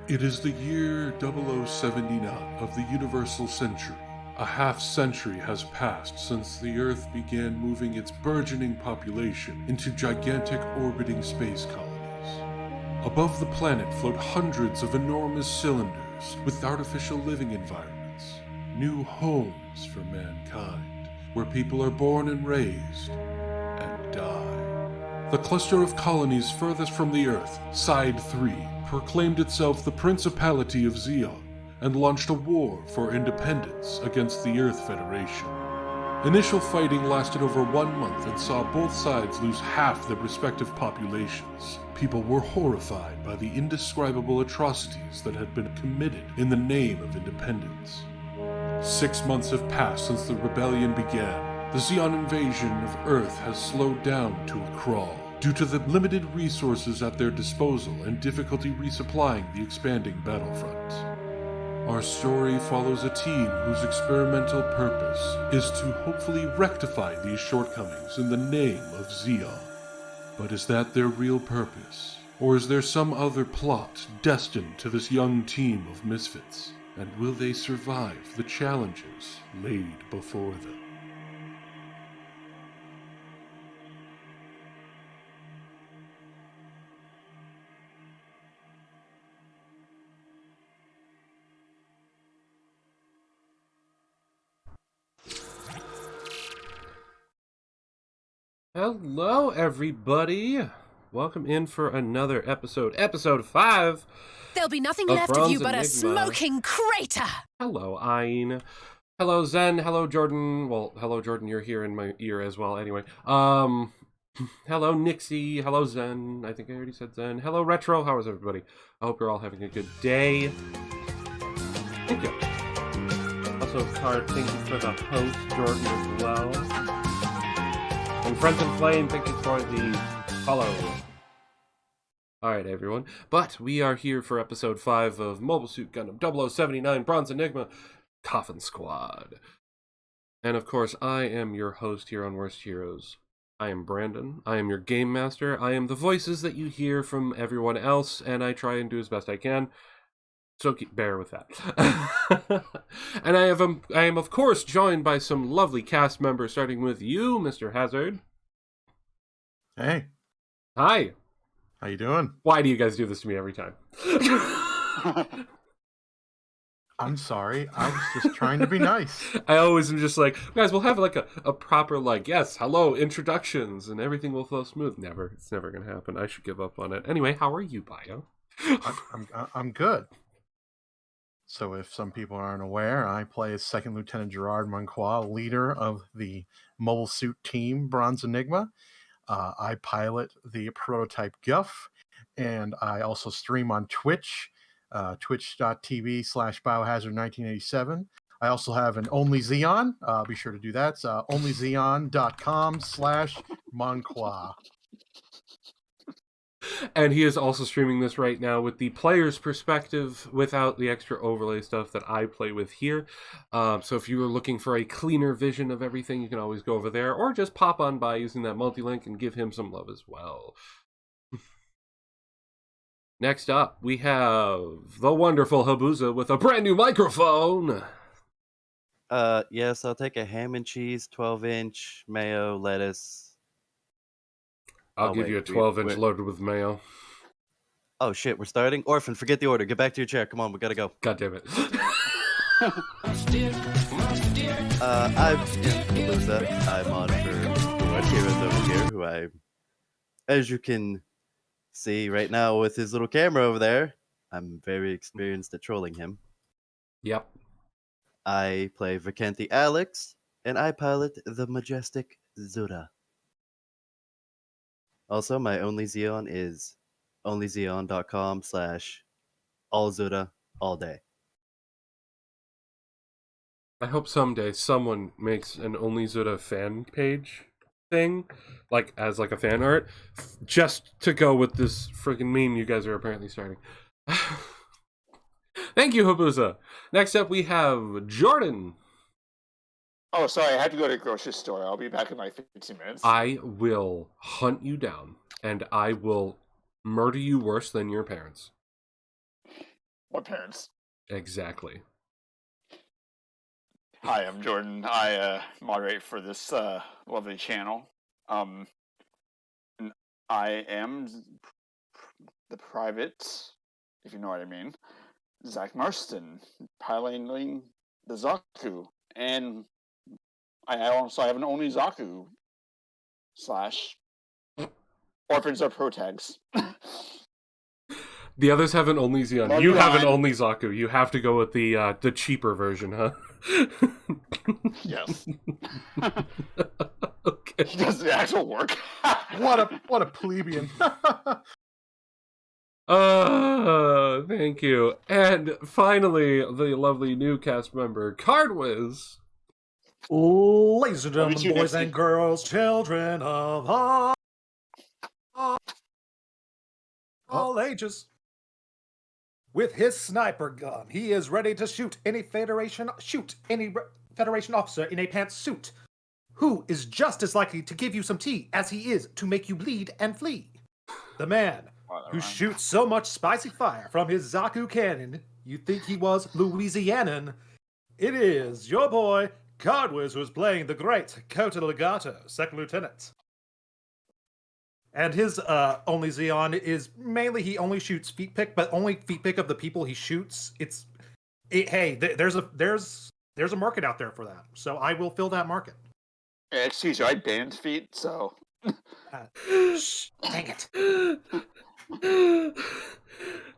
It is the year 0079 of the Universal Century. A half-century has passed since the Earth began moving its burgeoning population into gigantic orbiting space colonies. Above the planet float hundreds of enormous cylinders with artificial living environments, new homes for mankind, where people are born and raised and die. The cluster of colonies furthest from the Earth, Side 3, proclaimed itself the Principality of Zeon and launched a war for independence against the Earth Federation. Initial fighting lasted over 1 month and saw both sides lose half their respective populations. People were horrified by the indescribable atrocities that had been committed in the name of independence. 6 months have passed since the rebellion began. The Zeon invasion of Earth has slowed down to a crawl due to the limited resources at their disposal and difficulty resupplying the expanding battlefront. Our story follows a team whose experimental purpose is to hopefully rectify these shortcomings in the name of Zeon. But is that their real purpose? Or is there some other plot destined to this young team of misfits? And will they survive the challenges laid before them? Hello, everybody. Welcome in for another episode 5. There'll be nothing of left of Bronze you but a Enigma. smoking crater! Hello, Ayn. Hello, Zen. Hello, Jordan. Well, hello, Jordan. You're here in my ear as well. Anyway, hello, Nixie. Hello, Zen. I think I already said Zen. Hello, Retro. How is everybody? I hope you're all having a good day. Thank you. Also, Card, thank you for the host, Jordan, as well. And Friends in Flame, thank you for the follow. Alright, everyone. But we are here for episode 5 of Mobile Suit Gundam 0079 Bronze Enigma Coffin Squad. And of course, I am your host here on Worst Heroes. I am Brandon. I am your game master. I am the voices that you hear from everyone else, and I try and do as best I can. So bear with that. And I am of course joined by some lovely cast members, starting with you, Mr. Hazard. Hey. Hi. How you doing? Why do you guys do this to me every time? I'm sorry. I was just trying to be nice. I always am just like, guys, we'll have like a proper yes, hello, introductions, and everything will flow smooth. Never. It's never going to happen. I should give up on it. Anyway, how are you, Bio? I'm good. So if some people aren't aware, I play as Second Lieutenant Gerard Monquois, leader of the Mobile Suit Team Bronze Enigma. I pilot the prototype Guff, and I also stream on Twitch, twitch.tv/biohazard1987. I also have an Only Zeon. Be sure to do that. It's onlyzeon.com/Monquois. And he is also streaming this right now with the player's perspective without the extra overlay stuff that I play with here. So if you are looking for a cleaner vision of everything, you can always go over there or just pop on by using that multi-link and give him some love as well. Next up, we have the wonderful Habuza with a brand new microphone. Yes, I'll take a ham and cheese, 12-inch, mayo, lettuce. I'll give you a 12-inch loaded with mayo. Oh, shit, we're starting? Orphan, forget the order. Get back to your chair. Come on, we gotta go. God damn it. I'm Habuza. I'm on for the Worst Heroes over here, who as you can see right now with his little camera over there, I'm very experienced at trolling him. Yep. I play Vacanti Alex, and I pilot the majestic Zuda. Also, my Only Zeon is onlyzeon.com/allzuda all day. I hope someday someone makes an Only Zuda fan page thing, as a fan art, just to go with this freaking meme you guys are apparently starting. Thank you, Habuza. Next up, we have Jordan. Oh, sorry, I had to go to the grocery store. I'll be back in like 15 minutes. I will hunt you down, and I will murder you worse than your parents. What parents? Exactly. Hi, I'm Jordan. I moderate for this lovely channel. And I am the private, if you know what I mean, Zach Marston, piloting the Zaku, and I also have an only Zaku / Orphans are Pro Tags. The others have an only Xeon. Love You have an Ryan. only Zaku. You have to go with the cheaper version, huh? Yes, Okay. he does the actual work. What a plebeian. Thank you. And finally, the lovely new cast member, Cardwiz. Ladies and Love you gentlemen, too, boys Nixie. and girls, children of all ages. With his sniper gun, he is ready to shoot any Federation officer in a pantsuit who is just as likely to give you some tea as he is to make you bleed and flee. The man who shoots so much spicy fire from his Zaku cannon, you'd think he was Louisianan. It is your boy, Cardwiz, who's playing the great Kota Legato, second lieutenant. And his only Xeon is mainly he only shoots feet pick, but only feet pick of the people he shoots. There's a market out there for that, so I will fill that market. Excuse you, I banned feet, so Shh, dang it.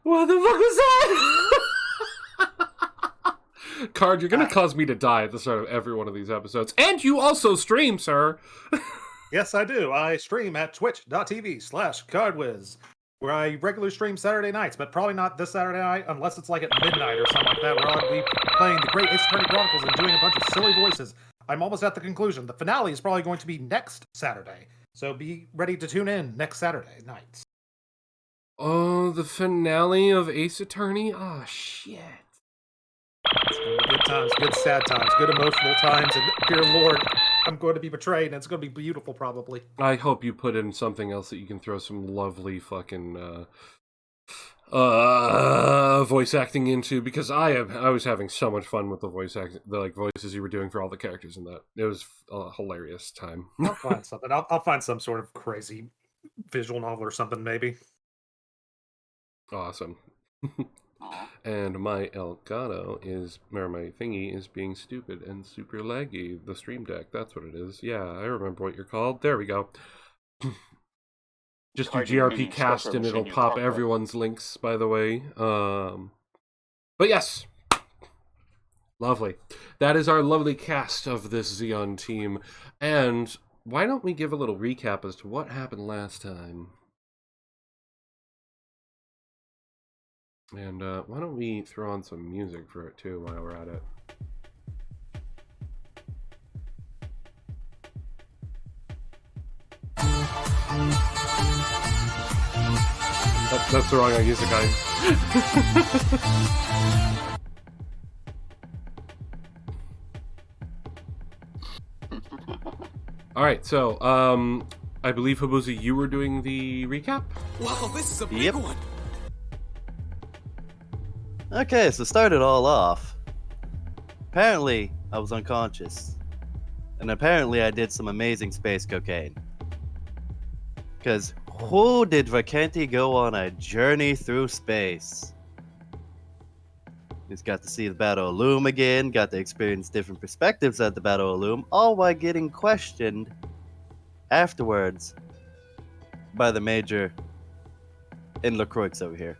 What the fuck was that? Card, you're gonna cause me to die at the start of every one of these episodes. And you also stream, sir. Yes, I do. I stream at twitch.tv/Cardwiz, where I regularly stream Saturday nights, but probably not this Saturday night unless it's like at midnight or something like that, where I'll be playing the Great Ace Attorney Chronicles and doing a bunch of silly voices. I'm almost at the conclusion. The finale is probably going to be next Saturday, so be ready to tune in next Saturday night. Oh, the finale of Ace Attorney? Oh, shit. It's going to be good times, good sad times, good emotional times, and dear Lord, I'm going to be betrayed, and it's going to be beautiful, probably. I hope you put in something else that you can throw some lovely fucking voice acting into, because I was having so much fun with the voices you were doing for all the characters in that. It was a hilarious time. I'll find something. I'll find some sort of crazy visual novel or something, maybe. Awesome. And my Elgato my thingy is being stupid and super laggy. The stream deck, that's what it is. Yeah, I remember what you're called. There we go. Just do GRP cast and it'll pop everyone's links, by the way. But yes. Lovely. That is our lovely cast of this Xeon team. And why don't we give a little recap as to what happened last time? And why don't we throw on some music for it too while we're at it. That's the wrong music, guys. Alright, so, I believe, Habuzi, you were doing the recap? Wow, this is a big Yep. one. Okay, so start it all off. Apparently, I was unconscious. And apparently, I did some amazing space cocaine. Because who did Vacanti go on a journey through space? He's got to see the Battle of Loom again, got to experience different perspectives at the Battle of Loom, all while getting questioned afterwards by the Major in LaCroix over here.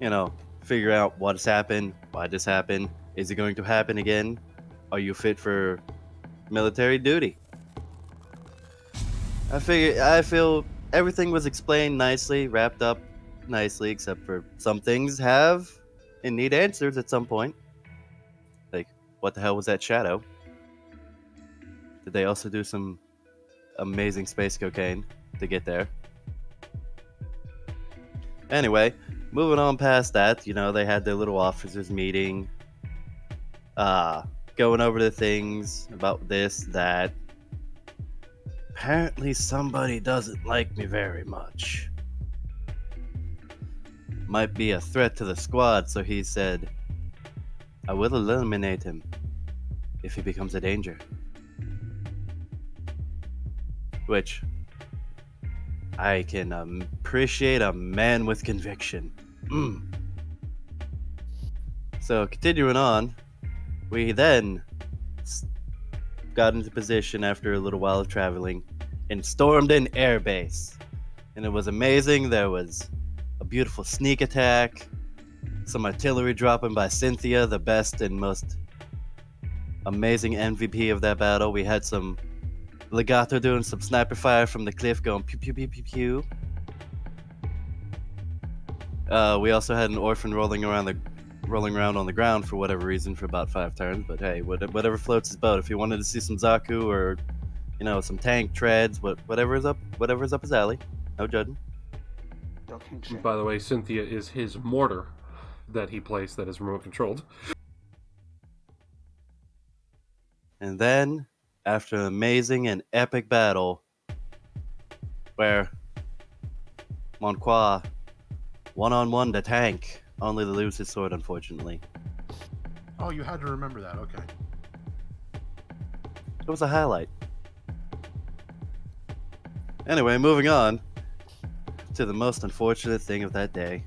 You know, figure out what has happened, why this happened, is it going to happen again? Are you fit for military duty? I feel everything was explained nicely, wrapped up nicely, except for some things have and need answers at some point. Like, what the hell was that shadow? Did they also do some amazing space cocaine to get there? Anyway, moving on past that, you know, they had their little officers meeting, going over the things about this, that. Apparently somebody doesn't like me very much. might be a threat to the squad, so he said, I will eliminate him if he becomes a danger. Which I can appreciate a man with conviction. So continuing on, we then got into position after a little while of traveling and stormed an airbase. And it was amazing. There was a beautiful sneak attack, some artillery dropping by Cynthia, the best and most amazing MVP of that battle. We had some Legato doing some sniper fire from the cliff going pew pew pew pew pew. We also had an orphan rolling around on the ground for whatever reason for about 5 turns, but hey, whatever floats his boat. If you wanted to see some Zaku or, you know, some tank treads, whatever's up his alley. No judging. By the way, Cynthia is his mortar that he placed that is remote controlled. And then, after an amazing and epic battle, where Monqua one-on-one the tank, only to lose his sword, unfortunately. Oh, you had to remember that. Okay. It was a highlight. Anyway, moving on to the most unfortunate thing of that day.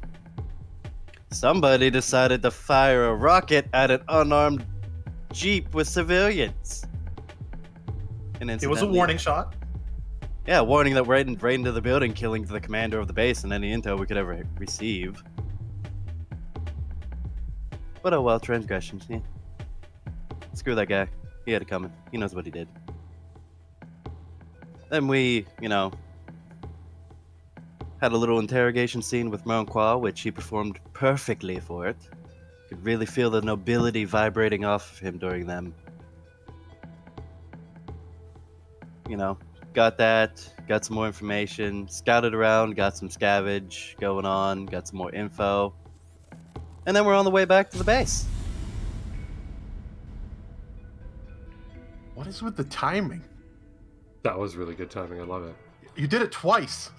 Somebody decided to fire a rocket at an unarmed jeep with civilians. And It was a warning shot. Yeah, warning that right into the building, killing the commander of the base and any intel we could ever receive. But oh well, transgressions, yeah. Screw that guy. He had it coming. He knows what he did. Then we, had a little interrogation scene with Monqua, which he performed perfectly for it. Could really feel the nobility vibrating off of him during them. Got that, got some more information, scouted around, got some scavenge going on, got some more info. And then we're on the way back to the base. What is with the timing? That was really good timing. I love it. You did it twice.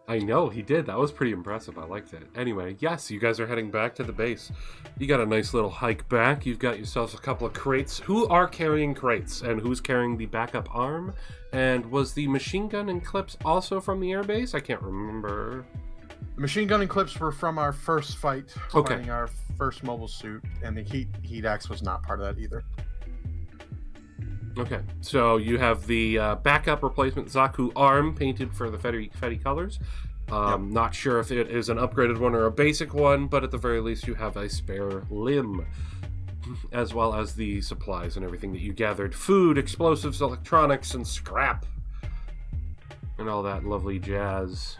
I know, he did. That was pretty impressive. I liked it. Anyway, yes, you guys are heading back to the base. You got a nice little hike back. You've got yourselves a couple of crates. Who are carrying crates? And who's carrying the backup arm? And was the machine gun and clips also from the airbase? I can't remember. The machine gun and clips were from our first fight, Okay. fighting our first mobile suit, and the heat axe was not part of that either. Okay, so you have the backup replacement Zaku arm painted for the Fetty colors. Yep. Not sure if it is an upgraded one or a basic one, but at the very least you have a spare limb, as well as the supplies and everything that you gathered. Food, explosives, electronics, and scrap. And all that lovely jazz.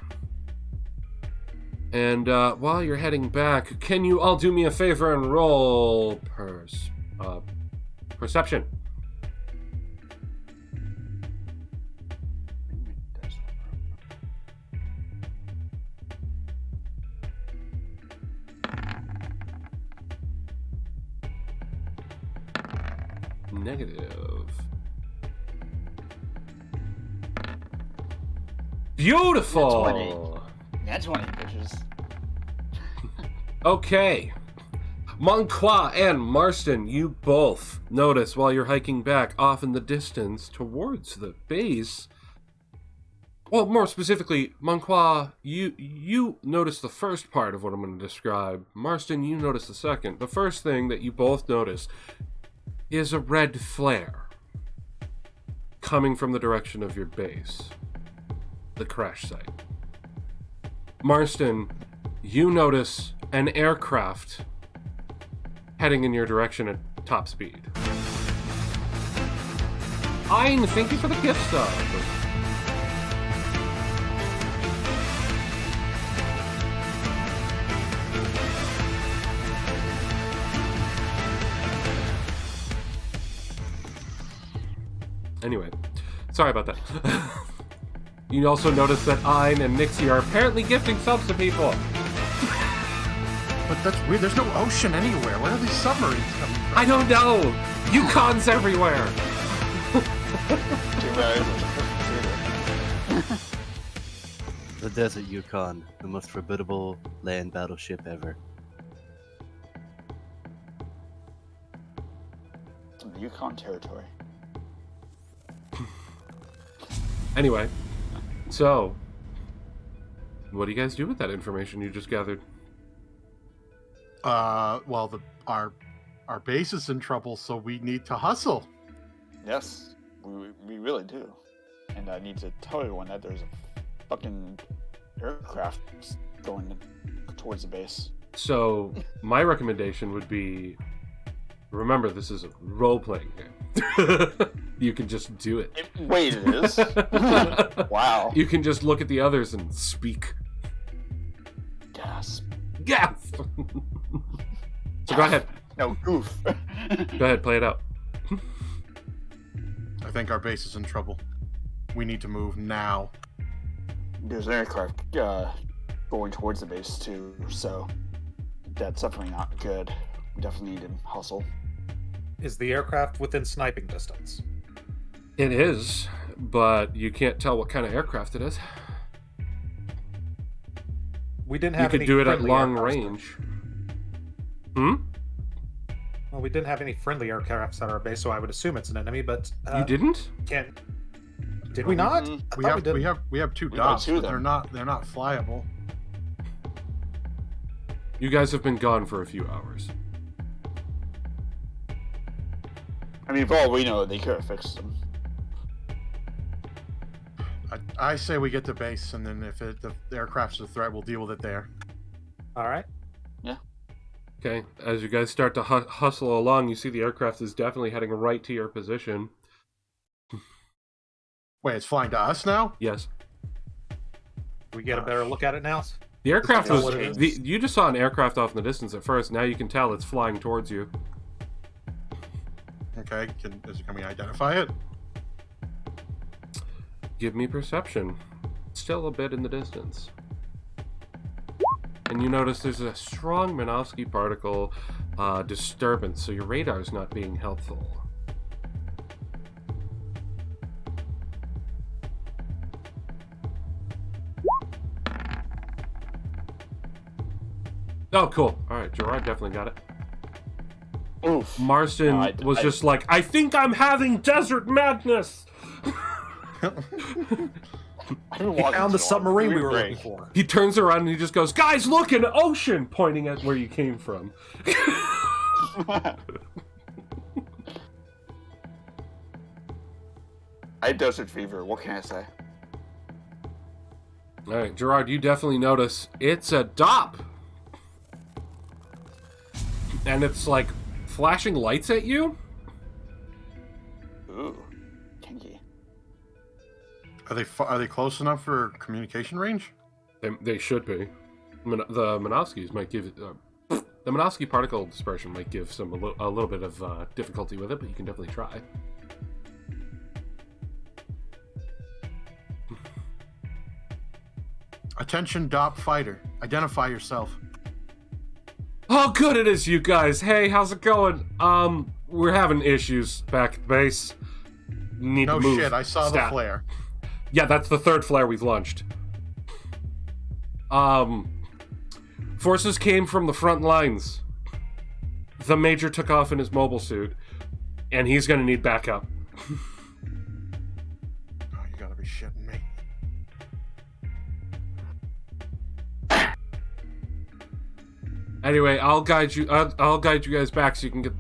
And while you're heading back, can you all do me a favor and roll perception? Negative. Beautiful! That's 20 bitches. Okay. Monqua and Marston, you both notice while you're hiking back off in the distance towards the base. Well, more specifically, Monqua, you notice the first part of what I'm going to describe. Marston, you notice the second. The first thing that you both notice is a red flare coming from the direction of your base, the crash site. Marston, you notice an aircraft heading in your direction at top speed. Ein, thank you for the gift sub. Anyway, sorry about that. You also notice that Ein and Nixie are apparently gifting subs to people. But that's weird. There's no ocean anywhere. Where are these submarines coming from? I don't know. Yukon's everywhere. The Desert Yukon, the most formidable land battleship ever. The Yukon Territory. Anyway, so what do you guys do with that information you just gathered? Well, our base is in trouble, so we need to hustle. Yes, we really do. And I need to tell everyone that there's a fucking aircraft going towards the base. So my recommendation would be, remember, this is a role-playing game. You can just do it. Wait, it is? Wow. You can just look at the others and speak. Gasp. Gasp! So go ahead. No, goof. Go ahead, play it out. I think our base is in trouble. We need to move now. There's an aircraft going towards the base too, so that's definitely not good. We definitely need to hustle. Is the aircraft within sniping distance? It is, but you can't tell what kind of aircraft it is. We didn't You have could any do it at friendly long aircrafts. range. Hmm? Well, we didn't have any friendly aircrafts at our base, so I would assume it's an enemy. But You didn't? can't. Did we not? Mhm. I We thought have we did. we have two We got dots, two of but them. they're not flyable. You guys have been gone for a few hours. I mean, for all we know, they could have fixed them. I say we get to base, and then if the aircraft's a threat, we'll deal with it there. All right. Okay, as you guys start to hustle along, you see the aircraft is definitely heading right to your position. Wait, it's flying to us now? Yes. We get a better look at it now. The aircraft That's was... what it is. You just saw an aircraft off in the distance at first. Now you can tell it's flying towards you. Okay, can we identify it? Give me perception. Still a bit in the distance. And you notice there's a strong Minovsky particle disturbance, so your radar's not being helpful. Oh, cool. Alright, Gerard definitely got it. Oof. Marston No, was just like, I think I'm having desert madness! He found the submarine we were looking for. He turns around and he just goes, guys, look, an ocean! Pointing at where you came from. I had desert fever. What can I say? Alright, Gerard, you definitely notice it's a DOP! And it's like flashing lights at you? Ooh, kinky. Are they close enough for communication range? They should be. The Minovskys might give... the Minovsky particle dispersion might give some a little bit of difficulty with it, but you can definitely try. Attention, DOP fighter. Identify yourself. Oh, good, it is you guys. Hey, how's it going? We're having issues back at base. Need No to move. shit, I saw the Stat. flare. Yeah, that's the third flare we've launched. Forces came from the front lines. The Major took off in his mobile suit, and he's gonna need backup. Oh, you gotta be shitting me. Anyway, I'll guide you. I'll guide you guys back so you can get.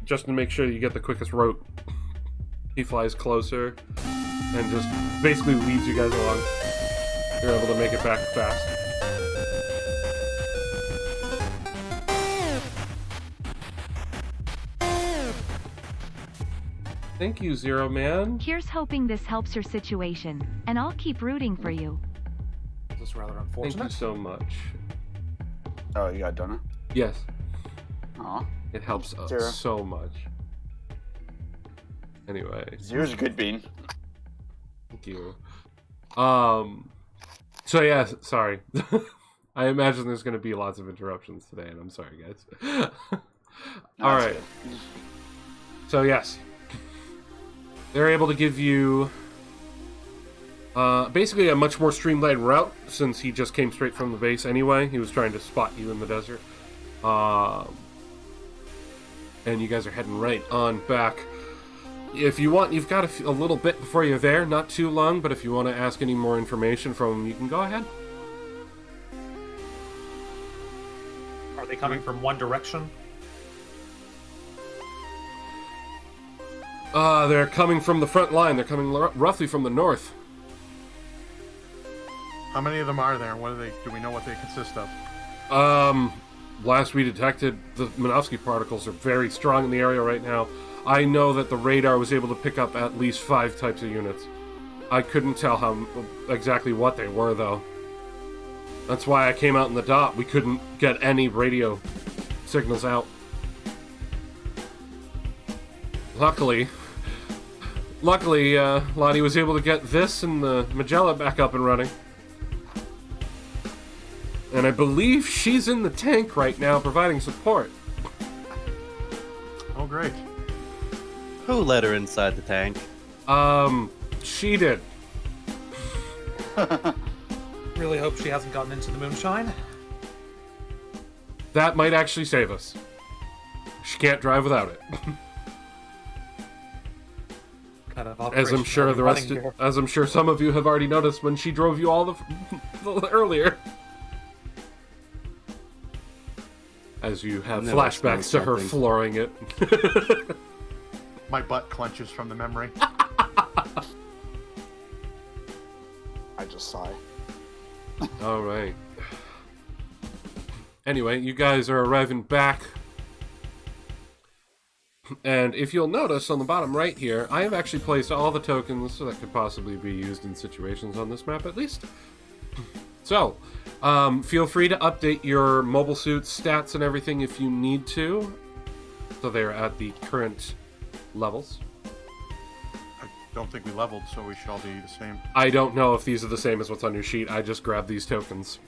Just to make sure you get the quickest route. He flies closer, and just basically leads you guys along. You're able to make it back fast. Thank you, Zero Man. Here's hoping this helps your situation, and I'll keep rooting for you. This is rather Thank you unfortunate. so much. Oh, you got done it? Yes, Aw. it helps us Zero. so much. Anyway, Zero's a good bean. thank you. So yeah, sorry. I imagine there's going to be lots of interruptions today, and I'm sorry, guys. All That's right. good. So yes, they're able to give you Basically a much more streamlined route, since he just came straight from the base anyway. He was trying to spot you in the desert. And you guys are heading right on back. If you want, you've got a little bit before you're there, not too long, but if you want to ask any more information from him, you can go ahead. Are they coming from one direction? They're coming from the front line. They're coming roughly from the north. How many of them are there? What are they? Do we know what they consist of? Last we detected, the Minovsky particles are very strong in the area right now. I know that the radar was able to pick up at least 5 types of units. I couldn't tell exactly what they were, though. That's why I came out in the dot. We couldn't get any radio signals out. Luckily, Lottie was able to get this and the Magella back up and running. And I believe she's in the tank right now providing support. Oh, great. Who let her inside the tank? She did. Really hope she hasn't gotten into the moonshine. That might actually save us. She can't drive without it. Kind of As I'm sure the rest, as I'm sure some of you have already noticed when she drove you all the earlier. As you have Never flashbacks to her something. flooring it. My butt clenches from the memory. I just sigh. All right. Anyway, you guys are arriving back. And if you'll notice on the bottom right here, I have actually placed all the tokens that could possibly be used in situations on this map, at least. So, feel free to update your mobile suit's stats and everything if you need to. So they're at the current levels. I don't think we leveled, so we should all be the same. I don't know if these are the same as what's on your sheet. I just grabbed these tokens.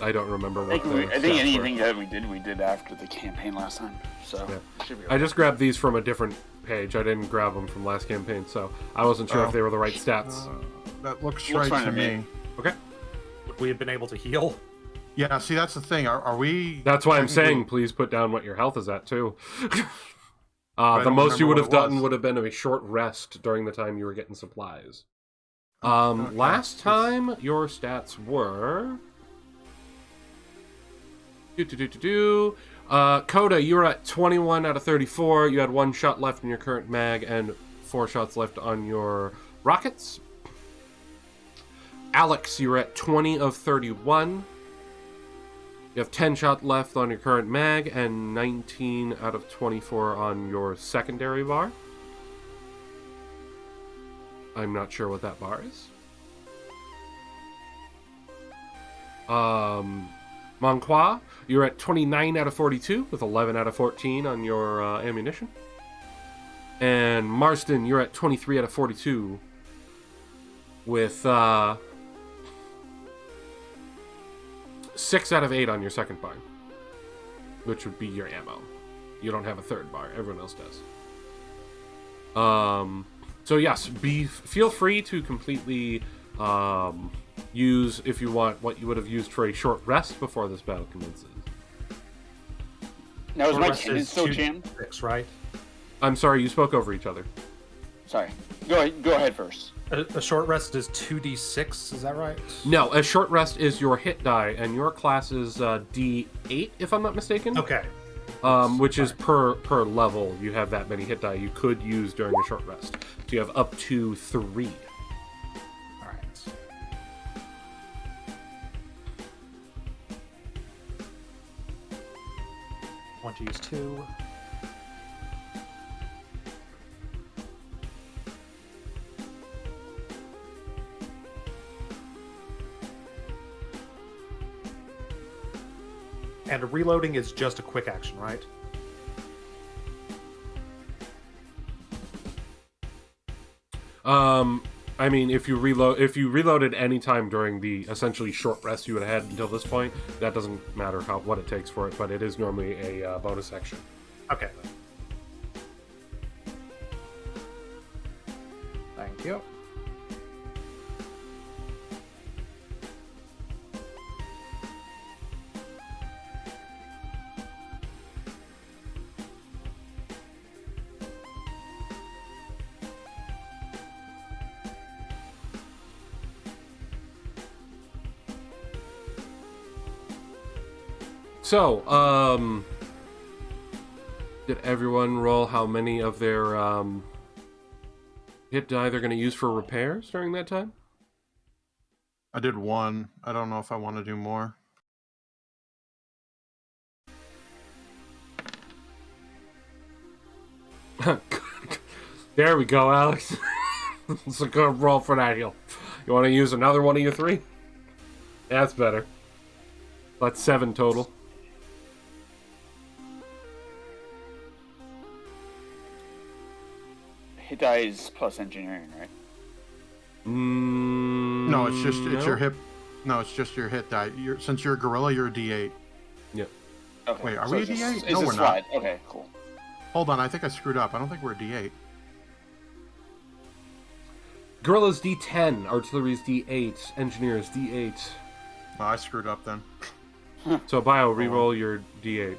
I don't remember I what think, they I think stats anything were. that we did after the campaign last time. So Yeah. should be I just grabbed these from a different page. I didn't grab them from last campaign, so I wasn't sure Oh. if they were the right stats. That looks Looks right fine to to me. me. Okay. Would we have been able to heal? Yeah, see, that's the thing. Are we... That's why I'm technically- saying please put down what your health is at, too. I The don't most you remember would what have it done was. would have been a short rest during the time you were getting supplies. Okay. Last time, your stats were... Coda, you were at 21 out of 34. You had 1 shot left in your current mag and 4 shots left on your rockets. Alex, you were at 20 of 31. You have 10 shot left on your current mag and 19 out of 24 on your secondary bar. I'm not sure what that bar is. Monqua, you're at 29 out of 42 with 11 out of 14 on your ammunition. And Marston, you're at 23 out of 42 with 6 out of 8 on your second bar, which would be your ammo. You don't have a third bar. Everyone else does. So yes, feel free to completely use, if you want, what you would have used for a short rest before this battle commences. Now is Short my rest cannon is still 2d6, jammed? right? I'm sorry, you spoke over each other. Sorry. Go ahead first. A short rest is 2d6, is that right? No, a short rest is your hit die, and your class is D8, if I'm not mistaken. Okay. Which is per level. You have that many hit die you could use during a short rest. So you have up to 3. All right. Want to use 2. And reloading is just a quick action, right? I mean, if you reloaded any time during the essentially short rest you would have had until this point, that doesn't matter what it takes for it, but it is normally a bonus action. Okay. Thank you. So, did everyone roll how many of their hit die they're going to use for repairs during that time? I did one. I don't know if I want to do more. There we go, Alex. It's a good roll for that heal. You want to use another one of your 3? That's better. That's 7 total. Hit dice plus engineering, right? No, it's no. your hip. No, it's just your hit die. Since you're a gorilla, you're a D8. Yep. Okay. Wait, are so we a it's just- D8? it's No, just we're not. slide. Okay, cool. Hold on, I think I screwed up. I don't think we're a D8. Gorilla's D10, Artillery's D8, Engineer's D8. Oh, I screwed up then. So, Bio, re-roll your D8.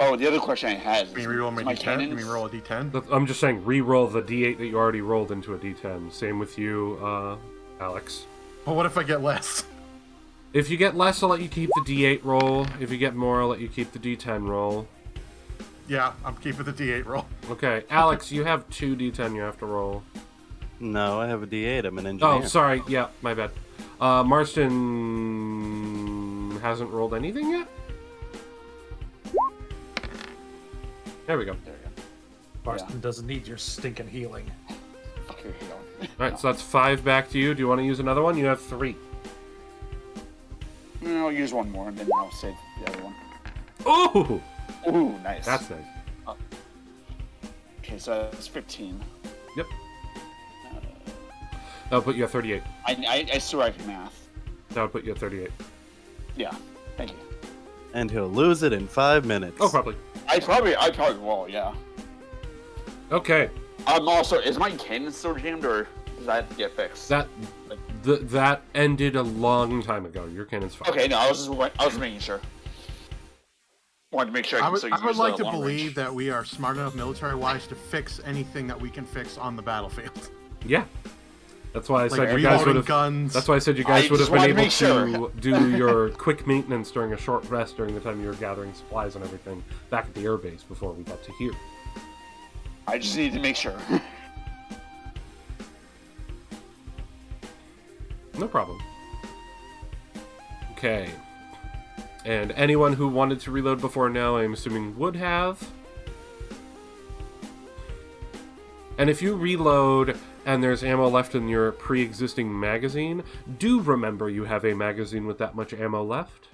Oh, the other question I had is, Can you reroll my my D10? cannons... Can you roll a D10? I'm just saying, re-roll the D8 that you already rolled into a D10. Same with you, Alex. But what if I get less? If you get less, I'll let you keep the D8 roll. If you get more, I'll let you keep the D10 roll. Yeah, I'm keeping the D8 roll. Okay, Alex, you have 2 D10 you have to roll. No, I have a D8. I'm an engineer. Oh, sorry. Yeah, my bad. Marston hasn't rolled anything yet? There we go. There we go. Marston doesn't need your stinking healing. Fuck your healing. Alright, so that's 5 back to you. Do you want to use another one? You have 3. No, I'll use one more and then I'll save the other one. Ooh! Ooh, nice. That's nice. Okay, so that's 15. Yep. That'll put you at 38. I swear I can math. That would put you at 38. Yeah, thank you. And he'll lose it in 5 minutes. Oh, probably. I probably will, yeah. Okay. Also, is my cannon still jammed or does that get fixed? That ended a long time ago. Your cannon's fine. Okay, no, I was making sure. Wanted to make sure I I can would, still I use would like the to long believe range. that we are smart enough military-wise to fix anything that we can fix on the battlefield. Yeah. That's why I Like said you guys would reloading have. guns. That's why I said you I guys would have just been wanted to able make sure. to do your quick maintenance during a short rest during the time you were gathering supplies and everything back at the airbase before we got to here. I just needed to make sure. No problem. Okay. And anyone who wanted to reload before now, I'm assuming would have. And if you reload and there's ammo left in your pre-existing magazine, do remember you have a magazine with that much ammo left.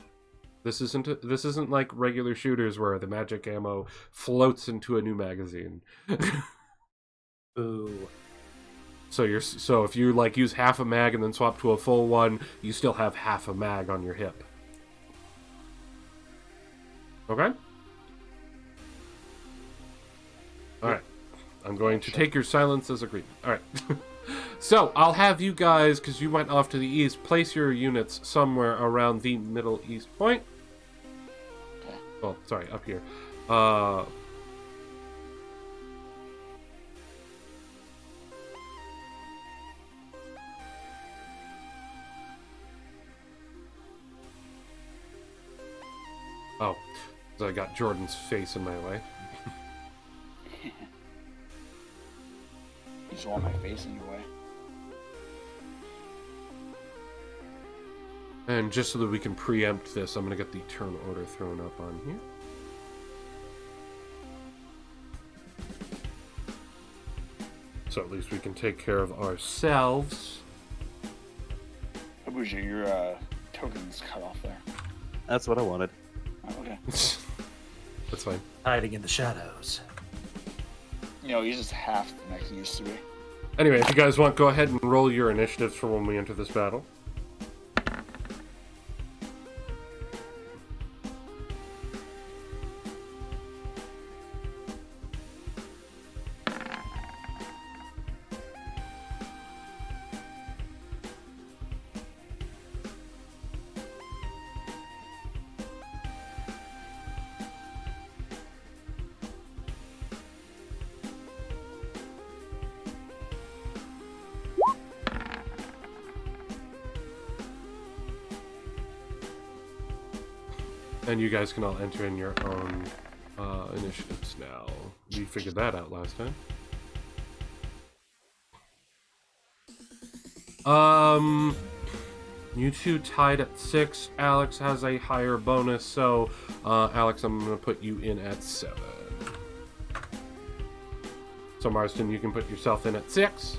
This isn't like regular shooters where the magic ammo floats into a new magazine. Ooh. So if you like use half a mag and then swap to a full one, you still have half a mag on your hip. Okay? Alright. I'm going to take your silence as agreed. Alright. So, I'll have you guys, because you went off to the east, place your units somewhere around the Middle East point. Okay. Oh, sorry, up here. Oh, so I got Jordan's face in my way. You just want my face in your way. And just so that we can preempt this, I'm going to get the turn order thrown up on here. So at least we can take care of ourselves. Abuja, your token's cut off there. That's what I wanted. Oh, okay. That's fine. Hiding in the shadows. You know, he's just half the next he used to be. Anyway, if you guys want, go ahead and roll your initiatives for when we enter this battle. And you guys can all enter in your own initiatives now. We figured that out last time. You two tied at 6. Alex has a higher bonus, so Alex, I'm gonna put you in at 7. So Marston, you can put yourself in at 6.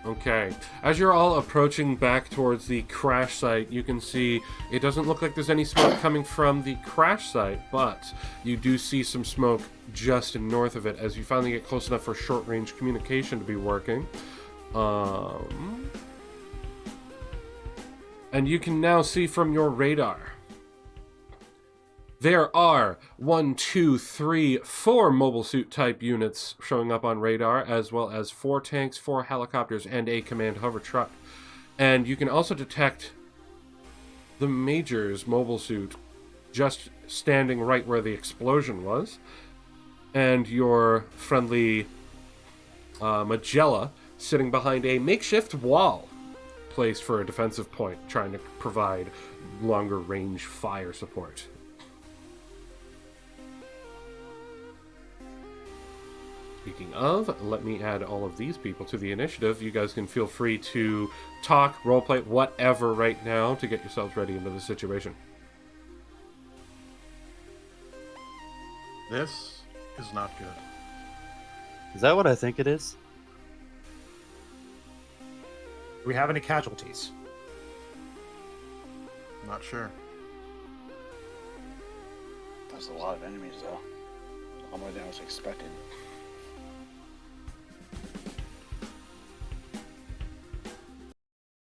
Okay, as you're all approaching back towards the crash site, you can see it doesn't look like there's any smoke coming from the crash site, but you do see some smoke just north of it as you finally get close enough for short-range communication to be working. And you can now see from your radar. There are 1, 2, 3, 4 mobile suit type units showing up on radar, as well as 4 tanks, 4 helicopters, and a command hover truck. And you can also detect the Major's mobile suit just standing right where the explosion was, and your friendly Magella sitting behind a makeshift wall placed for a defensive point, trying to provide longer range fire support. Speaking of, let me add all of these people to the initiative. You guys can feel free to talk, roleplay, whatever right now to get yourselves ready into the situation. This is not good. Is that what I think it is? Do we have any casualties? Not sure. There's a lot of enemies, though. A lot more than I was expecting.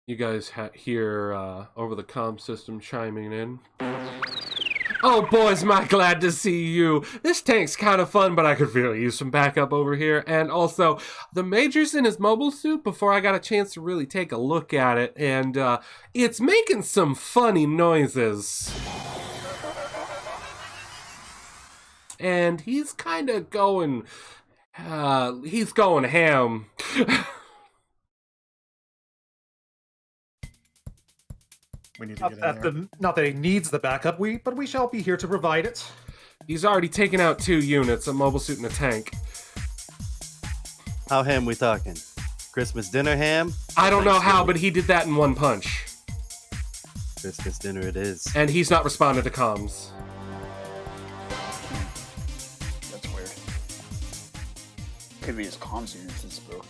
You guys hear over the comm system chiming in. Oh, boys, am I glad to see you. This tank's kind of fun, but I could really use some backup over here. And also, the Major's in his mobile suit before I got a chance to really take a look at it, and it's making some funny noises. And he's kind of going... he's going ham. We need to get in there. Not that he needs the backup, but we shall be here to provide it. He's already taken out 2 units, a mobile suit and a tank. How ham we talking? Christmas dinner ham? I don't know how, but he did that in one punch. Christmas dinner it is. And he's not responded to comms. That's weird. Could be his comms unit is broken.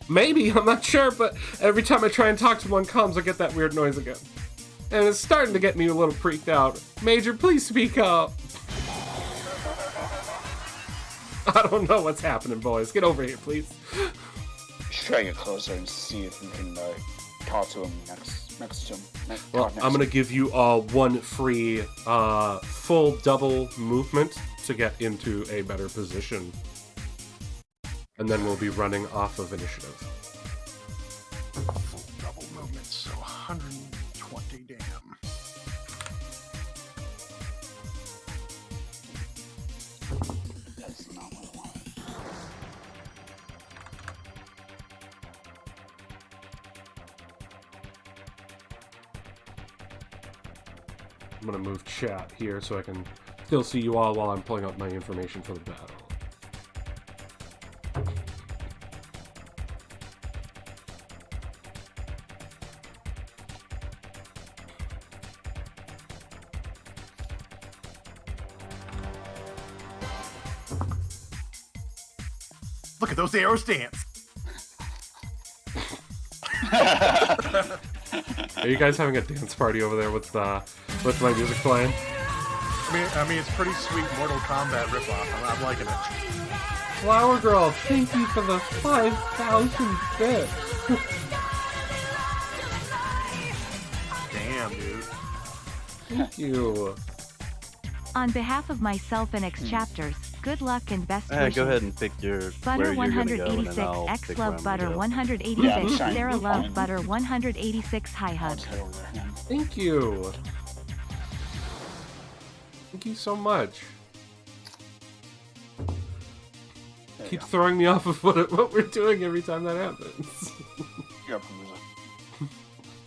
Maybe, I'm not sure, but every time I try and talk to him on comms, I get that weird noise again. And it's starting to get me a little freaked out. Major, please speak up. I don't know what's happening, boys. Get over here, please. Should try to get closer and see if we can talk to him next to him. Well, I'm going to give you all 1 free full double movement to get into a better position. And then we'll be running off of initiative. Full double movement, so 120 damn. That's not what I wanted. I'm going to move chat here so I can still see you all while I'm pulling up my information for the battle. Look at those arrows dance. Are you guys having a dance party over there with my music playing? I mean, it's pretty sweet Mortal Kombat ripoff. I'm liking it. Flower Girl, thank you for the 5,000 bits. Damn, dude. Thank you. On behalf of myself and X chapters, good luck and best wishes. Go ahead and pick your Butter where you're gonna go, and then 186, I'll X pick Love where I'm Butter gonna go. 186, Yeah, Sarah Love fine. Butter 186, High Hug. Let's head over there. Thank you. Thank you so much. There you Keep go. throwing me off of what we're doing every time that happens. You're up, Bruiser.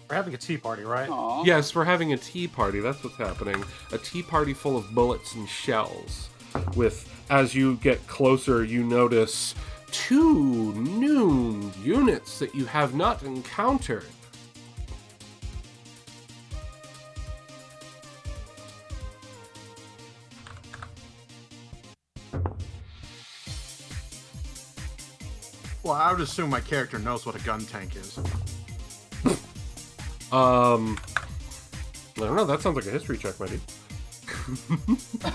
We're having a tea party, right? Aw. Yes, we're having a tea party. That's what's happening. A tea party full of bullets and shells. With, as you get closer, you notice 2 new units that you have not encountered. Well, I would assume my character knows what a gun tank is. I don't know. That sounds like a history check, my dude.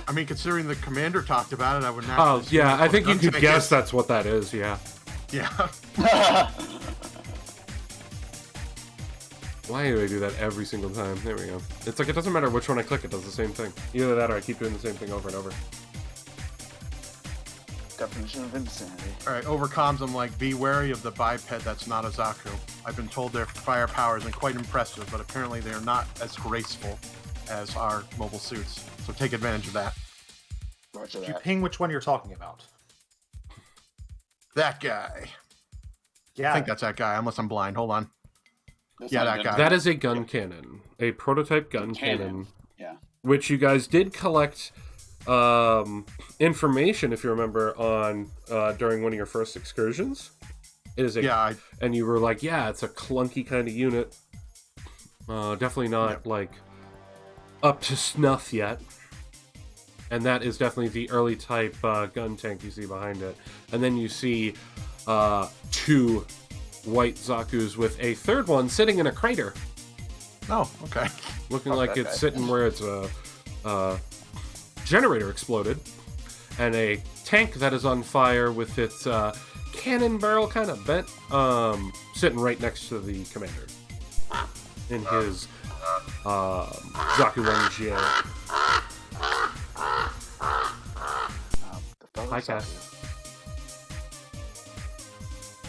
I mean, considering the commander talked about it, I would naturally Oh, assume yeah. that's I what think a you gun could tank guess is. that's what that is, yeah. Yeah. Why do I do that every single time? There we go. It's like it doesn't matter which one I click, it does the same thing. Either that or I keep doing the same thing over and over. Definition of insanity. All right, over comms, I'm like, be wary of the biped that's not a Zaku. I've been told their firepower isn't quite impressive, but apparently they're not as graceful as our mobile suits. So take advantage of that. Roger Did you that. ping which one you're talking about? That guy. Yeah. I think that's that guy, unless I'm blind. Hold on. That's Yeah, not that good. guy. That is a gun cannon. A prototype gun cannon. Yeah. Which you guys did collect information, if you remember, on during one of your first excursions. It is a, Yeah, and you were like, yeah, it's a clunky kind of unit. Definitely not like up to snuff yet. And that is definitely the early type gun tank you see behind it. And then you see 2 white Zakus with a third one sitting in a crater, Oh, okay. looking Fuck like that it's guy. sitting where its generator exploded, and a tank that is on fire with its cannon barrel kind of bent, sitting right next to the commander in his Zaku 1GA. The fellow Hi, Zaku. Cass.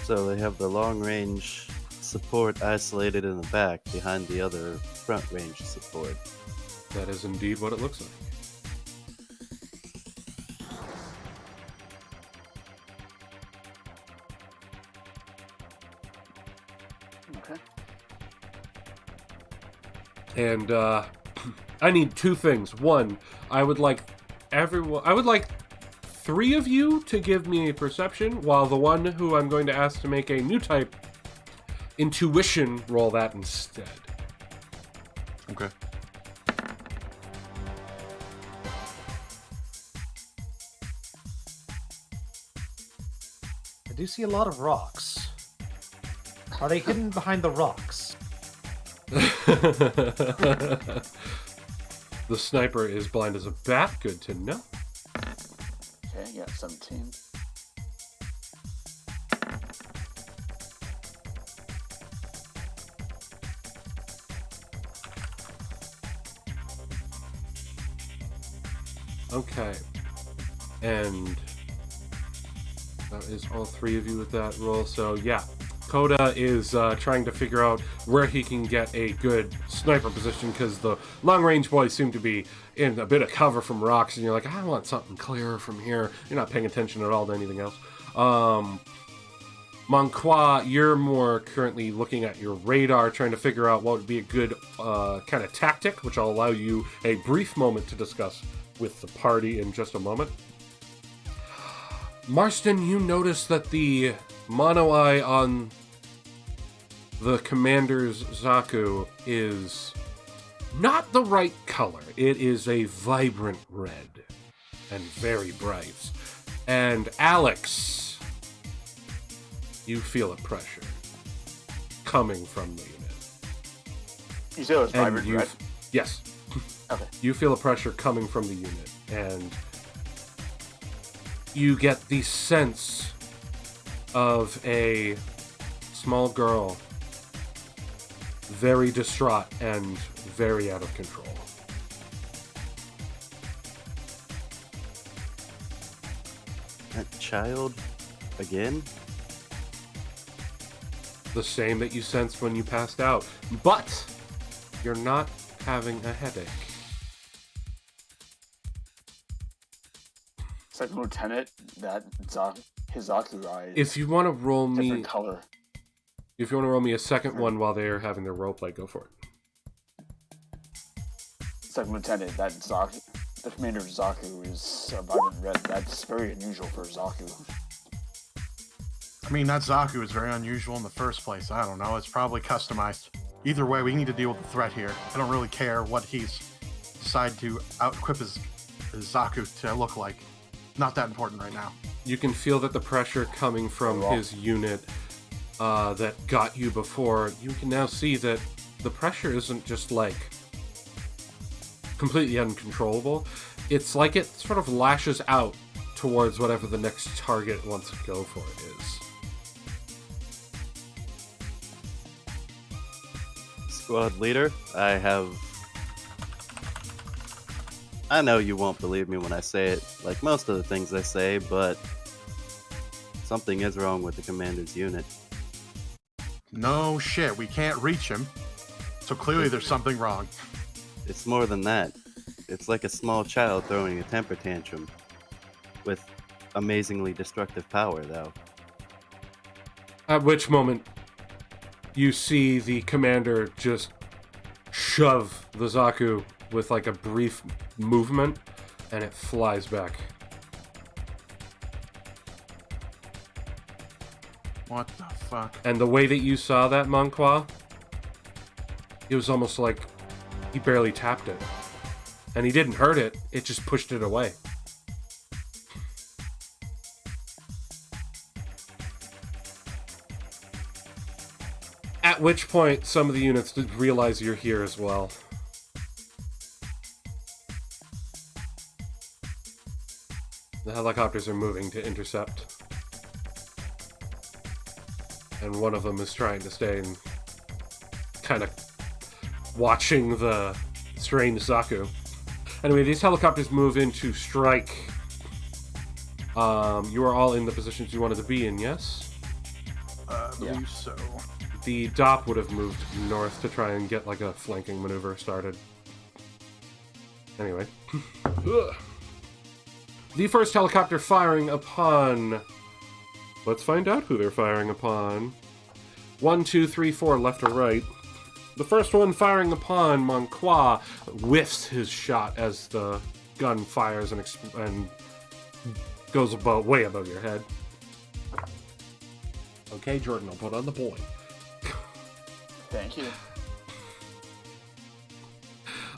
So they have the long range support isolated in the back behind the other front range support. That is indeed what it looks like. Okay. And I need 2 things. One, I would like 3 of you to give me a perception, while the one who I'm going to ask to make a new type intuition roll that instead. Okay. I do see a lot of rocks. Are they hidden behind the rocks? The sniper is blind as a bat. Good to know. Okay, you got 17. Okay. And that is all 3 of you with that roll. So, yeah. Coda is trying to figure out where he can get a good sniper position, because the long-range boys seem to be in a bit of cover from rocks, and you're like, I want something clearer from here. You're not paying attention at all to anything else. Monqua, you're more currently looking at your radar, trying to figure out what would be a good kind of tactic, which I'll allow you a brief moment to discuss with the party in just a moment. Marston, you notice that the mono eye on the commander's Zaku is not the right color. It is a vibrant red and very bright. And Alex, you feel a pressure coming from the unit. You said it was And vibrant, you, right? yes, Okay. you feel a pressure coming from the unit, and you get the sense of a small girl, very distraught and very out of control. That child again? The same that you sensed when you passed out, but you're not having a headache. Second Lieutenant, that his Zaku eye is If you want to roll me, different color. If you want to roll me a second one while they're having their roleplay, go for it. Second Lieutenant, that Zaku, the commander of Zaku is vibrant red. That's very unusual for Zaku. I mean, that Zaku is very unusual in the first place. I don't know. It's probably customized. Either way, we need to deal with the threat here. I don't really care what he's decided to out-equip his Zaku to look like. Not that important right now. You can feel that the pressure coming from his unit that got you before, you can now see that the pressure isn't just like completely uncontrollable. It's like it sort of lashes out towards whatever the next target wants to go for is. Squad leader, I know you won't believe me when I say it, like most of the things I say, but something is wrong with the commander's unit. No shit, we can't reach him. So clearly there's something wrong. It's more than that. It's like a small child throwing a temper tantrum. With amazingly destructive power, though. At which moment, you see the commander just shove the Zaku with like a brief movement, and it flies back. What the fuck? And the way that you saw that, Manqua, it was almost like he barely tapped it. And he didn't hurt it, it just pushed it away. At which point, some of the units did realize you're here as well. The helicopters are moving to intercept. And one of them is trying to stay and kind of watching the strange Zaku. Anyway, these helicopters move in to strike. You are all in the positions you wanted to be in, yes? I believe so. The DOP would have moved north to try and get like a flanking maneuver started. Anyway. The first helicopter firing upon... Let's find out who they're firing upon. 1, 2, 3, 4, left or right. The first one firing upon Manqua whiffs his shot as the gun fires and goes way above your head. Okay, Jordan, I'll put on the boy. Thank you.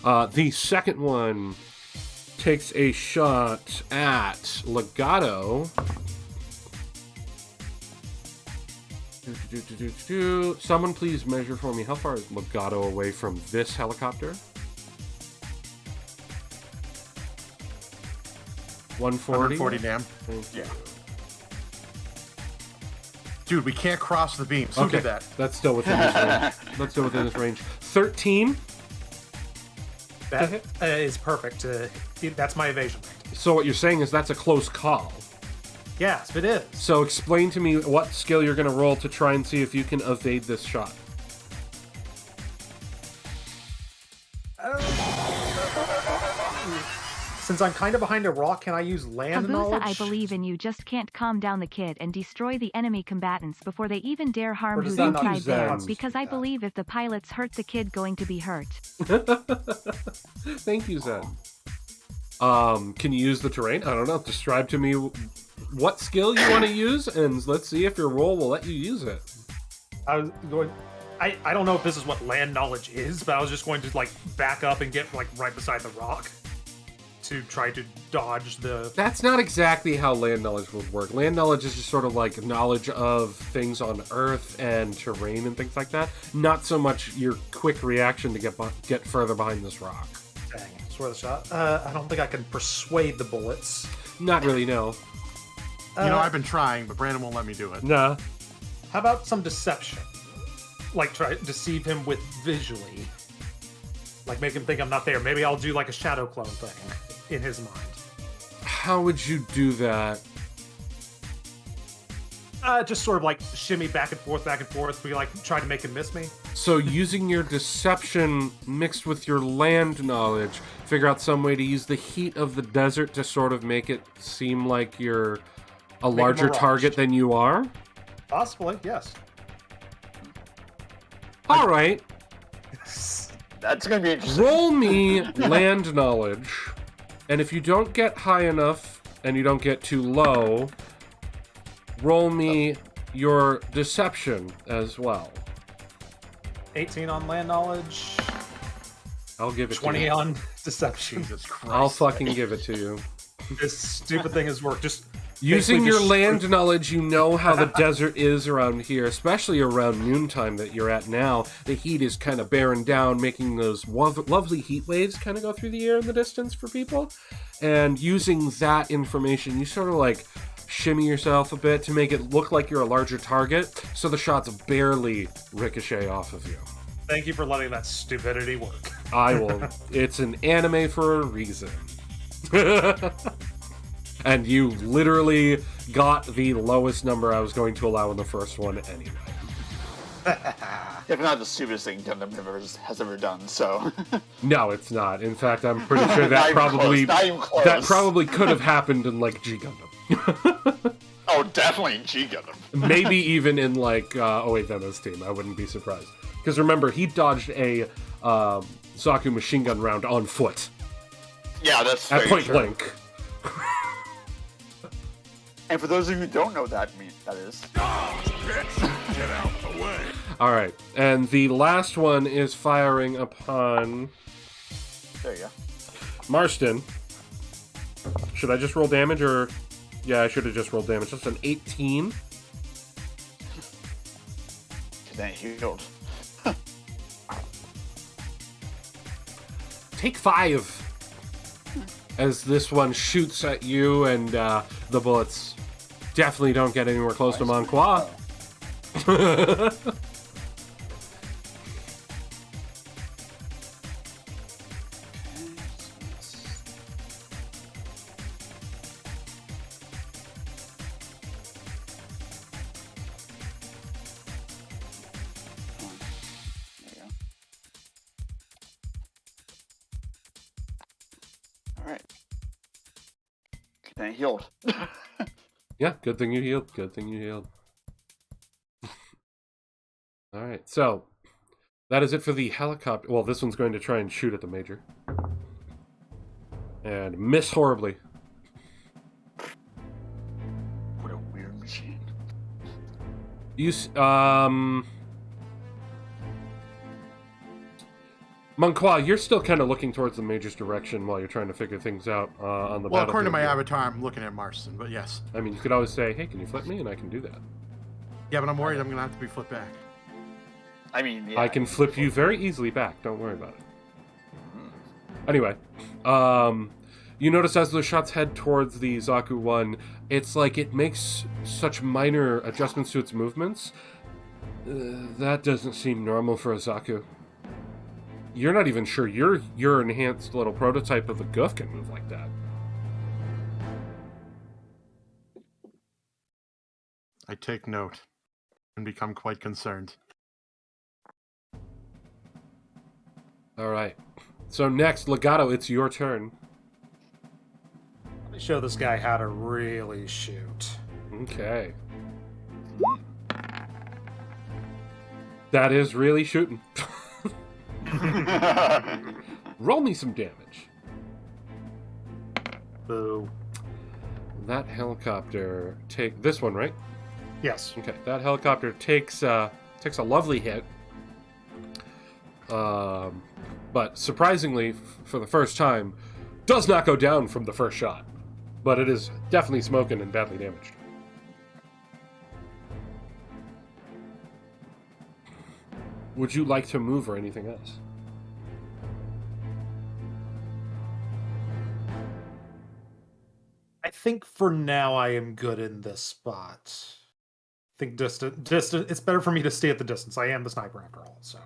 The second one takes a shot at Legato. Someone please measure for me. How far is Legato away from this helicopter? 140? 140, damn. Thank you. Dude, we can't cross the beams. Who Okay, did that? that's still within his range. That's still within his range. 13. That is perfect. That's my evasion rate. So what you're saying is that's a close call. Yes, it is. So explain to me what skill you're going to roll to try and see if you can evade this shot. Since I'm kind of behind a rock, can I use land knowledge? Habusa, I believe in you. Just can't calm down the kid and destroy the enemy combatants before they even dare harm Or who's does that not inside use there. that? Because I believe if the pilots hurt the kid, going to be hurt. Thank you, Zen. Can you use the terrain? I don't know. Describe to me what skill you want to use, and let's see if your roll will let you use it. I was going. I don't know if this is what land knowledge is, but I was just going to like back up and get like right beside the rock to try to dodge the. That's not exactly how land knowledge would work. Land knowledge is just sort of like knowledge of things on Earth and terrain and things like that. Not so much your quick reaction to get further behind this rock. Dang, swear the shot. I don't think I can persuade the bullets. Not really, no. You know, I've been trying, but Brandon won't let me do it. Nah. How about some deception? Like try to deceive him with visually. Like make him think I'm not there. Maybe I'll do like a shadow clone thing in his mind. How would you do that? Just sort of like shimmy back and forth. We like try to make him miss me. So using your deception mixed with your land knowledge, figure out some way to use the heat of the desert to sort of make it seem like you're a larger mirage. target than you are? Possibly, yes. All right. That's gonna be interesting. Roll me land knowledge, and if you don't get high enough and you don't get too low, roll me your deception as well. 18 on land knowledge. I'll give it 20 to you. on deception. Jesus Christ. I'll fucking give it to you. This stupid thing has worked. Just Using basically your just land knowledge, you know how the desert is around here, especially around noontime that you're at now. The heat is kind of bearing down, making those lovely heat waves kind of go through the air in the distance for people. And using that information, you sort of like shimmy yourself a bit to make it look like you're a larger target, so the shots barely ricochet off of you. Thank you for letting that stupidity work. I will. It's an anime for a reason. And you literally got the lowest number I was going to allow in the first one anyway. If not the stupidest thing Gundam has ever done, so. No, it's not. In fact, I'm pretty sure Not that even probably close, not even close. that probably could have happened in like G Gundam. Oh, definitely G Gundam. Maybe even in like Vena's team. I wouldn't be surprised. Because remember, he dodged a Zaku machine gun round on foot Yeah, that's at very point true. blank. And for those of you who don't know that is. All right, and the last one is firing upon There you go. Marston. Should I just roll damage, or yeah, I should have just rolled damage. That's an 18. Then it healed. Take 5 as this one shoots at you, and the bullets definitely don't get anywhere close to Monqua. Alright. Then it healed. Yeah, good thing you healed. Good thing you healed. All right, so that is it for the helicopter. Well, this one's going to try and shoot at the Major. And miss horribly. What a weird machine. Monqua, you're still kind of looking towards the Major's direction while you're trying to figure things out on the Well, according to battlefield my here. avatar, I'm looking at Marston, but yes. I mean, you could always say, hey, can you flip me? And I can do that. Yeah, but I'm worried I'm going to have to be flipped back. I mean, yeah. I can flip you very easily back. Don't worry about it. Anyway, you notice as those shots head towards the Zaku one, it's like it makes such minor adjustments to its movements. That doesn't seem normal for a Zaku. You're not even sure your enhanced little prototype of the Goof can move like that. I take note and become quite concerned. All right. So next, Legato, it's your turn. Let me show this guy how to really shoot. Okay. That is really shooting. Roll me some damage. Boo. That helicopter take this one, right? Yes. Okay. That helicopter takes a lovely hit. But surprisingly, for the first time, does not go down from the first shot. But it is definitely smoking and badly damaged. Would you like to move or anything else? I think for now I am good in this spot. I think distant. It's better for me to stay at the distance. I am the sniper after all, so.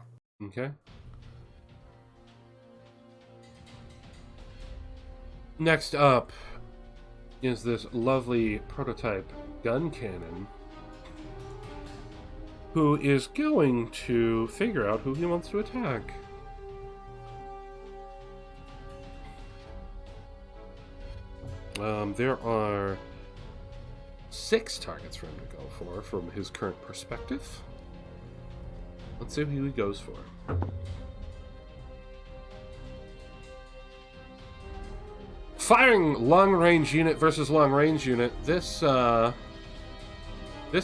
Okay. Next up is this lovely prototype gun cannon, who is going to figure out who he wants to attack. There are 6 targets for him to go for from his current perspective. Let's see who he goes for. Firing long-range unit versus long-range unit. This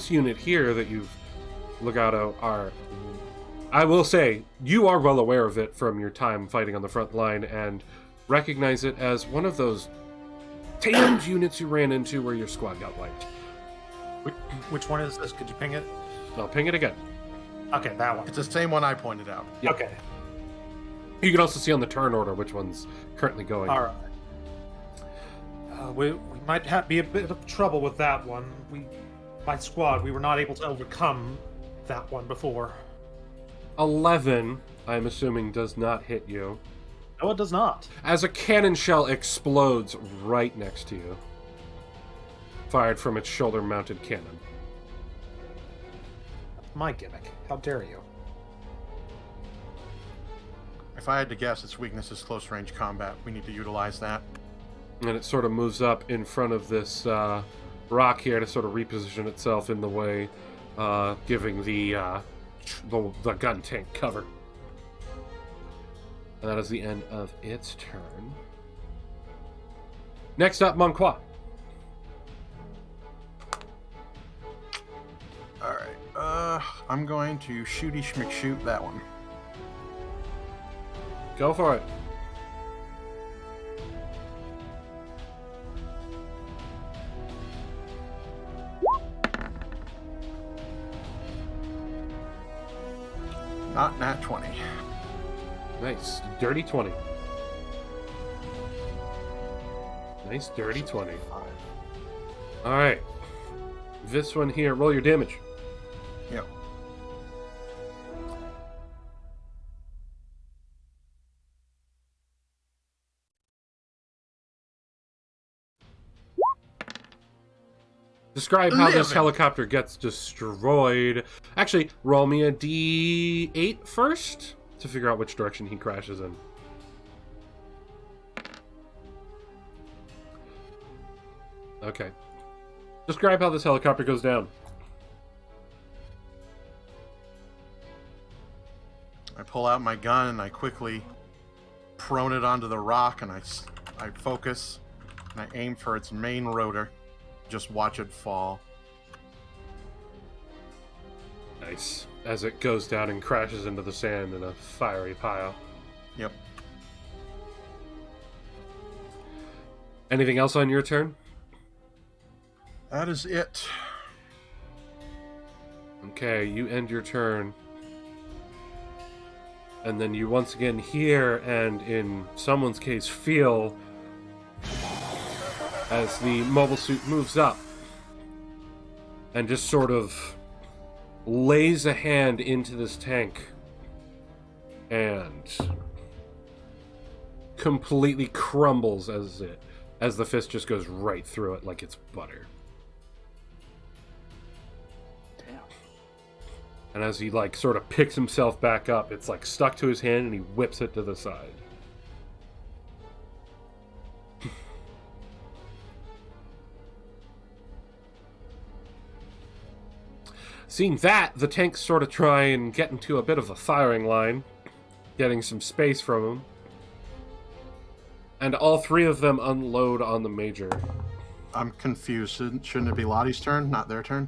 unit here that you've look out are, I will say, you are well aware of it from your time fighting on the front line and recognize it as one of those tamed units you ran into where your squad got wiped. Which one is this? Could you ping it? I'll ping it again. Okay, that one. It's the same one I pointed out. Yep. Okay. You can also see on the turn order which one's currently going. All right. We might be a bit of trouble with that one. My squad, we were not able to overcome that one before. 11, I'm assuming, does not hit you. No, it does not. As a cannon shell explodes right next to you, fired from its shoulder-mounted cannon. My gimmick. How dare you? If I had to guess, its weakness is close-range combat. We need to utilize that. And it sort of moves up in front of this rock here to sort of reposition itself in the way, giving the gun tank cover. And that is the end of its turn. Next up, Monqua. Alright, I'm going to shooty schmick-shoot that one. Go for it. Not nat 20. Nice. Dirty 20. Nice dirty 20. Alright. This one here, roll your damage. Yep. Describe how this helicopter gets destroyed. Actually, roll me a D8 first to figure out which direction he crashes in. Okay. Describe how this helicopter goes down. I pull out my gun and I quickly prone it onto the rock and I focus and I aim for its main rotor. Just watch it fall. Nice. As it goes down and crashes into the sand in a fiery pile. Yep. Anything else on your turn? That is it. Okay, you end your turn. And then you once again hear, and in someone's case feel, as the mobile suit moves up and just sort of lays a hand into this tank and completely crumbles as the fist just goes right through it like it's butter. Damn. And as he sort of picks himself back up, it's stuck to his hand and he whips it to the side. Seeing that, the tanks sort of try and get into a bit of a firing line, getting some space from him. And all three of them unload on the Major. I'm confused. Shouldn't it be Lottie's turn, not their turn?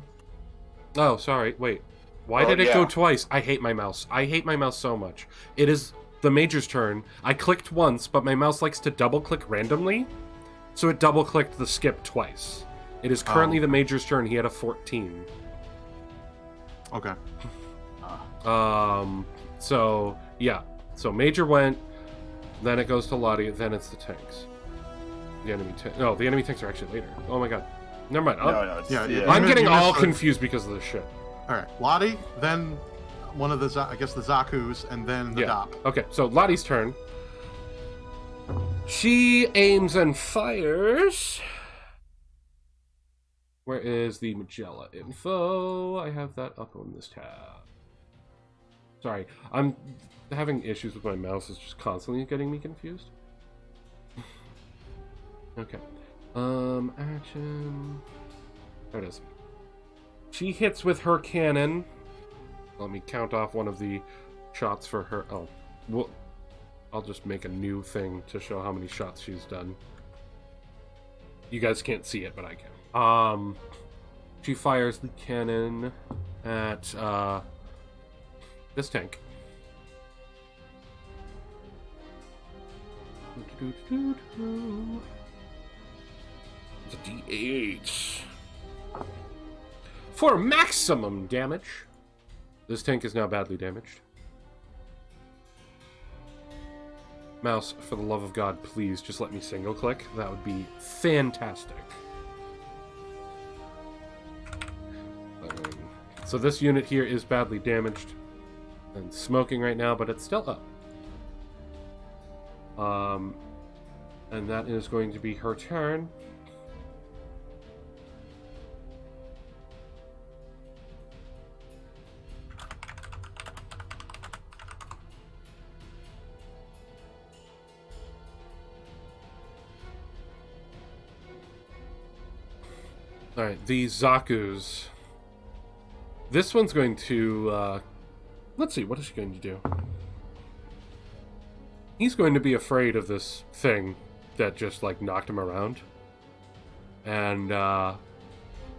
Oh, sorry. Wait. Why did it go twice? I hate my mouse. I hate my mouse so much. It is the Major's turn. I clicked once, but my mouse likes to double-click randomly, so it double-clicked the skip twice. It is currently the Major's turn. He had a 14. Okay. So, yeah. So Major went, then it goes to Lottie, then it's the tanks. The enemy tanks are actually later. Oh my god. Never mind. No, it's, yeah. I'm getting You all missed the- confused because of this shit. Alright. Lottie, then one of the, the Zakus, and then the Dop. Okay, so Lottie's turn. She aims and fires. Where is the Magella info? I have that up on this tab. Sorry, I'm having issues with my mouse. It's just constantly getting me confused. Okay. Action. There it is. She hits with her cannon. Let me count off one of the shots for her. Oh, well, I'll just make a new thing to show how many shots she's done. You guys can't see it, but I can. She fires the cannon at this tank. It's a D8 for maximum damage. This tank is now badly damaged. Mouse, for the love of God, please just let me single click. That would be fantastic. So this unit here is badly damaged and smoking right now, but it's still up. And that is going to be her turn. Alright, the Zakus. This one's going to, let's see, what is she going to do? He's going to be afraid of this thing that just, like, knocked him around. And,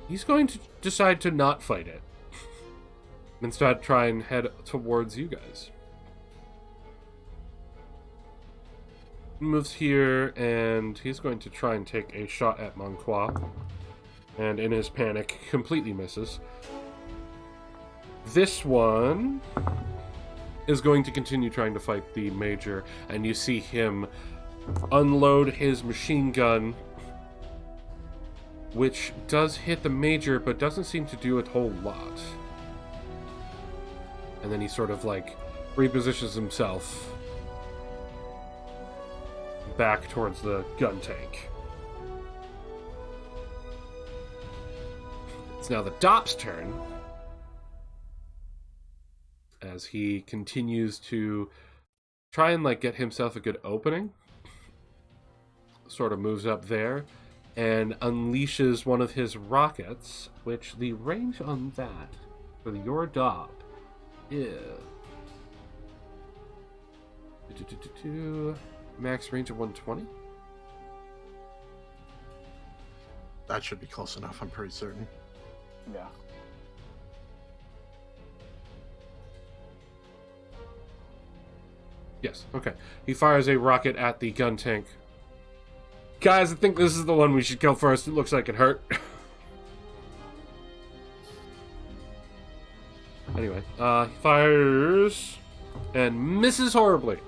he's going to decide to not fight it. Instead, try and head towards you guys. He moves here, and he's going to try and take a shot at Monqua. And in his panic, completely misses. This one is going to continue trying to fight the Major, and you see him unload his machine gun, which does hit the Major, but doesn't seem to do a whole lot. And then he sort of, like, repositions himself back towards the gun tank. It's now the Dop's turn, as he continues to try and, like, get himself a good opening. Sort of moves up there and unleashes one of his rockets, which the range on that for your Dop is max range of 120. That should be close enough, I'm pretty certain. Yeah. Yes, okay. He fires a rocket at the gun tank. Guys, I think this is the one we should kill first. It looks like it hurt. Anyway, he fires and misses horribly.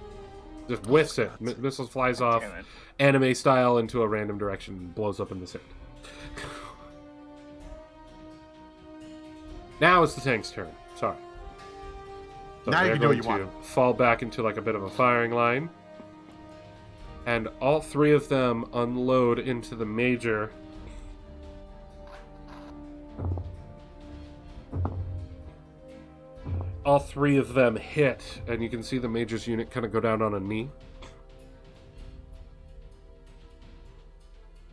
Just whiffs it. Missile flies off, Damn it. anime style, into a random direction and blows up in the sand. Now it's the tank's turn. Sorry. So Now you they're can do what going you to want. fall back into like a bit of a firing line. And all three of them unload into the Major. All three of them hit, and you can see the Major's unit kind of go down on a knee.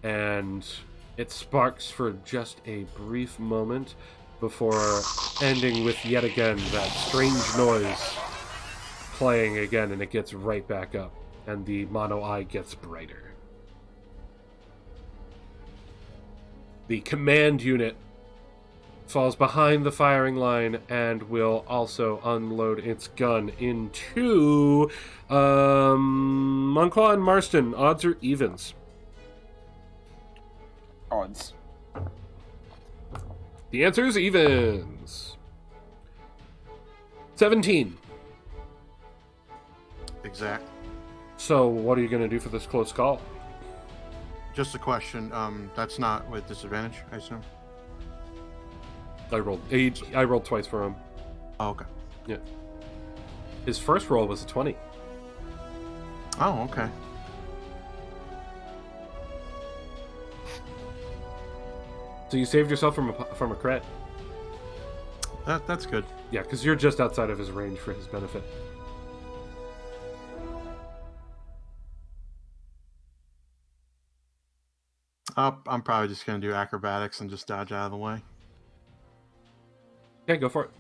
And it sparks for just a brief moment before ending with yet again that strange noise playing again, and it gets right back up, and the mono eye gets brighter. The command unit falls behind the firing line and will also unload its gun into Monqua and Marston. Odds or evens? Odds. The answer is evens. 17. Exact. So what are you going to do for this close call? Just a question. That's not with disadvantage, I assume. I rolled twice for him. Oh, okay. Yeah. His first roll was a 20. Oh, okay. So you saved yourself from a crit. That's good. Yeah, because you're just outside of his range for his benefit. I'm probably just gonna do acrobatics and just dodge out of the way. Okay, go for it.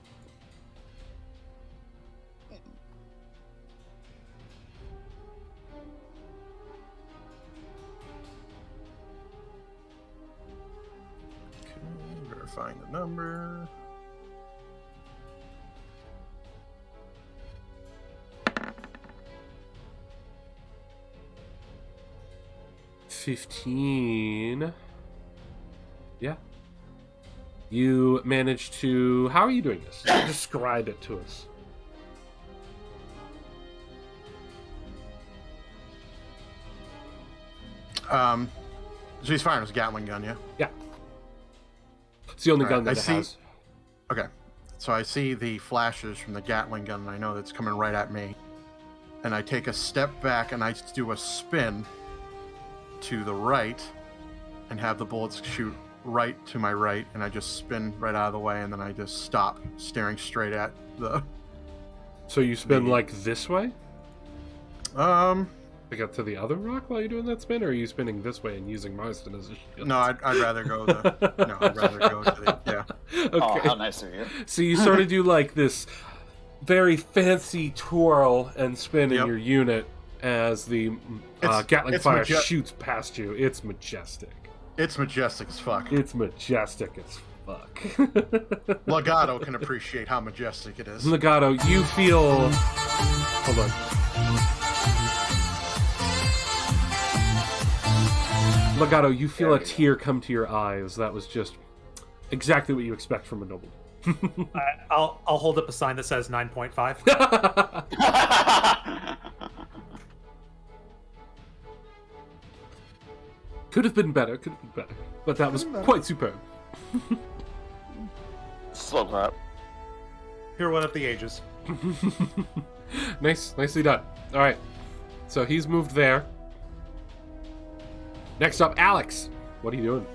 find the number. $15. Yeah. You managed to... How are you doing this? Describe it to us. So he's firing his Gatling gun, yeah? Yeah. It's the only All right, gun that I it see- has. Okay. So I see the flashes from the Gatling gun, and I know that's coming right at me. And I take a step back, and I do a spin to the right, and have the bullets shoot right to my right, and I just spin right out of the way, and then I just stop, staring straight at the... So you spin the- like this way Um, to get to the other rock while you're doing that spin, or are you spinning this way and using Marston as a shield? no, I'd rather go the... No, I'd rather go to the... Yeah. Okay. Oh, how nice of you. So you sort of do like this very fancy twirl and spin in Yep. your unit as the Gatling it's fire maje- shoots past you. It's majestic. It's majestic as fuck. It's majestic as fuck. Legato can appreciate how majestic it is. Legato, you feel... Hold on. Legato, you feel a tear come to your eyes. That was just exactly what you expect from a noble. I'll hold up a sign that says 9.5. Could have been better, but that was quite superb. Slow clap. Hero one of the ages. Nicely done. All right, so he's moved there. Next up, Alex. What are you doing?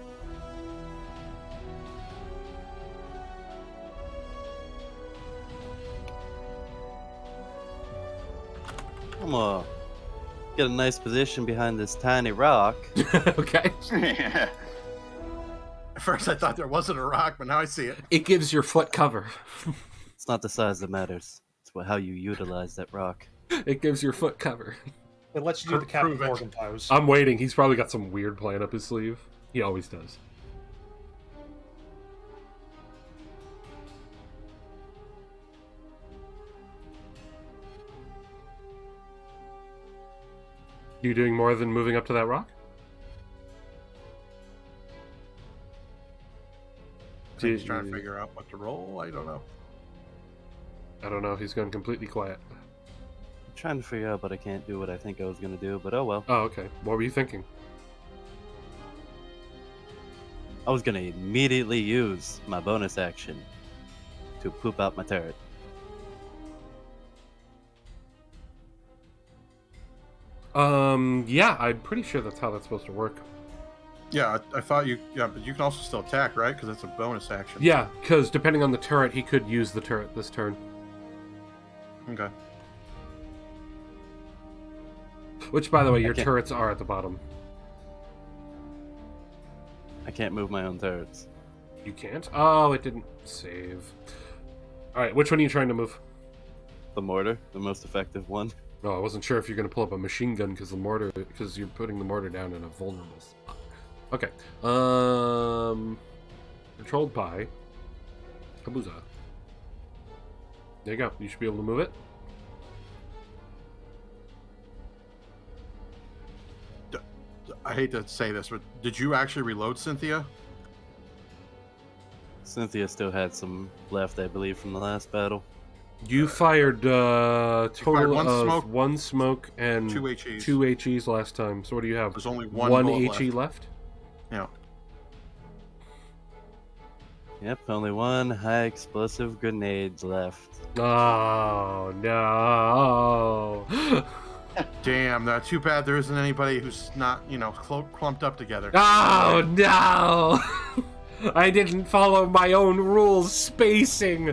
I'm gonna get a nice position behind this tiny rock. Okay. Yeah. At first I thought there wasn't a rock, but now I see it. It gives your foot cover. It's not the size that matters. It's how you utilize that rock. It gives your foot cover. It lets you do the Captain Prove it. Morgan pose. I'm waiting. He's probably got some weird plan up his sleeve. He always does. You doing more than moving up to that rock? I think he's trying to figure out what to roll. I don't know. I don't know. He's gone completely quiet. I'm trying to figure out, but I can't do what I think I was gonna do, but oh well. Oh, okay. What were you thinking? I was gonna immediately use my bonus action to poop out my turret. Yeah, I'm pretty sure that's how that's supposed to work. Yeah, I thought you... Yeah, but you can also still attack, right? Because it's a bonus action. Yeah, because depending on the turret, he could use the turret this turn. Okay. Which, by the way, your Okay. turrets are at the bottom. I can't move my own turrets. You can't? Oh, it didn't save. Alright, which one are you trying to move? The mortar, the most effective one. No, I wasn't sure if you're going to pull up a machine gun because you're putting the mortar down in a vulnerable spot. Okay. Controlled by Kabuza. There you go. You should be able to move it. I hate to say this, but did you actually reload Cynthia? Cynthia still had some left, I believe, from the last battle. You fired total one of smoke, 1 smoke and 2 HEs. 2 HEs last time. So what do you have? There's only one 1 bullet HE left? Yeah. Yep, only one high explosive grenades left. Oh, no. Damn, too bad there isn't anybody who's not, clumped up together. Oh, no. I didn't follow my own rules. Spacing.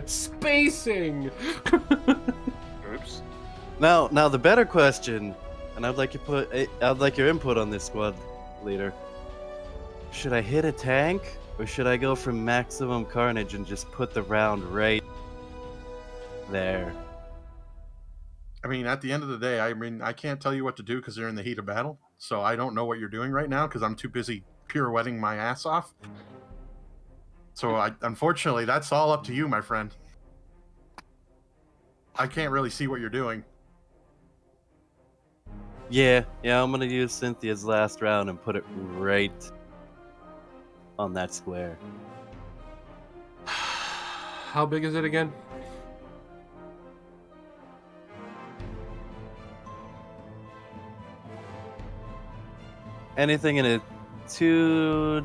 Oops. Now the better question, and I'd like your input on this, squad leader. Should I hit a tank, or should I go for maximum carnage and just put the round right there? I mean, at the end of the day, I can't tell you what to do because they're in the heat of battle. So I don't know what you're doing right now because I'm too busy pirouetting my ass off. So, unfortunately, that's all up to you, my friend. I can't really see what you're doing. Yeah, I'm gonna use Cynthia's last round and put it right on that square. How big is it again? Anything in a 2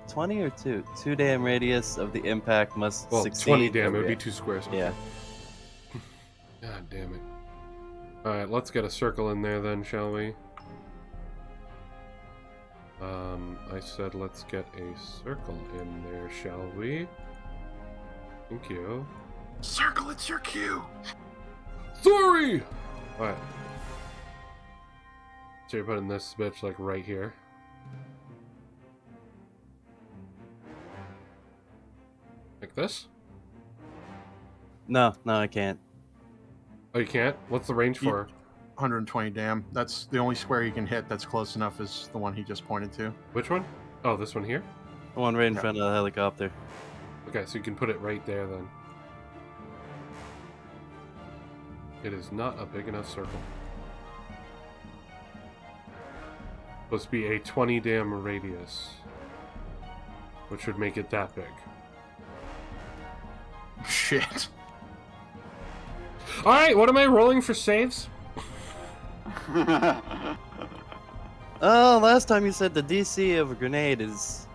20 or 2 dam radius of the impact must Well, succeed. 20 damn, it would Okay. be 2 squares. Yeah. God damn it. Alright, let's get a circle in there then, shall we? I said let's get a circle in there, shall we? Thank you. Circle, it's your cue. Sorry! Alright. So you're putting this bitch, like, right here. Like this? No, I can't. Oh, you can't? What's the range You- for? 120 dam. That's the only square you can hit that's close enough is the one he just pointed to. Which one? Oh, this one here? The one right in Yeah. front of the helicopter. Okay, so you can put it right there then. It is not a big enough circle. Supposed to be a 20 dam radius, which would make it that big. Shit. Alright, what am I rolling for saves? Oh, last time you said the DC of a grenade is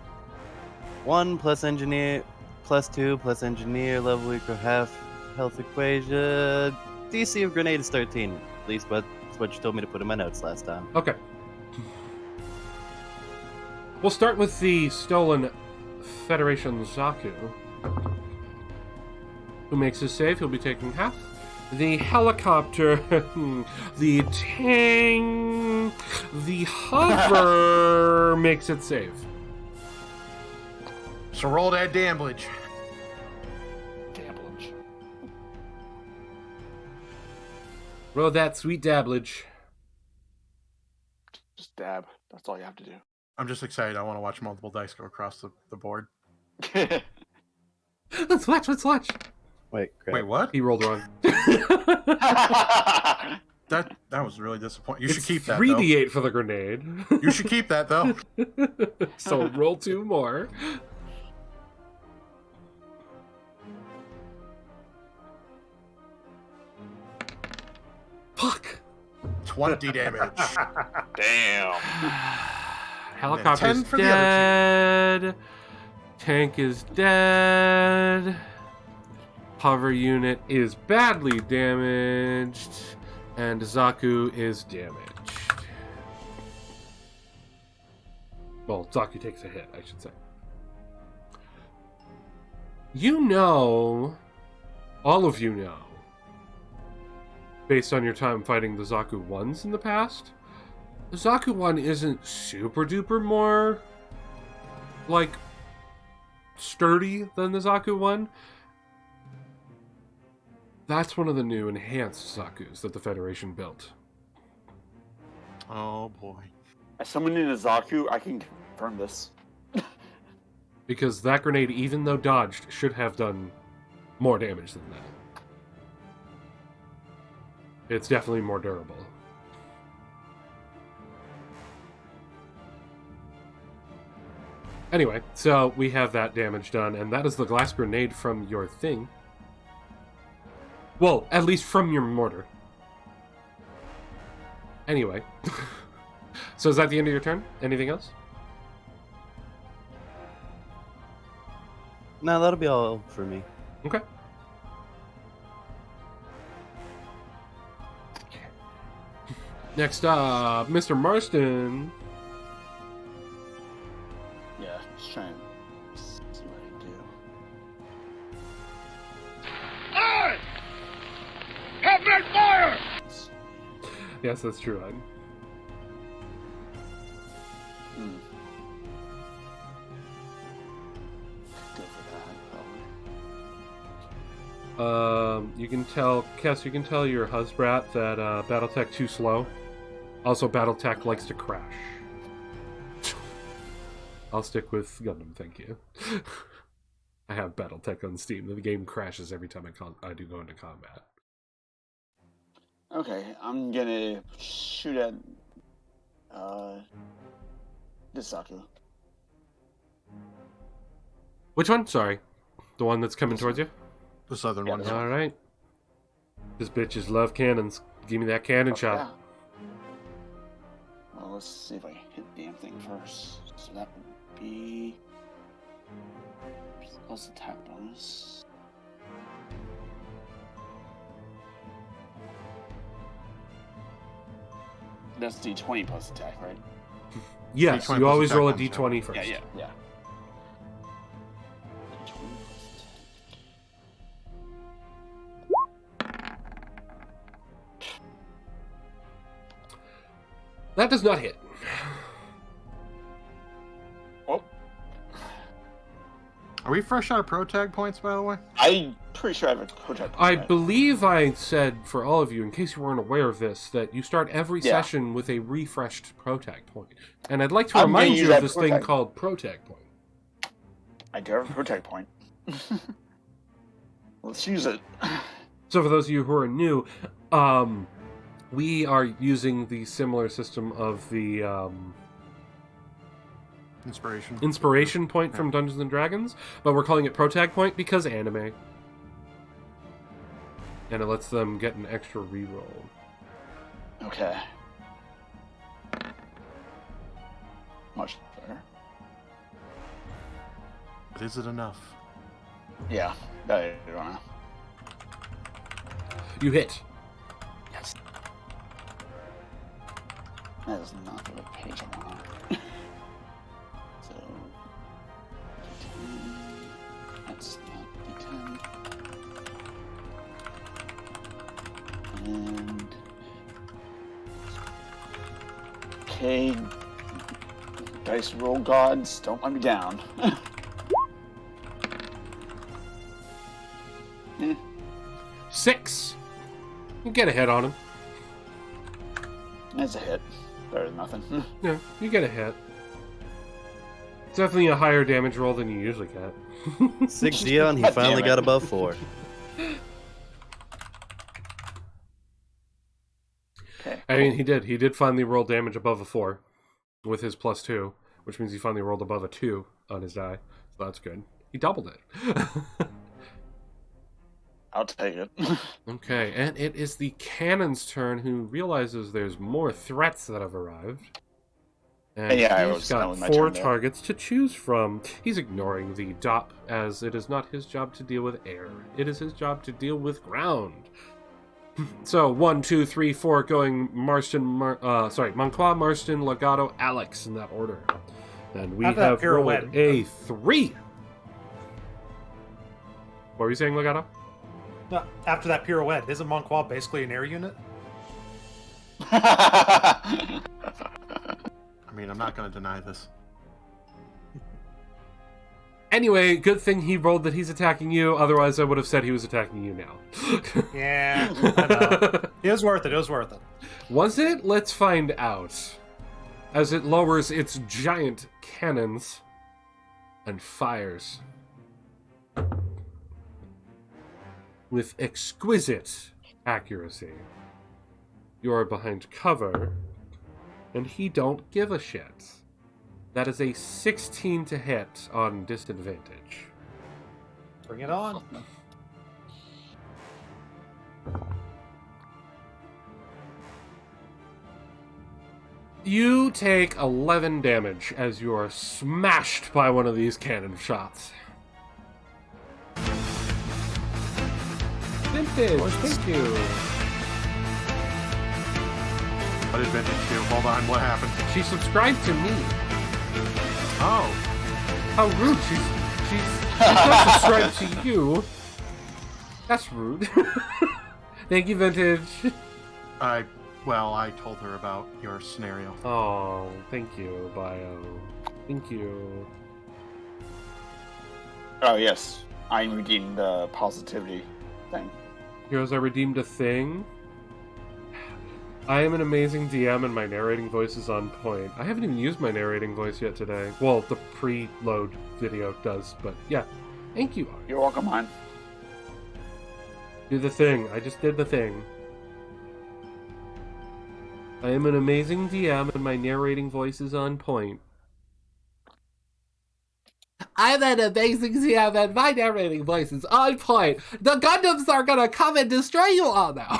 1 plus engineer plus 2 plus engineer level equal half health equation. DC of grenade is 13. At least that's what you told me to put in my notes last time. Okay. We'll start with the stolen Federation Zaku. Who makes his save? He'll be taking half. The helicopter, the tank, the hover makes it save. So roll that damage. Gamblage. Roll that sweet dabblage. Just dab. That's all you have to do. I'm just excited. I want to watch multiple dice go across the board. Let's watch. Wait, crap. Wait, what? He rolled wrong. That was really disappointing. You It's should keep that, 3d8 for the grenade. though. You should keep that, though. So roll 2 more. Fuck. 20 damage. Damn. Helicopter's 10 for the other dead. Tank is dead. Hover unit is badly damaged. And Zaku is damaged. Well, Zaku takes a hit, I should say. You know, all of you know, based on your time fighting the Zaku 1s in the past, the Zaku 1 isn't super duper more, like, sturdy than the Zaku 1. That's one of the new enhanced Zakus that the Federation built. Oh, boy. As someone in a Zaku, I can confirm this. Because that grenade, even though dodged, should have done more damage than that. It's definitely more durable. Anyway, so we have that damage done, and that is the glass grenade from your thing. Well, at least from your mortar. Anyway. So is that the end of your turn? Anything else? No, that'll be all for me. Okay. Next up, Mr. Marston. Yeah, just trying to see what I can do. Yes, that's true. Hmm. Go for that, probably. You can tell, Kess, you can tell your husbrat that BattleTech too slow. Also, BattleTech likes to crash. I'll stick with Gundam, thank you. I have BattleTech on Steam. The game crashes every time I do go into combat. Okay, I'm gonna shoot at this Zaku. Which one? Sorry. The one that's coming towards you? The southern Yeah, one. this Yeah. Alright. This bitches love cannons. Give me that cannon shot. Yeah. Well, let's see if I can hit the damn thing first. So that would be plus attack bonus. That's D20 plus attack, right? Yes, D20 you plus always attack roll a bonus, yeah. D20 first. Yeah. D20 plus attack. That does not hit. Oh, Are we fresh out of pro tag points, by the way? I'm pretty sure I have a protect. I believe I said for all of you, in case you weren't aware of this, that you start every Yeah. session with a refreshed protag point. And I'd like to I'm gonna remind use you that of this thing protag. called protag point. I do have a protect point. Let's use it. So for those of you who are new, we are using the similar system of the Inspiration. inspiration point from Dungeons and Dragons, but we're calling it protag point because anime. And it lets them get an extra reroll. Okay. Much better. But is it enough? Yeah, I don't know. You hit. Yes. That is not the page I want. So, D10. That's not D10. And okay, dice roll gods, don't let me down. Eh, 6. You get a hit on him. That's a hit. Better than nothing. Yeah, you get a hit. It's definitely a higher damage roll than you usually get. 6 Dion, he God finally damn it. got above 4. Okay. I mean, he did. He did finally roll damage above a 4 with his +2, which means he finally rolled above a 2 on his die. So that's good. He doubled it. I'll take it. Okay, and it is the cannon's turn, who realizes there's more threats that have arrived. And Yeah, I he's was done got with my 4 turn there. targets to choose from. He's ignoring the DOP, as it is not his job to deal with air. It is his job to deal with ground. So 1, 2, 3, 4, going Monclois, Marston, Legato, Alex in that order. And we After that have pirouette. rolled a 3. What were you saying, Legato? No, after that pirouette, isn't Monquois basically an air unit? I mean, I'm not going to deny this. Anyway, good thing he rolled that he's attacking you, otherwise I would have said he was attacking you now. Yeah, I know. It was worth it. It was worth it. Was it? Let's find out. As it lowers its giant cannons and fires with exquisite accuracy. You're behind cover, and he don't give a shit. That is a 16 to hit on disadvantage. Bring it on. You take 11 damage as you are smashed by one of these cannon shots. Vintage, thank you. What did Vintage do? Hold on, what happened? She subscribed to me. Oh, How rude! She's not subscribed to you. That's rude. Thank you, Vintage. I told her about your scenario. Oh, thank you, Bio. Thank you. Oh yes, I redeemed the positivity thing. Heroes, I redeemed a thing. I am an amazing DM and my narrating voice is on point. I haven't even used my narrating voice yet today. Well, the preload video does, but yeah. Thank you. You're welcome, man. Do the thing. I just did the thing. I am an amazing DM and my narrating voice is on point. I'm an amazing DM and my narrating voice is on point. The Gundams are gonna come and destroy you all now.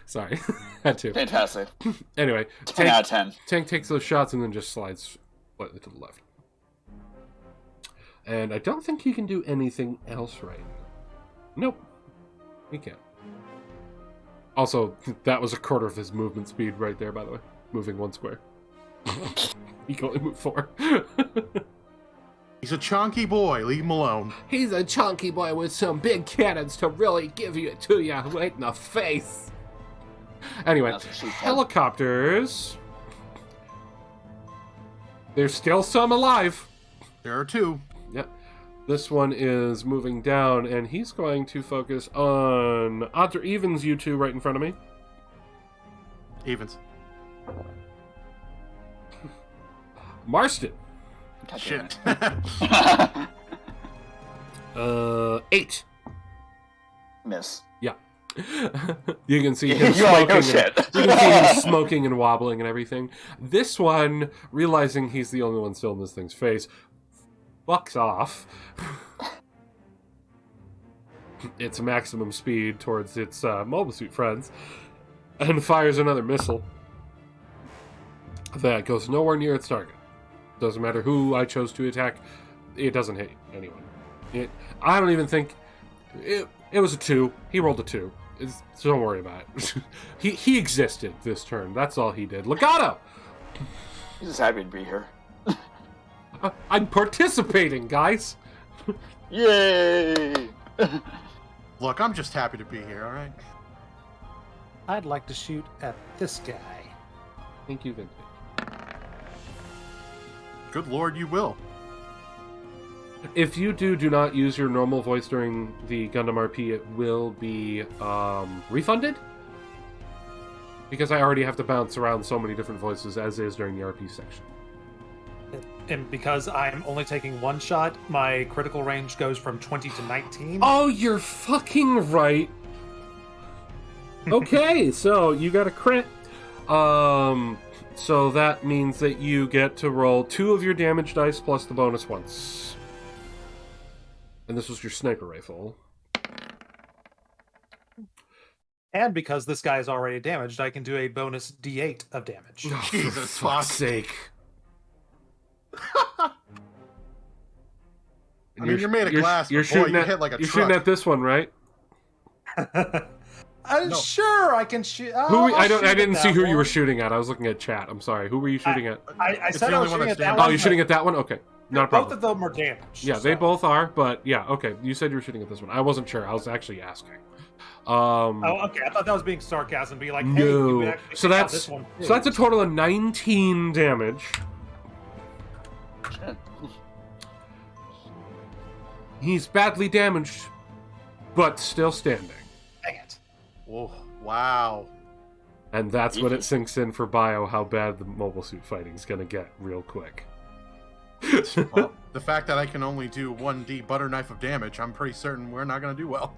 Sorry, had to. Fantastic. Anyway, 10 out of 10. Tank takes those shots and then just slides slightly to the left. And I don't think he can do anything else right now. Nope, he can't. Also, that was a quarter of his movement speed right there, by the way. Moving 1 square. He can only move 4. He's a chunky boy. Leave him alone. He's a chunky boy with some big cannons to really give it to you right in the face. Anyway, That's what she said. helicopters. There's still some alive. There are 2. Yep. This one is moving down, and he's going to focus on odds or evens, you two right in front of me. Evens. Marston. God damn Shit. it. 8. Miss. Yeah. You can see him You're like, smoking. oh, shit. You can see him smoking and wobbling and everything. This one, realizing he's the only one still in this thing's face, fucks off. Its maximum speed towards its mobile suit friends, and fires another missile that goes nowhere near its target. Doesn't matter who I chose to attack, it doesn't hit anyone. I don't even think it was a 2. He rolled a 2. Don't worry about it. he existed this turn. That's all he did. Legato! He's just happy to be here. I'm participating, guys. Yay! Look, I'm just happy to be here, alright? I'd like to shoot at this guy. Thank you, Vintage. Good lord, you will. If you do not use your normal voice during the Gundam RP, it will be refunded. Because I already have to bounce around so many different voices as is during the RP section. And because I'm only taking 1 shot, my critical range goes from 20 to 19. Oh, you're fucking right. Okay, so you got a crit. So that means that you get to roll 2 of your damage dice plus the bonus once. And this was your sniper rifle. And because this guy is already damaged, I can do a bonus D8 of damage. Oh, Jesus for fuck's fuck. sake. I mean, you're made of glass, You're but boy, shooting you at, hit like a you're truck. shooting at this one, right? I'm No. sure I can shoot. I didn't see who you were shooting at. I was looking at chat. I'm sorry. Who were you shooting at? I It's said the I only was one shooting that's at that damaged. one. Oh, you're shooting at that one? Okay. Not a Both problem. of them are damaged. Yeah, they so- both are, but yeah, okay. You said you were shooting at this one. I wasn't sure. I was actually asking. Oh, okay. I thought that was being sarcasm. Be like, hey, No. you would actually So take out that's this one too. so that's a total of 19 damage. Shit. He's badly damaged, but still standing. Dang it. Oh, wow. And that's when it sinks in for Bio how bad the mobile suit fighting is going to get real quick. Well, the fact that I can only do 1d butter knife of damage, I'm pretty certain we're not going to do well.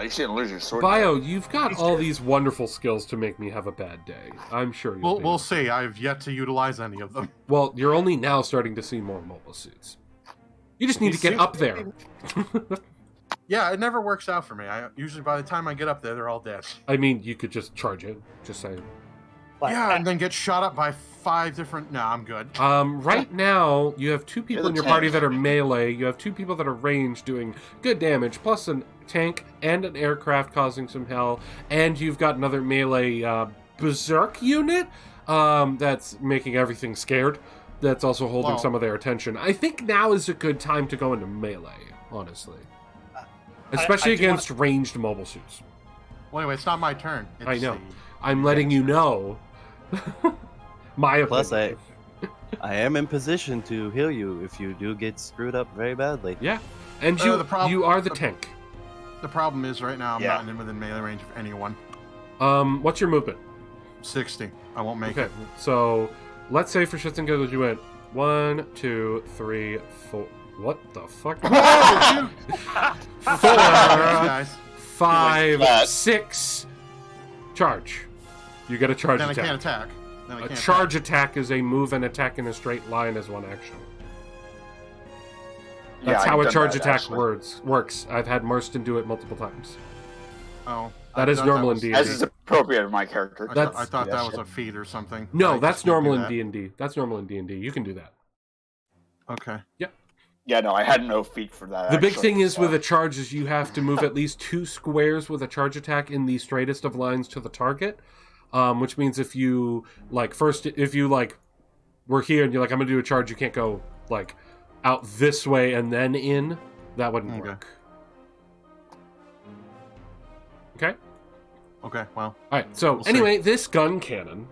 You shouldn't lose your sword. Bio, you've got He's all just- these wonderful skills to make me have a bad day. I'm sure you'll be. We'll see. I've yet to utilize any of them. Well, you're only now starting to see more mobile suits. You just need to get up there. Yeah, it never works out for me. Usually by the time I get up there, they're all dead. I mean, you could just charge it. Just saying. Like, Yeah, and then get shot up by 5 different... Nah, I'm good. Right now, you have 2 people You're in the your party tank. that are melee. You have 2 people that are ranged doing good damage, plus a tank and an aircraft causing some hell. And you've got another melee berserk unit that's making everything scared. That's also holding Well- some of their attention. I think now is a good time to go into melee, honestly. Especially I do against ranged mobile suits. Well, anyway, it's not my turn. It's I know. the- I'm letting you know. My opinion. Plus, I am in position to heal you if you do get screwed up very badly. Yeah. And the problem- you are the tank. The problem is right now I'm Yeah. not within melee range of anyone. What's your movement? 60. I won't make Okay, it. so let's say for shits and giggles you went 1, 2, 3, 4. What the fuck? Oh, 4, guys. 5, that. 6. Charge. You get a charge Then I attack. can't attack. Then I A can't charge attack is a move and attack in a straight line as one action. That's Yeah, how I've a done charge that, attack actually. works. I've had Marston do it multiple times. Oh. That I is thought normal in was- D&D. As is appropriate of my character. I That's- thought that Yeah, was shit. a feat or something. No, I that's just can't do normal in that. D&D. That's normal in D&D. You can do that. Okay. Yeah, no, I had no feat for that. The big actually, thing is so- with a charge is you have to move at least 2 squares with a charge attack in the straightest of lines to the target. Which means if you were here and you're like, I'm gonna do a charge, you can't go like out this way and then in. That wouldn't Okay. work. Okay? Okay, well. Alright, so We'll see. anyway, this gun cannon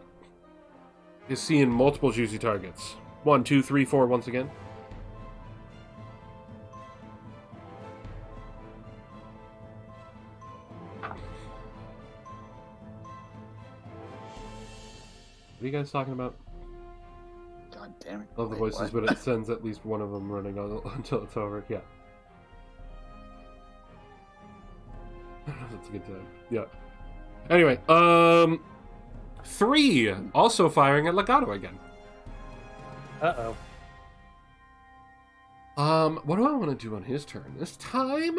is seeing multiple juicy targets. 1, 2, 3, 4 once again. What are you guys talking about? God damn it. Love the Wait, voices, what? but it sends at least one of them running until it's over. Yeah. That's a good time. Yeah. Anyway, 3 also firing at Legato again. Uh-oh. What do I want to do on his turn this time?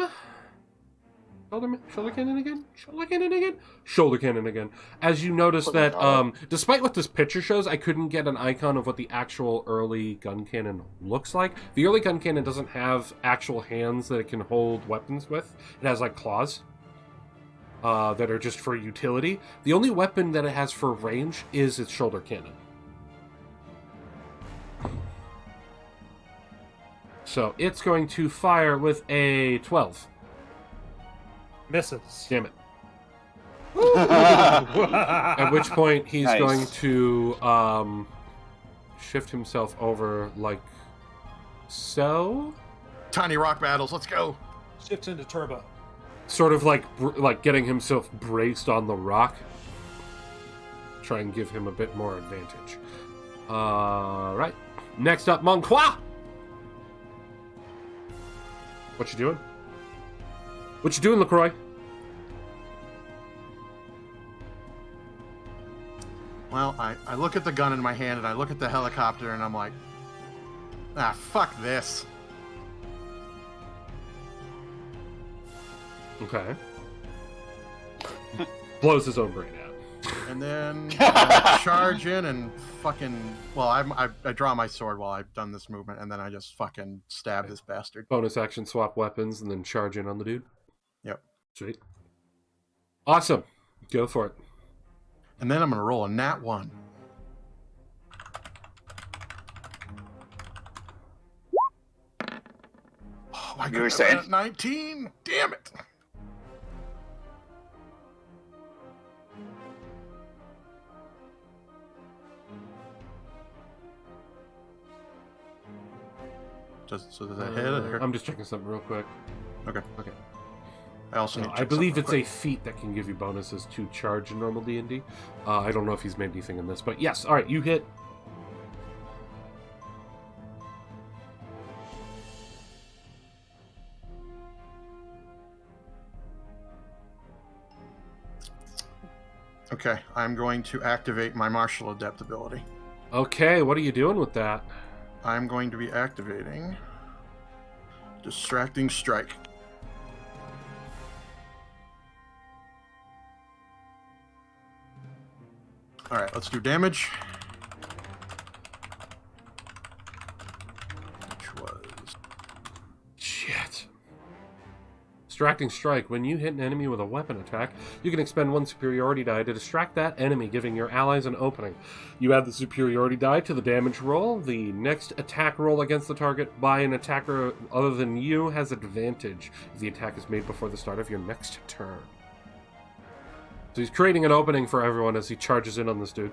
Shoulder cannon again? Shoulder cannon again? Shoulder cannon again. As you notice Oh, that, God. despite what this picture shows, I couldn't get an icon of what the actual early gun cannon looks like. The early gun cannon doesn't have actual hands that it can hold weapons with. It has, like, claws that are just for utility. The only weapon that it has for range is its shoulder cannon. So it's going to fire with a 12. Misses. Damn it. At which point he's Nice. going to shift himself over like so. Tiny rock battles, let's go. Shift into turbo. Sort of like getting himself braced on the rock. Try and give him a bit more advantage. Right. Next up, Monqua. What you doing? What you doing, LaCroix? Well, I look at the gun in my hand and I look at the helicopter and I'm like, fuck this. Okay. Blows his own brain out. And then I charge in and fucking, well, I draw my sword while I've done this movement and then I just fucking stab this bastard. Bonus action, swap weapons, and then charge in on the dude. Yep. Sweet. Awesome. Go for it. And then I'm gonna roll a nat 1. Oh my You were goodness, saying? I'm at 19. Damn it. So does that hit? Or? I'm just checking something real quick. Okay. Okay. I also No, need to I check believe something it's a feat that can give you bonuses to charge in normal D&D. I don't know if he's made anything in this, but yes. All right, you hit. Okay, I'm going to activate my martial adept ability. Okay, what are you doing with that? I'm going to be activating Distracting Strike. Alright, let's do damage. Which was... Shit. Distracting Strike. When you hit an enemy with a weapon attack, you can expend 1 superiority die to distract that enemy, giving your allies an opening. You add the superiority die to the damage roll. The next attack roll against the target by an attacker other than you has advantage if the attack is made before the start of your next turn. So he's creating an opening for everyone as he charges in on this dude.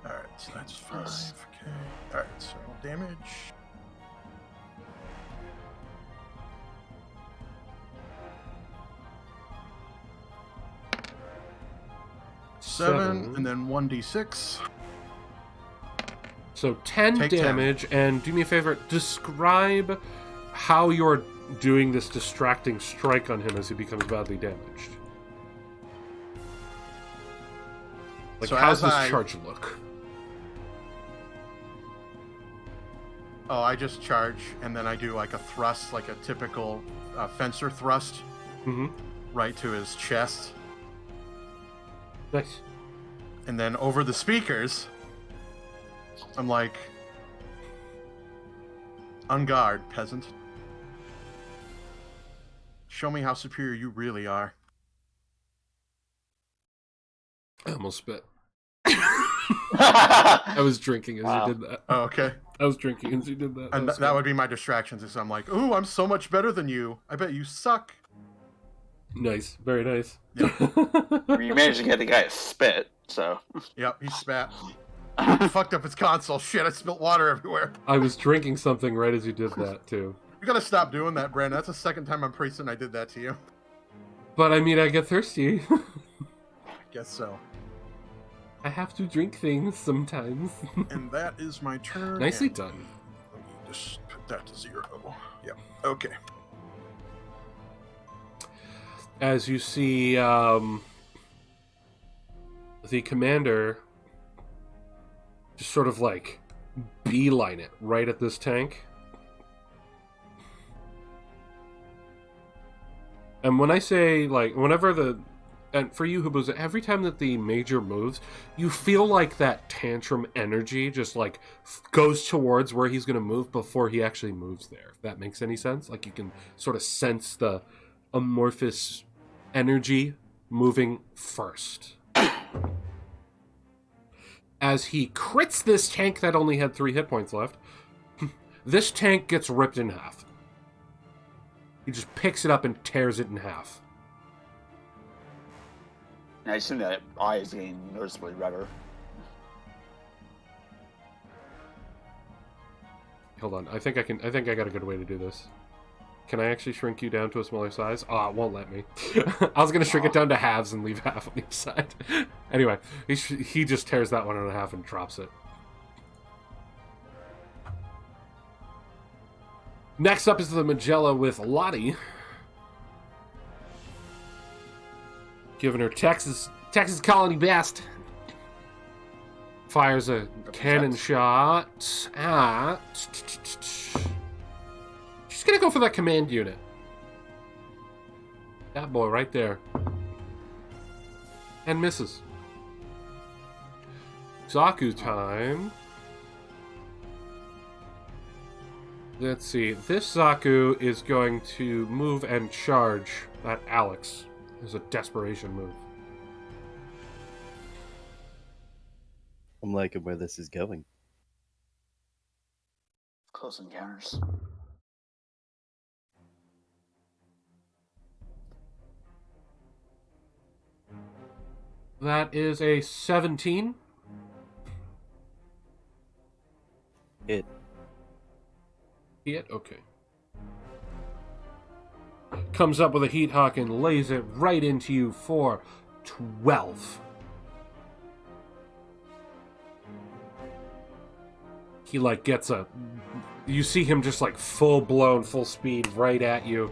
Alright, so that's 5. Okay. Alright, so damage. 7, and then 1d6. So 10 Take 10. damage, and do me a favor, describe how you're doing this distracting strike on him as he becomes badly damaged. Like, So how's as this I- charge look? Oh, I just charge, and then I do like a thrust, like a typical fencer thrust, Mm-hmm. right to his chest. Nice. And then over the speakers, I'm like, on guard, peasant. Show me how superior you really are. I almost spit. I was drinking as Wow. you did that. Oh, okay. I was drinking as you did that. And was that good. would be my distractions, is I'm like, ooh, I'm so much better than you. I bet you suck. Nice. Very nice. Yeah. You managed to get the guy to spit, so. Yep, he spat. Fucked up his console. Shit, I spilled water everywhere. I was drinking something right as you did that, too. You gotta stop doing that, Brandon. That's the second time I'm preaching I did that to you. But I mean, I get thirsty. Guess so. I have to drink things sometimes. And that is my turn. Nicely and done. Let me just put that to 0. Yep. Okay. As you see, the commander just sort of like beeline it right at this tank. And when I say, like, and for you, Hubuza, every time that the major moves, you feel like that tantrum energy just, like, goes towards where he's going to move before he actually moves there. If that makes any sense? Like, you can sort of sense the amorphous energy moving first. As he crits this tank that only had 3 hit points left, this tank gets ripped in half. He just picks it up and tears it in half. I assume that eye is getting noticeably redder. Hold on, I think I got a good way to do this. Can I actually shrink you down to a smaller size? Oh, it won't let me. I was gonna shrink it down to halves and leave half on each side. Anyway, he just tears that one in half and drops it. Next up is the Magella with Lottie. Giving her Texas Colony best. Fires a cannon shot at... She's gonna go for that command unit. That boy right there. And misses. Zaku time. Let's see. This Zaku is going to move and charge at Alex. It's a desperation move. I'm liking where this is going. Close encounters. That is a 17. It. Hit? Okay. Comes up with a Heat Hawk and lays it right into you for 12. He, like, gets a... You see him just, like, full-blown, full speed right at you.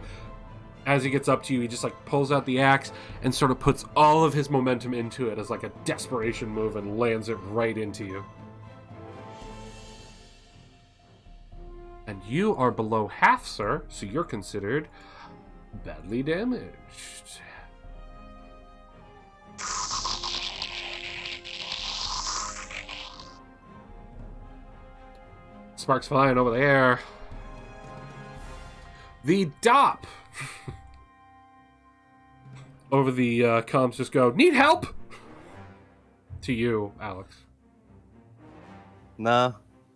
As he gets up to you, he just, like, pulls out the axe and sort of puts all of his momentum into it as, like, a desperation move and lands it right into you. And you are below half, sir, so you're considered badly damaged. Sparks flying over the air. The DOP over the comms just go, need help? To you, Alex. Nah,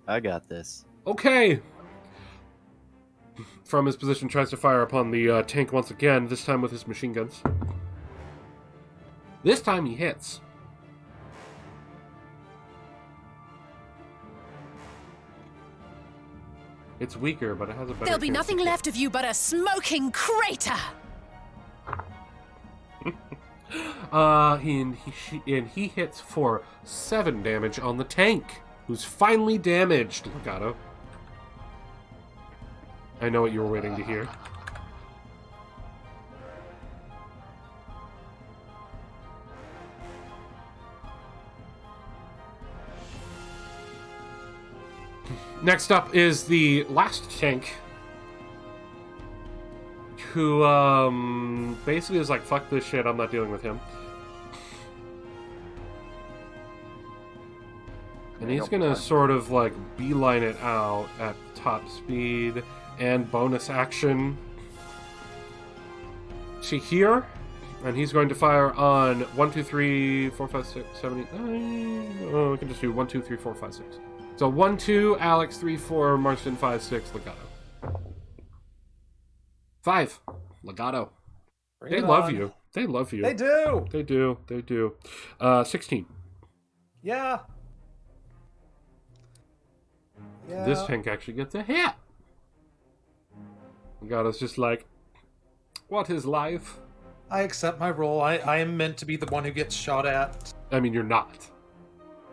I got this. Okay. From his position, tries to fire upon the tank once again, this time with his machine guns. This time he hits. It's weaker, but it has a better There'll be chance nothing to hit. left of you but a smoking crater! And he hits for 7 damage on the tank, who's finally damaged. Legato. I know what you were waiting to hear. Next up is the last tank, who basically is like, fuck this shit, I'm not dealing with him. And he's gonna sort of like beeline it out at top speed and bonus action. See here, and he's going to fire on 1, 2, 3, 4, 5, 6, 7, 8, 9. Oh, we can just do 1, 2, 3, 4, 5, 6. So 1, 2, Alex, 3, 4, Marston, 5, 6, Legato. 5, Legato. They love you. They love you. They do. They do. They do. 16. Yeah. Yeah. This tank actually gets a hit. Legato's just like, what is life? I accept my role. I am meant to be the one who gets shot at. I mean, you're not.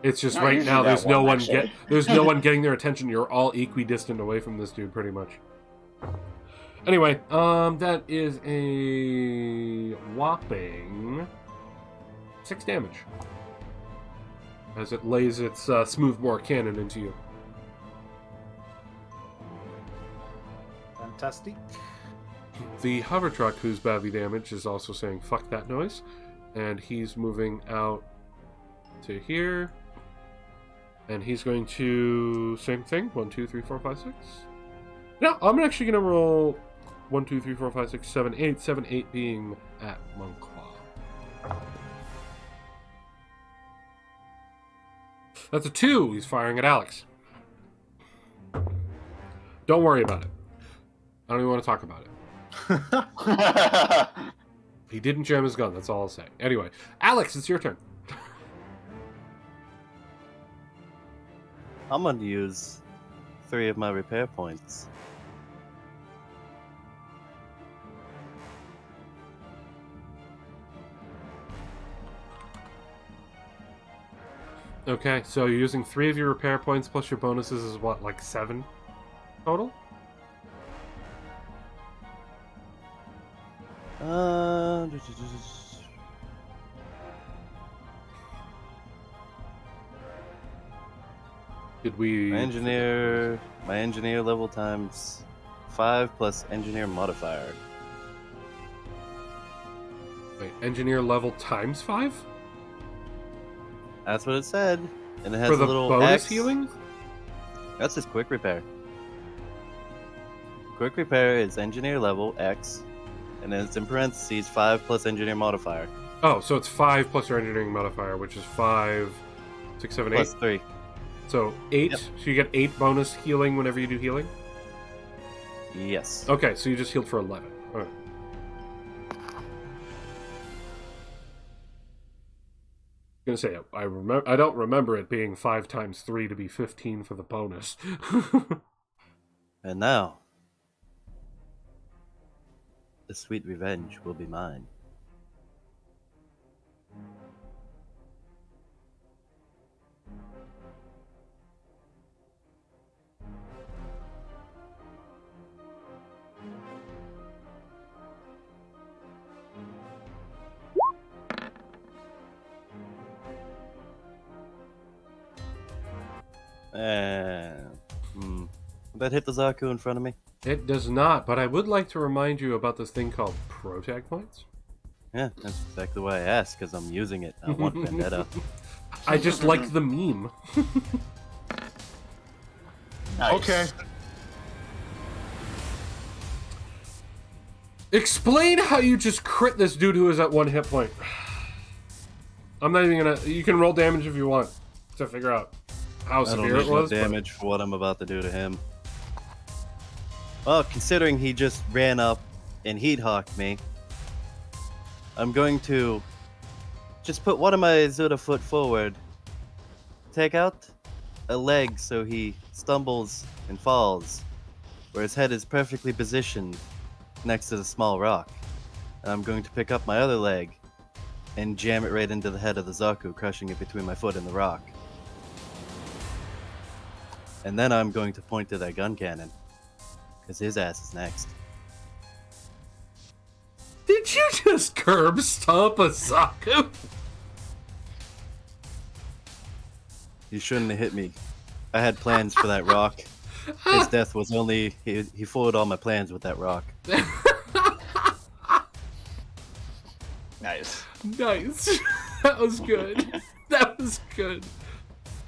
It's just Not right usually now. that There's no one, one actually. there's no one getting their attention. You're all equidistant away from this dude, pretty much. Anyway, that is a whopping 6 damage as it lays its smoothbore cannon into you. Fantastic. The hover truck, who's badly damaged, is also saying "fuck that noise," and he's moving out to here. And he's going to same thing. 1, 2, 3, 4, 5, 6. No, I'm actually gonna roll 1, 2, 3, 4, 5, 6, 7, 8. 7, 8 being at Monclaw. That's a 2. He's firing at Alex. Don't worry about it. I don't even want to talk about it. He didn't jam his gun. That's all I'll say. Anyway, Alex, it's your turn. I'm going to use 3 of my repair points. Okay, so you're using 3 of your repair points plus your bonuses is what, like 7 total? Did we... My engineer level times 5 plus engineer modifier. Wait, engineer level times 5? That's what it said. And it has For a the little bonus X. healing? That's just quick repair. Quick repair is engineer level X, and then it's in parentheses 5 plus engineer modifier. Oh, so it's 5 plus your engineering modifier, which is 5, 6, 7, 8. Plus 3. So 8. Yep. So you get 8 bonus healing whenever you do healing? Yes. Okay, so you just healed for 11. Alright. I'm gonna say I don't remember it being 5 times 3 to be 15 for the bonus. And now, the sweet revenge will be mine. That hit the Zaku in front of me? It does not, but I would like to remind you about this thing called protag points. Yeah, that's exactly why I asked, because I'm using it. I want Vendetta. I just like the meme. Nice. Okay. Explain how you just crit this dude who is at 1 hit point. I'm not even gonna... You can roll damage if you want to figure out how I don't severe need it no was. but- damage for what I'm about to do to him. Well, considering he just ran up and heat hawked me, I'm going to just put one of my Zuda foot forward, take out a leg so he stumbles and falls, where his head is perfectly positioned next to the small rock. And I'm going to pick up my other leg and jam it right into the head of the Zaku, crushing it between my foot and the rock. And then I'm going to point to that gun cannon, because his ass is next. Did you just curb stomp a Zaku? He shouldn't have hit me. I had plans for that rock. His death was only... He foiled all my plans with that rock. Nice. Nice. That was good. That was good.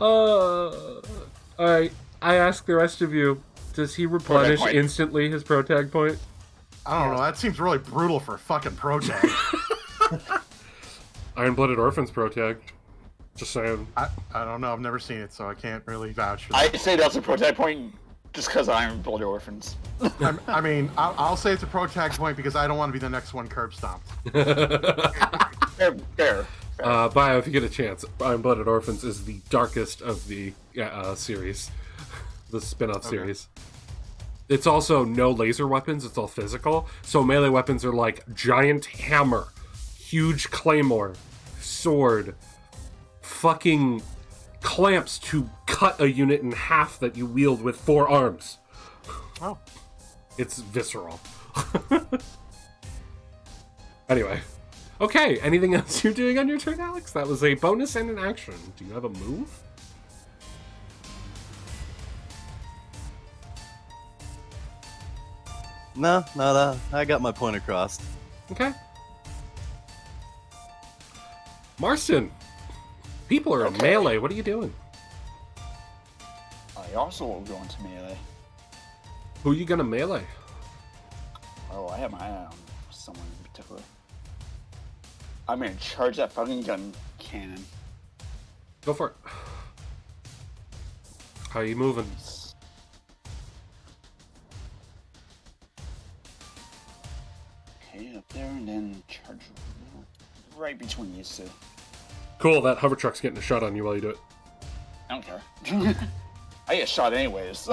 Alright. I ask the rest of you, does he replenish point. instantly his pro tag point? I don't know. That seems really brutal for a fucking pro tag. Iron-Blooded Orphans pro tag. Just saying. I don't know. I've never seen it, so I can't really vouch for that. I say that's a pro tag point just because I'm Bloody Orphans. I mean, I'll say it's a pro tag point because I don't want to be the next one curb stomped. Fair. Bio, if you get a chance, Iron-Blooded Orphans is the darkest of the series. The spin-off series. It's also no laser weapons, it's all physical. So melee weapons are like giant hammer, huge claymore, sword, fucking clamps to cut a unit in half that you wield with 4 arms. Oh. It's visceral. Anyway. Okay, anything else you're doing on your turn, Alex? That was a bonus and an action. Do you have a move? No, nada. I got my point across. Okay. Marston, people are in Okay. melee. What are you doing? I also will go into melee. Who are you gonna melee? Oh, I have my eye on someone in particular. I'm gonna charge that fucking gun cannon. Go for it. How you moving? Okay, up there and then charge right between these two. Cool, that hover truck's getting a shot on you while you do it. I don't care. I get shot anyways.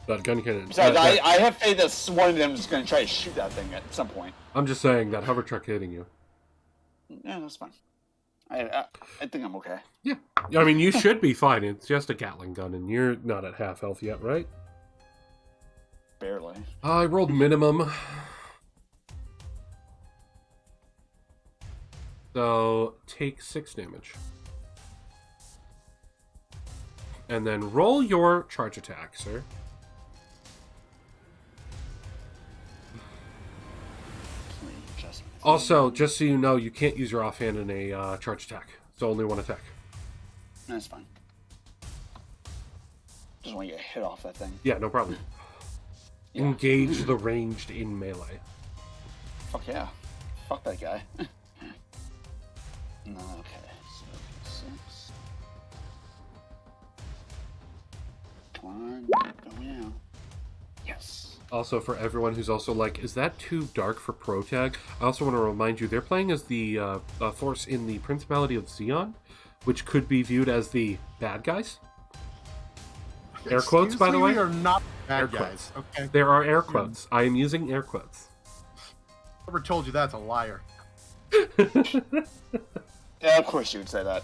That gun cannon. Besides, I have faith that one of them is gonna try to shoot that thing at some point. I'm just saying, that hover truck hitting you. Yeah, that's fine. I think I'm okay. Yeah. I mean, you should be fine. It's just a Gatling gun, and you're not at half health yet, right? Barely. I rolled minimum. So, take 6 damage. And then roll your charge attack, sir. Also, just so you know, you can't use your offhand in a charge attack. It's only one attack. That's fine. Just want to get hit off that thing. Yeah, no problem. Yeah. Engage the ranged in melee. Fuck yeah. Fuck that guy. No, okay. So, 6. Come on. Go now. Yes. Also, for everyone who's also like, is that too dark for Pro Tag? I also want to remind you, they're playing as the force in the Principality of Xeon, which could be viewed as the bad guys. Air quotes, by the way? We are not bad Air guys. quotes. Okay. There are air quotes. I am using air quotes. Whoever told you that's a liar. Yeah, of course you would say that.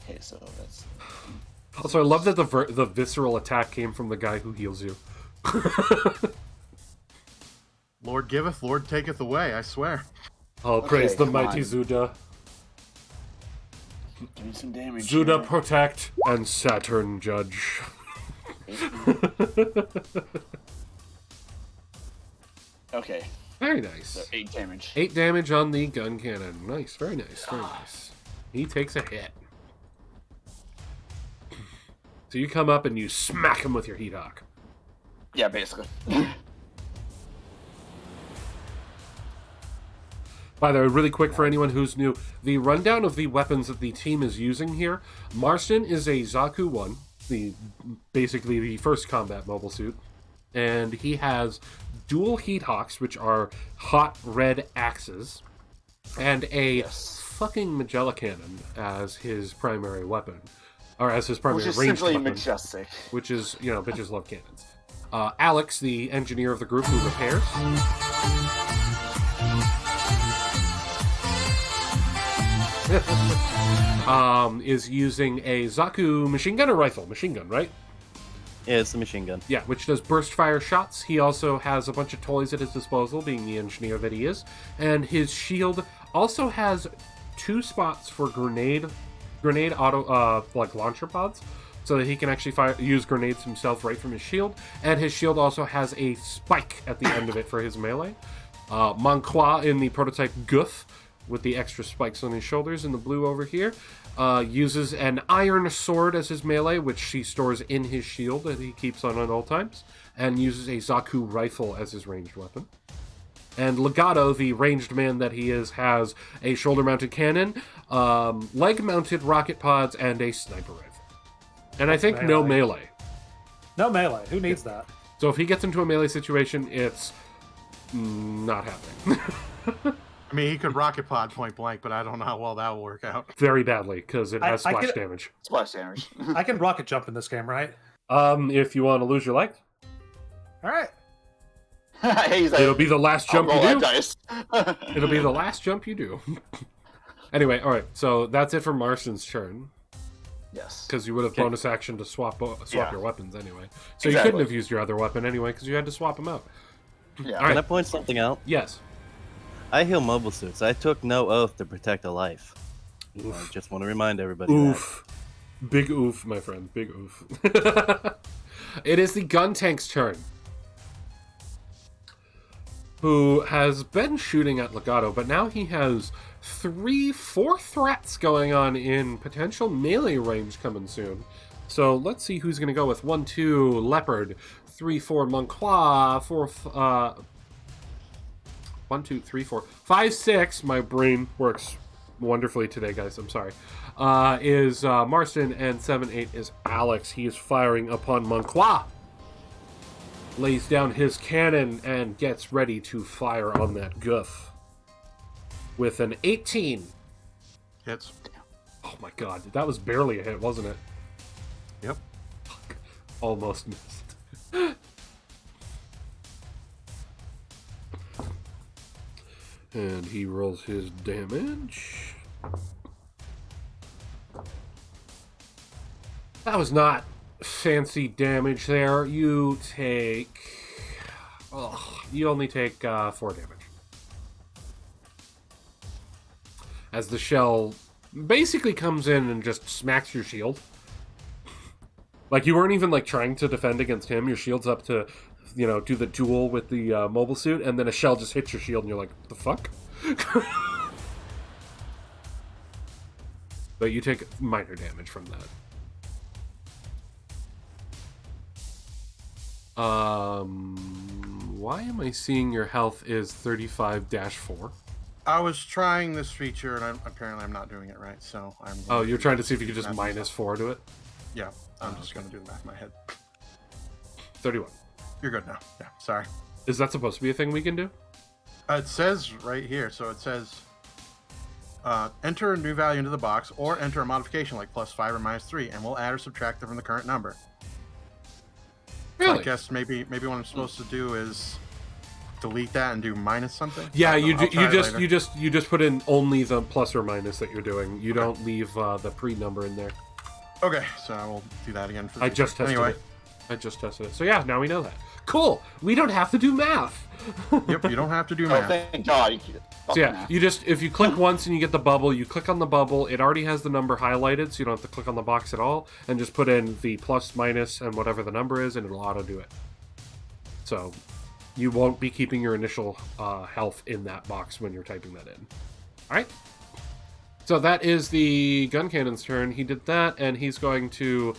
Okay, so that's... Also, I love that the visceral attack came from the guy who heals you. Lord giveth, Lord taketh away, I swear. I'll Okay, praise the come mighty on. Zuda. Give me some damage. Zuda here. protect and Saturn judge. Okay, Very so nice. 8 damage. 8 damage on the gun cannon. Nice, very nice, very nice. He takes a hit. So you come up and you smack him with your heat hawk. Yeah, basically. By the way, really quick for anyone who's new, the rundown of the weapons that the team is using here. Marston is a Zaku 1, basically the first combat mobile suit. And he has dual heat hawks, which are hot red axes, and a fucking Magella cannon as his primary weapon. Or as his primary Which is ranged simply weapon. majestic. Which is, you know, bitches love cannons. Alex, the engineer of the group who repairs. is using a Zaku machine gun or rifle? Machine gun, right? Yeah, it's the machine gun. Yeah, which does burst fire shots. He also has a bunch of toys at his disposal, being the engineer that he is. And his shield also has 2 spots for grenade auto like launcher pods, so that he can actually use grenades himself right from his shield. And his shield also has a spike at the end of it for his melee. Manqua in the prototype Goof, with the extra spikes on his shoulders in the blue over here, uses an iron sword as his melee, which he stores in his shield that he keeps on at all times, and uses a Zaku rifle as his ranged weapon. And Legato, the ranged man that he is, has a shoulder-mounted cannon, leg-mounted rocket pods, and a sniper rifle. And I think no melee. No melee. Who needs that? So if he gets into a melee situation, it's not happening. I mean, he could rocket pod point blank, but I don't know how well that will work out. Very badly, because it has I splash could- damage. Splash damage. I can rocket jump in this game, right? If you want to lose your leg, All right. He's like, it'll be the last jump I'll roll you do. that dice. It'll be the last jump you do. Anyway, all right. So that's it for Marston's turn, Yes. because you would have bonus action to swap Yeah. your weapons anyway. So you Exactly. couldn't have used your other weapon anyway, because you had to swap them out. Yeah. All Can I right. point something out? Yes. I heal mobile suits. I took no oath to protect a life. I just want to remind everybody Oof. Big oof, my friend. Big oof. It is the gun tank's turn, who has been shooting at Legato, but now he has 4 threats going on in potential melee range coming soon. So let's see who's going to go with 1, 2, Leopard, 3, 4, Manqua, 4, 1, 2, 3, 4, 5, 6. My brain works wonderfully today, guys. I'm sorry. Is Marston, and 7, 8 is Alex. He is firing upon Manqua. Lays down his cannon and gets ready to fire on that goof. With an 18. Hits. Oh my god, that was barely a hit, wasn't it? Yep. Almost missed. And he rolls his damage. That was not fancy damage there. You take... you only take 4 damage. As the shell basically comes in and just smacks your shield. Like, you weren't even, like, trying to defend against him. Your shield's up to, you know, do the duel with the mobile suit, and then a shell just hits your shield, and you're like, what the fuck? But you take minor damage from that. Why am I seeing your health is 35-4? I was trying this feature, and apparently I'm not doing it right, so I'm... Oh, you're trying to see if you could just minus 4 to it? Yeah, I'm just going to do the math in my head. 31. You're good now. Yeah, sorry. Is that supposed to be a thing we can do? It says right here, so it says... enter a new value into the box, or enter a modification like +5 or -3, and we'll add or subtract them from the current number. So Really? I guess maybe what I'm supposed to do is delete that and do minus something. Yeah, I don't know. I'll try it later. you just put in only the plus or minus that you're doing. You don't leave the pre-number in there. Okay, so I will do that again. For the I just tested anyway. it. I just tested it. So yeah, now we know that. Cool. We don't have to do math. Yep, you don't have to do Oh, math. thank God. So yeah, you just, if you click once and you get the bubble, you click on the bubble, it already has the number highlighted, so you don't have to click on the box at all, and just put in the plus, minus, and whatever the number is, and it'll auto-do it. So you won't be keeping your initial health in that box when you're typing that in. Alright? So that is the gun cannon's turn. He did that, and he's going to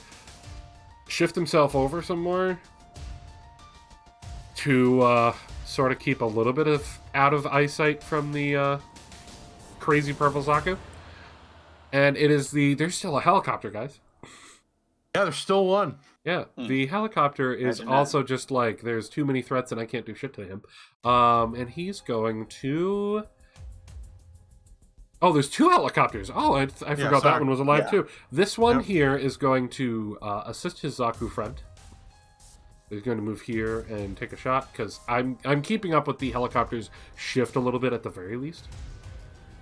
shift himself over some more to sort of keep a little bit of out of eyesight from the crazy purple Zaku. And it is there's still a helicopter, guys. Yeah, there's still one. Yeah, the helicopter is Imagine that. also just like, there's too many threats and I can't do shit to him. And he's going to... Oh, there's 2 helicopters. Oh, I forgot that sorry. one was alive Yeah. too. This one Yep. here is going to assist his Zaku friend. He's going to move here and take a shot, because I'm keeping up with the helicopters shift a little bit at the very least.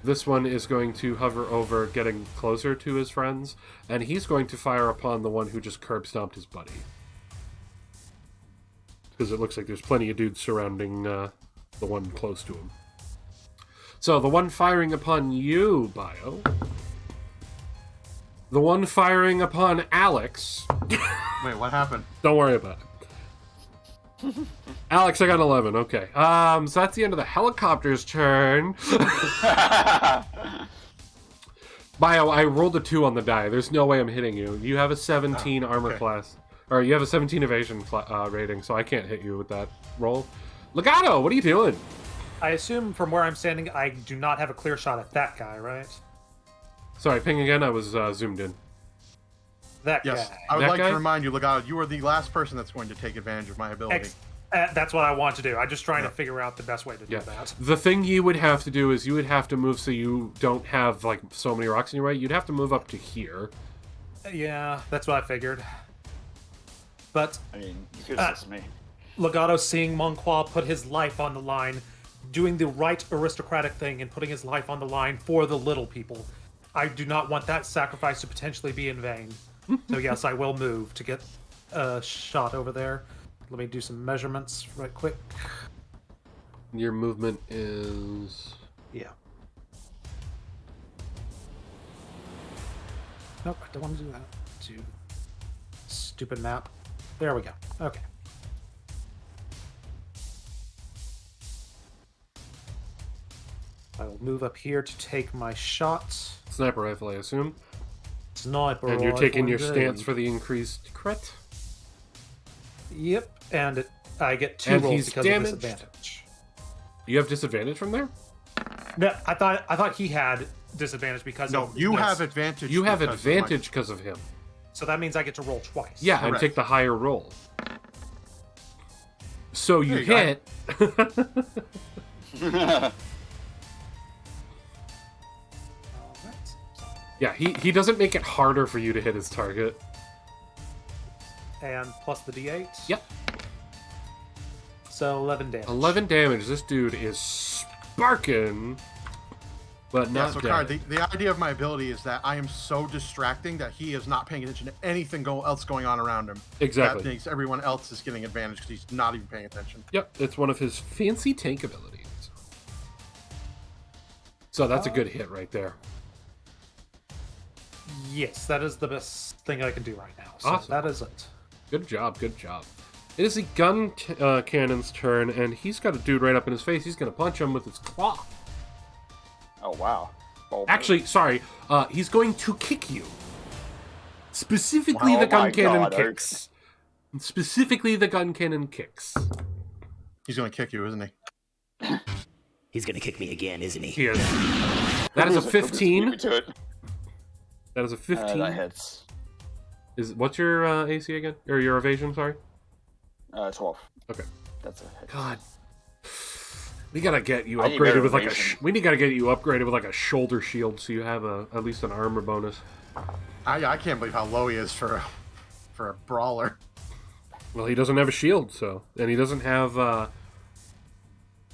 This one is going to hover over, getting closer to his friends, and he's going to fire upon the one who just curb stomped his buddy. Because it looks like there's plenty of dudes surrounding the one close to him. So, the one firing upon you, Bio. The one firing upon Alex. Wait, what happened? Don't worry about it. Alex, I got an 11. Okay. So that's the end of the helicopter's turn. Bio, I rolled a 2 on the die. There's no way I'm hitting you. You have a 17 armor class. Or you have a 17 evasion rating, so I can't hit you with that roll. Legato, what are you doing? I assume from where I'm standing, I do not have a clear shot at that guy, right? Sorry, ping again. I was zoomed in. That Yes, guy. I would That like guy? to remind you, Legato, you are the last person that's going to take advantage of my ability. That's what I want to do. I'm just trying to figure out the best way to do that. The thing you would have to do is you would have to move so you don't have like so many rocks in your way. You'd have to move up to here. Yeah, that's what I figured. But I mean, you could assist me. Legato seeing Monqua put his life on the line, doing the right aristocratic thing and putting his life on the line for the little people. I do not want that sacrifice to potentially be in vain. So yes, I will move to get a shot over there. Let me do some measurements right quick. Your movement is... Yeah. Nope, I don't want to do that. Stupid map. There we go. Okay. I will move up here to take my shots. Sniper rifle, I assume. Sniper And you're taking your rifle stance indeed. for the increased crit. Yep, and I get 2 And rolls he's because damaged. of disadvantage. You have disadvantage from there? No, I thought he had disadvantage because No, of you this. have advantage. You have because of my- advantage because of him. So that means I get to roll twice. Yeah, and Correct. take the higher roll. So you There you go. hit. Alright. Yeah, he doesn't make it harder for you to hit his target. And plus the d8. Yep. So 11 damage. 11 damage. This dude is sparking, but Yeah, not so dead. Card, the idea of my ability is that I am so distracting that he is not paying attention to anything else going on around him. Exactly. That makes everyone else is getting advantage because he's not even paying attention. Yep, it's one of his fancy tank abilities. So that's a good hit right there. Yes, that is the best thing I can do right now. So Awesome. that is it. Good job, good job. It is the gun cannon's turn, and he's got a dude right up in his face. He's going to punch him with his claw. Oh, wow. Bold Actually, sorry, he's going to kick you. Specifically, Wow, the gun my cannon God, kicks. Specifically, the gun cannon kicks. He's going to kick you, isn't he? He's gonna kick me again, isn't he? He is. That is a 15. Beat me to it. That is a 15. That hits. What's your AC again? Or your evasion, sorry? 12. Okay. That's a hit. God. We gotta get you I need upgraded better with like a. evasion. We gotta get you upgraded with like a shoulder shield, so you have at least an armor bonus. I can't believe how low he is for a brawler. Well, he doesn't have a shield, so, and he doesn't have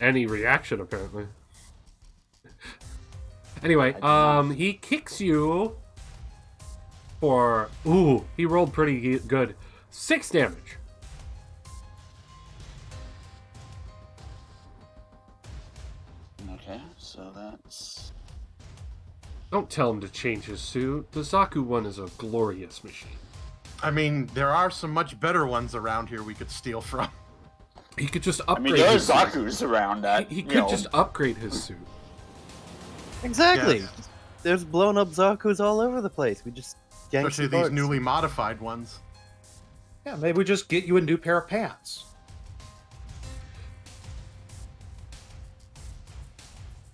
any reaction apparently. Anyway, he kicks you for he rolled pretty good. 6 damage. Okay, so that's... Don't tell him to change his suit. The Zaku one is a glorious machine. I mean, there are some much better ones around here we could steal from. He could just I upgrade mean, there's his suit. Zaku's around that. He could just upgrade his suit. Exactly. Yes. There's blown up Zaku's all over the place. We just gang Especially some these parts. newly modified ones. Yeah, maybe we just get you a new pair of pants.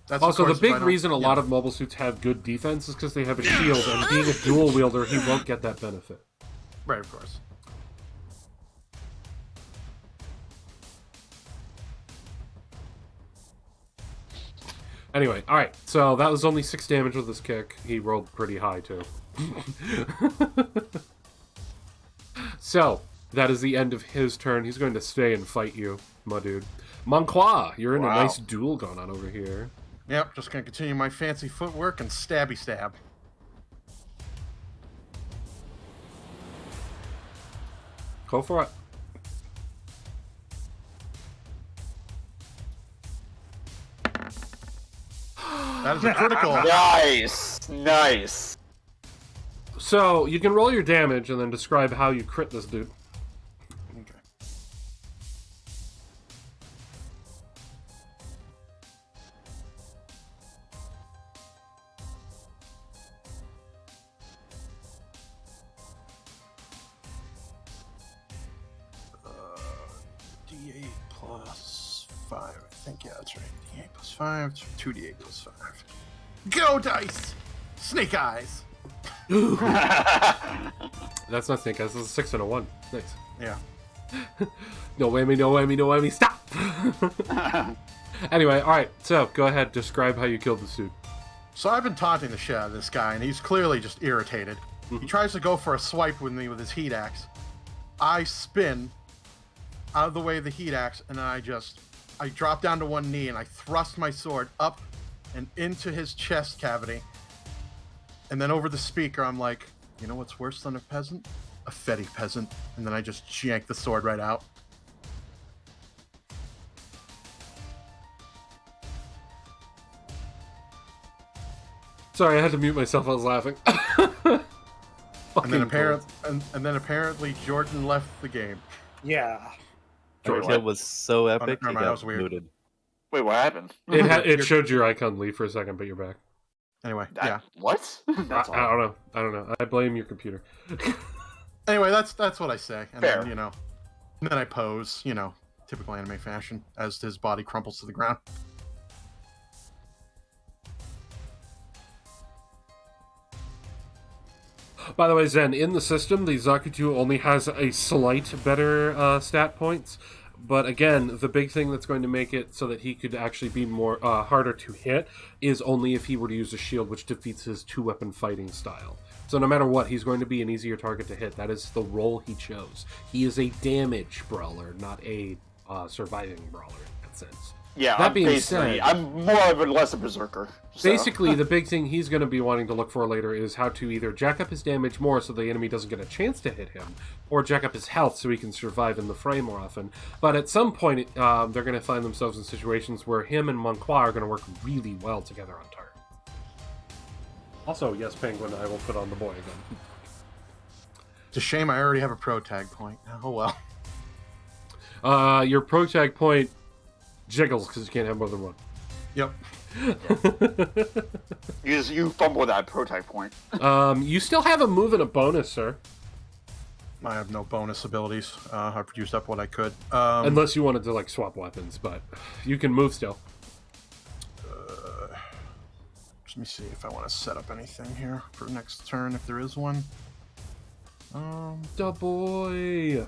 That's Also, of the course, if I big don't- reason a yeah. lot of mobile suits have good defense is because they have a shield, and being a dual wielder, he won't get that benefit. Right, of course. Anyway, alright, so that was only 6 damage with his kick. He rolled pretty high, too. So, that is the end of his turn. He's going to stay and fight you, my dude. Monqua, you're in a Wow. nice duel going on over here. Yep, just gonna continue my fancy footwork and stabby stab. Go for it. That is a critical. Nice. So you can roll your damage and then describe how you crit this dude. Okay. D8 plus 5. I think, yeah, that's right. D8 plus 5. 2D8 plus 5. Go, dice! Snake eyes! That's not snake eyes. This is a 6 and a 1. Nice. Yeah. No whammy, no whammy, no whammy. Stop! Anyway, alright. So, go ahead. Describe how you killed this dude. So I've been taunting the shit out of this guy, and he's clearly just irritated. He tries to go for a swipe with me with his heat axe. I spin out of the way of the heat axe, and I drop down to one knee, and I thrust my sword up and into his chest cavity. And then over the speaker, I'm like, you know what's worse than a peasant? A fetty peasant. And then I just yank the sword right out. Sorry, I had to mute myself. I was laughing. And then apparently Jordan left the game. Yeah. That kill was so epic, never he mind, that got was weird. muted. Wait, what happened? It showed your icon leave for a second, but you're back. Anyway, That- yeah. What? That's I don't know. I don't know. I blame your computer. Anyway, that's what I say. And Fair. then, and then I pose, typical anime fashion, as his body crumples to the ground. By the way, Zen, in the system, the Zaku 2 only has a slight better stat points. But again, the big thing that's going to make it so that he could actually be more harder to hit is only if he were to use a shield, which defeats his two-weapon fighting style. So no matter what, he's going to be an easier target to hit. That is the role he chose. He is a damage brawler, not a surviving brawler in that sense. Yeah, That being basically, said- I'm more of a less a berserker. So. Basically, the big thing he's going to be wanting to look for later is how to either jack up his damage more so the enemy doesn't get a chance to hit him, or jack up his health so he can survive in the fray more often. But at some point, they're going to find themselves in situations where him and Monqua are going to work really well together on target. Also, yes, Penguin, I will put on the boy again. It's a shame I already have a pro tag point. Oh well. Your pro tag point jiggles because you can't have more than one. Yep. You fumbled that protect point. You still have a move and a bonus, sir. I have no bonus abilities. I've used up what I could. Unless you wanted to like swap weapons, but you can move still. Let me see if I want to set up anything here for next turn, if there is one. Da boy!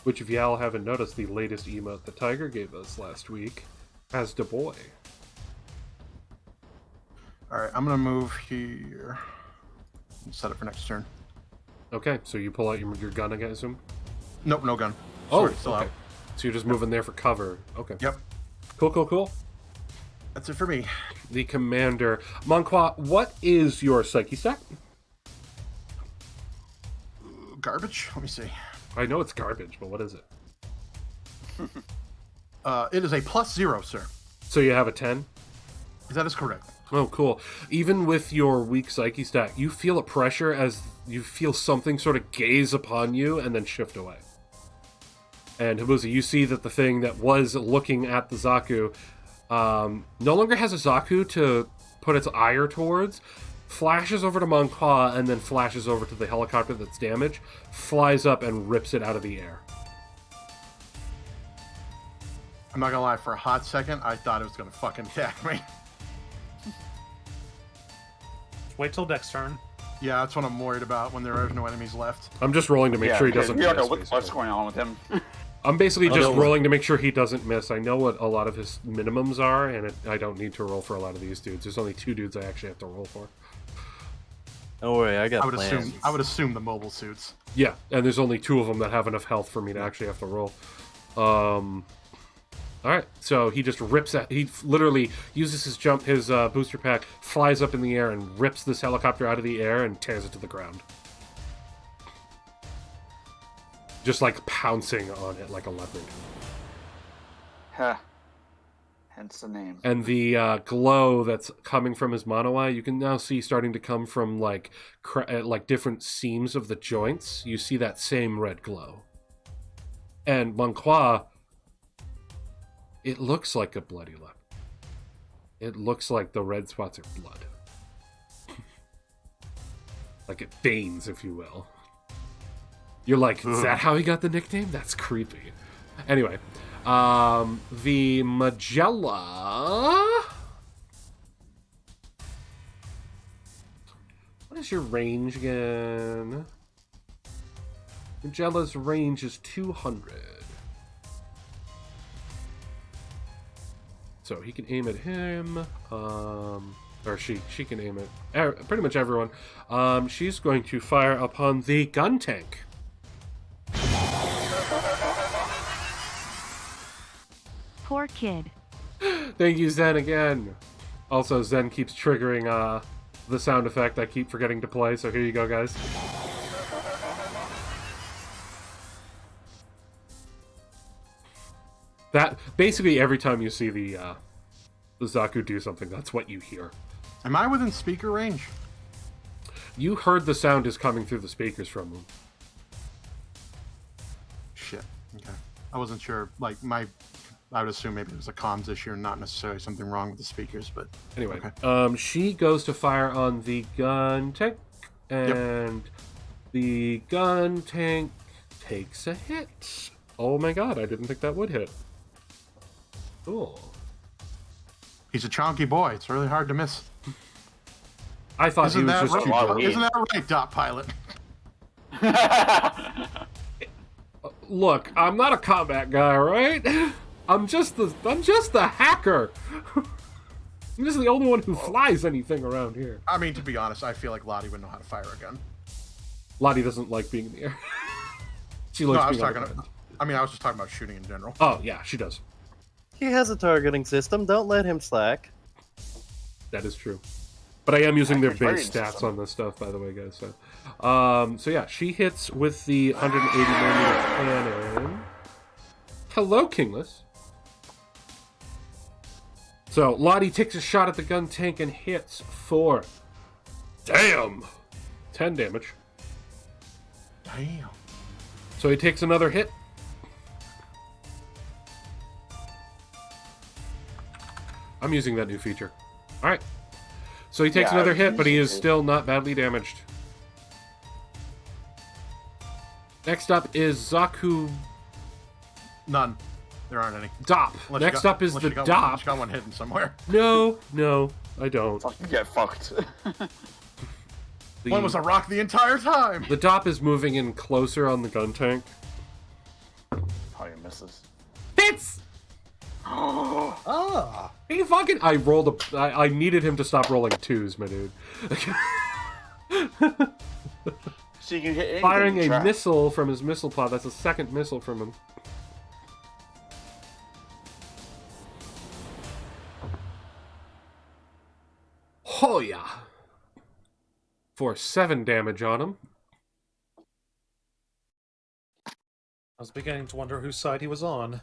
Which, if y'all haven't noticed, the latest emote the Tiger gave us last week has Da boy. Alright, I'm going to move here and set up for next turn. Okay, so you pull out your gun, I assume? Nope, no gun. Oh, Sword still okay. out. So you're just moving there for cover. Okay. Yep. Cool. That's it for me. The commander. Monqua, what is your psyche stack? Garbage? Let me see. I know it's garbage, but what is it? It is a +0, sir. So you have a 10? That is correct. Oh, cool. Even with your weak psyche stack, you feel a pressure as you feel something sort of gaze upon you and then shift away. And Habuzi, you see that the thing that was looking at the Zaku no longer has a Zaku to put its ire towards, flashes over to Monqua, and then flashes over to the helicopter that's damaged, flies up and rips it out of the air. I'm not gonna lie, for a hot second, I thought it was gonna fucking attack me. Wait till next turn. Yeah, that's what I'm worried about when there are no enemies left. I'm just rolling to make sure he doesn't We don't know miss. what's basically. going on with him. I'm basically Oh, just no. rolling to make sure he doesn't miss. I know what a lot of his minimums are, and I don't need to roll for a lot of these dudes. There's only 2 dudes I actually have to roll for. Don't worry, I got I would plans. assume the mobile suits. Yeah, and there's only 2 of them that have enough health for me to actually have to roll. All right, so he just rips at. He literally uses his booster pack, flies up in the air, and rips this helicopter out of the air and tears it to the ground. Just like pouncing on it like a leopard. Huh. Hence the name. And the glow that's coming from his mono eye, you can now see starting to come from like different seams of the joints. You see that same red glow. And Manqua, it looks like a bloody leopard. It looks like the red spots are blood. Like it veins, if you will. You're like, is that how he got the nickname? That's creepy. Anyway, the Magella. What is your range again? Magella's range is 200. So he can aim at him. Or she can aim at pretty much everyone. She's going to fire upon the gun tank. Poor kid. Thank you, Zen, again. Also, Zen keeps triggering the sound effect I keep forgetting to play, so here you go, guys. That basically every time you see the Zaku do something, that's what you hear. Am I within speaker range? You heard the sound is coming through the speakers from him. Shit. Okay. I wasn't sure. Like, I would assume maybe it was a comms issue and not necessarily something wrong with the speakers, but... Anyway, okay. She goes to fire on the gun tank, and the gun tank takes a hit. Oh my god, I didn't think that would hit. Cool. He's a chonky boy. It's really hard to miss. I thought Isn't he was that just right? too drunk. Isn't that right, Dot Pilot? Look, I'm not a combat guy, right? I'm just the hacker. I'm just the only one who flies anything around here. I mean, to be honest, I feel like Lottie would know how to fire a gun. Lottie doesn't like being in the air. She No, likes I was being on talking. the ground. I mean, I was just talking about shooting in general. Oh yeah, she does. He has a targeting system. Don't let him slack. That is true. But I am using their Accurate base targeting stats system. on this stuff, by the way, guys. So yeah, she hits with the 180mm cannon. Hello, Kingless. So Lottie takes a shot at the gun tank and hits for 10 damage. Damn. So he takes another hit. I'm using that new feature. All right. So he takes Yeah, another I've hit, but he is used it. still not badly damaged. Next up is Zaku None. There aren't any. Dop. Unless you Next got- up is unless the you got Dop. Unless you got one hidden somewhere. No, I don't. Fuck, you get fucked. One was a rock the entire time. The Dop is moving in closer on the gun tank. Probably misses. Hits! Ah! He fucking... I needed him to stop rolling twos, my dude. So you can hit anything. Firing you a try. missile from his missile pod. That's a second missile from him. Hoya! For 7 damage on him. I was beginning to wonder whose side he was on.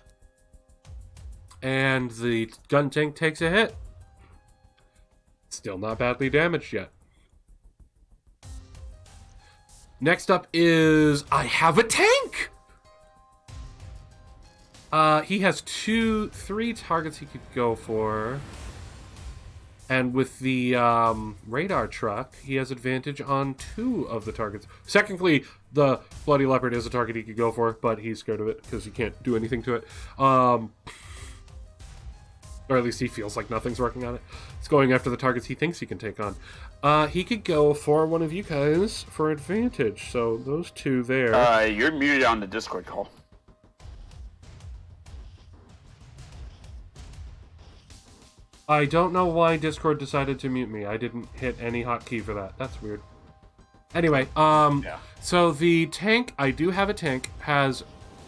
And the gun tank takes a hit. Still not badly damaged yet. Next up is I have a tank! He has 3 targets he could go for. And with the radar truck, he has advantage on 2 of the targets. Technically, the Bloody Leopard is a target he could go for, but he's scared of it because he can't do anything to it. Or at least he feels like nothing's working on it. It's going after the targets he thinks he can take on. He could go for one of you guys for advantage. So those 2 there. You're muted on the Discord call. I don't know why Discord decided to mute me. I didn't hit any hotkey for that. That's weird. Anyway, so the tank, I do have a tank, has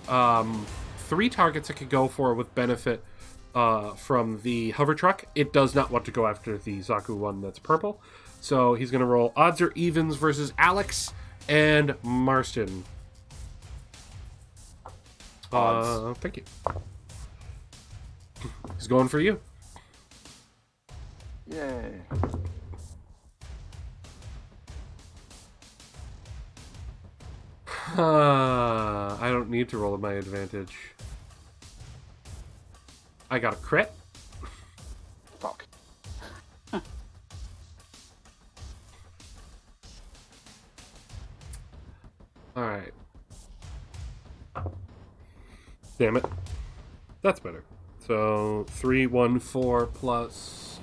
3 targets it could go for with benefit from the hover truck. It does not want to go after the Zaku one that's purple. So he's going to roll odds or evens versus Alex and Marston. Odds. Thank you. He's going for you. Yay. I don't need to roll at my advantage. I got a crit. Fuck. Alright. Damn it. That's better. So, 3, 1, 4 plus...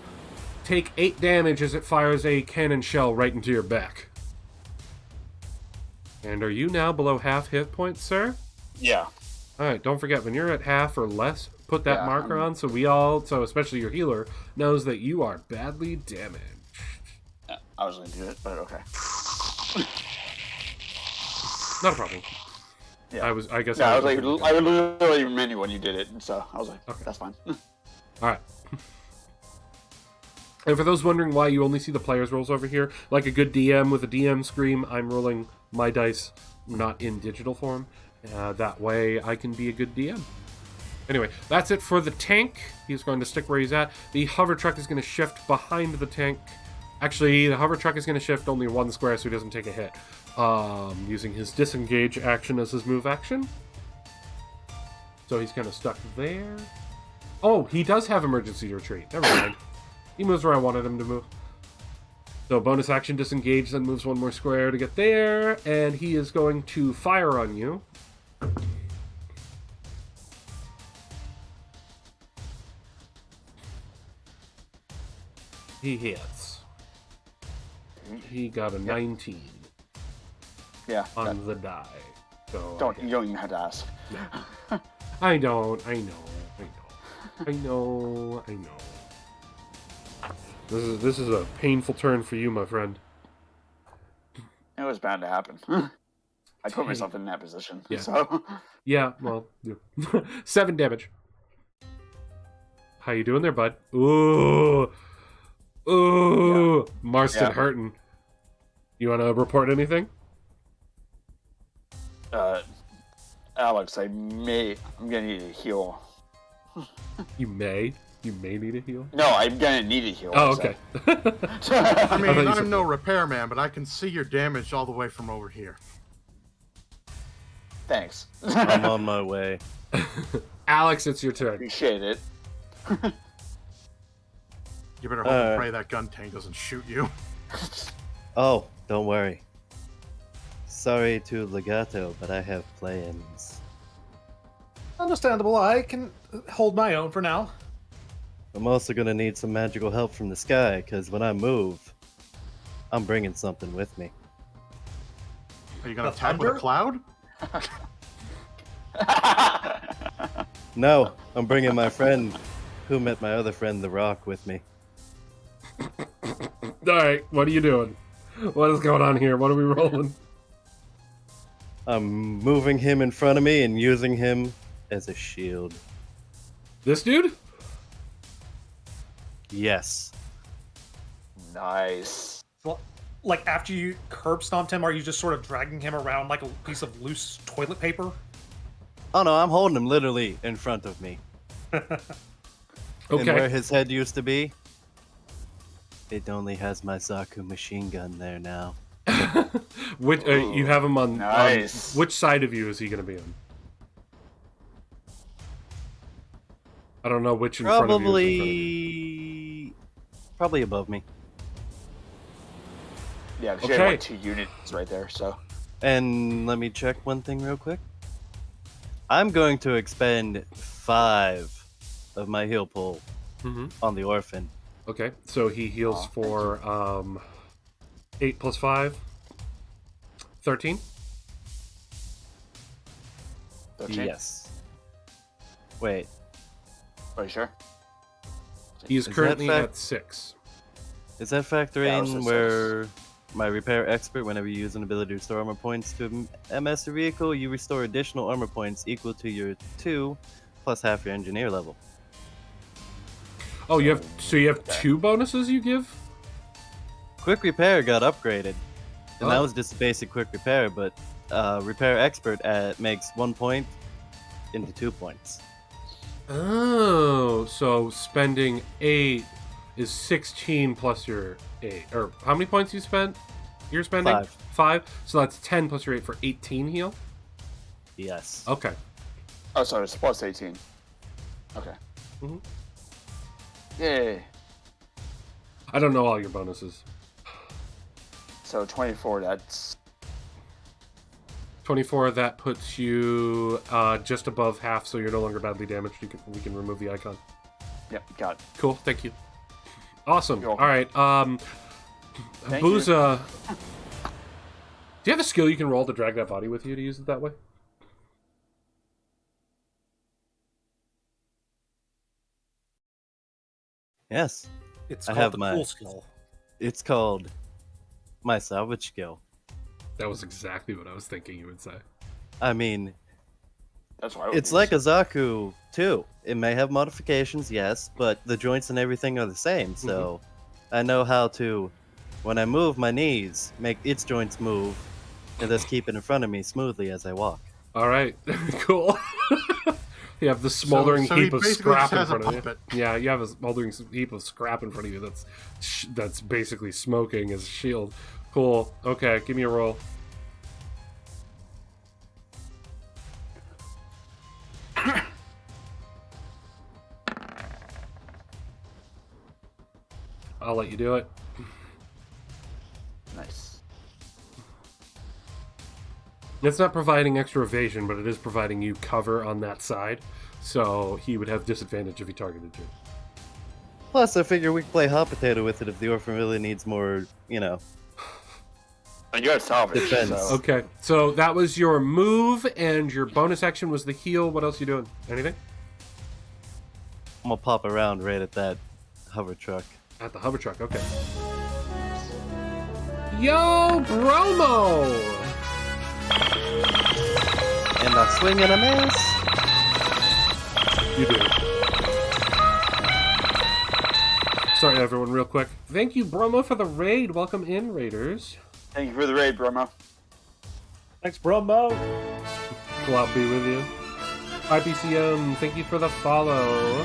Take 8 damage as it fires a cannon shell right into your back. And are you now below half hit points, sir? Yeah. Alright, don't forget, when you're at half or less, put that Yeah, marker on so so especially your healer, knows that you are badly damaged. I was gonna do it, but okay. Not a problem. Yeah. I guess Yeah, I literally meant when you did it, so I was like, Okay. that's fine. Alright. And for those wondering why you only see the player's rolls over here, like a good DM with a DM scream, I'm rolling my dice not in digital form. That way I can be a good DM. Anyway, that's it for the tank. He's going to stick where he's at. The hover truck is going to shift behind the tank. Actually, the hover truck is going to shift only 1 square so he doesn't take a hit. Using his disengage action as his move action. So he's kind of stuck there. Oh, he does have emergency retreat. Never mind. He moves where I wanted him to move. So bonus action disengage, then moves 1 more square to get there. And he is going to fire on you. He hits. He got a 19 Yeah. on the die. So You don't even have to ask. I know. This is a painful turn for you, my friend. It was bound to happen. I put myself in that position. Yeah. So Yeah, well, 7 damage. How you doing there, bud? Ooh. Marston Yeah. hurting. You want to report anything? Alex, I'm gonna need a heal. You may need a heal. No, I'm gonna need a heal. Oh, I okay. said. I mean, thought you said- I'm no repairman, but I can see your damage all the way from over here. Thanks. I'm on my way. Alex, it's your turn. Appreciate it. You better hope and pray that gun tank doesn't shoot you. Oh, don't worry. Sorry to Legato, but I have plans. Understandable. I can hold my own for now. I'm also gonna need some magical help from the sky, because when I move, I'm bringing something with me. Are you gonna The attack with a thunder? cloud? No, I'm bringing my friend, who met my other friend, The Rock, with me. Alright, what are you doing? What is going on here? What are we rolling? I'm moving him in front of me and using him as a shield. This dude? Yes. Nice. So, like, after you curb stomped him, are you just sort of dragging him around like a piece of loose toilet paper? Oh no, I'm holding him literally in front of me. And where Okay. his head used to be, it only has my Zaku machine gun there now. Which you have him on, Nice. which side of you is he going to be on? I don't know which in front of you is in front of you. Probably above me. Yeah, because you Okay. had like 2 units right there, so. And let me check one thing real quick. I'm going to expend 5 of my heal pool Mhm. on the orphan. Okay, so he heals Aw, thank for 8 plus 5. 13? 13? Yes. Wait, Are you sure? He is Is that currently fact- at 6. is that factoring Yeah, I was just where my repair expert, whenever you use an ability to restore armor points to a MS or vehicle, you restore additional armor points equal to your 2 plus half your engineer level? Oh, you have two bonuses you give? Quick repair got upgraded, and that Oh. was just a basic quick repair. But repair expert makes 1 point into 2 points. Oh, so spending 8 is 16 plus your 8. Or how many points you spent? You're spending 5. 5. So that's 10 plus your 8 for 18 heal. Yes. Okay. Oh, sorry, it's plus 18. Okay. Mhm. Yay. I don't know all your bonuses. So 24, that's... 24, that puts you just above half, so you're no longer badly damaged. We can remove the icon. Yep, got it. Cool, thank you. Awesome. You're All welcome. right. Thank you. Booza, do you have a skill you can roll to drag that body with you to use it that way? Yes. It's I called have the my- cool skill. It's called my salvage skill. That was exactly what I was thinking you would say. I mean, That's why I would it's use like a it. Zaku too. It may have modifications, yes, but the joints and everything are the same. So I know how to, when I move my knees, make its joints move, and thus keep it in front of me smoothly as I walk. All right, cool. You have the smoldering so heap he of basically scrap just in has a front of you. puppet. Yeah, you have a smoldering heap of scrap in front of you that's basically smoking as a shield. Cool. Okay, give me a roll. I'll let you do it. Nice. It's not providing extra evasion, but it is providing you cover on that side. So he would have disadvantage if he targeted you. Plus, I figure we can play hot potato with it if the orphan really needs more, And you got salvage, Defense. so... Okay, so that was your move, and your bonus action was the heal. What else are you doing? Anything? I'm gonna pop around right at that hover truck. At the hover truck, okay. Yo, Bromo! And I swing and a miss. You do. Sorry, everyone, real quick. Thank you, Bromo, for the raid. Welcome in, Raiders. Thank you for the raid, Bromo. Thanks, Bromo. Clout be with you. IPCM, thank you for the follow.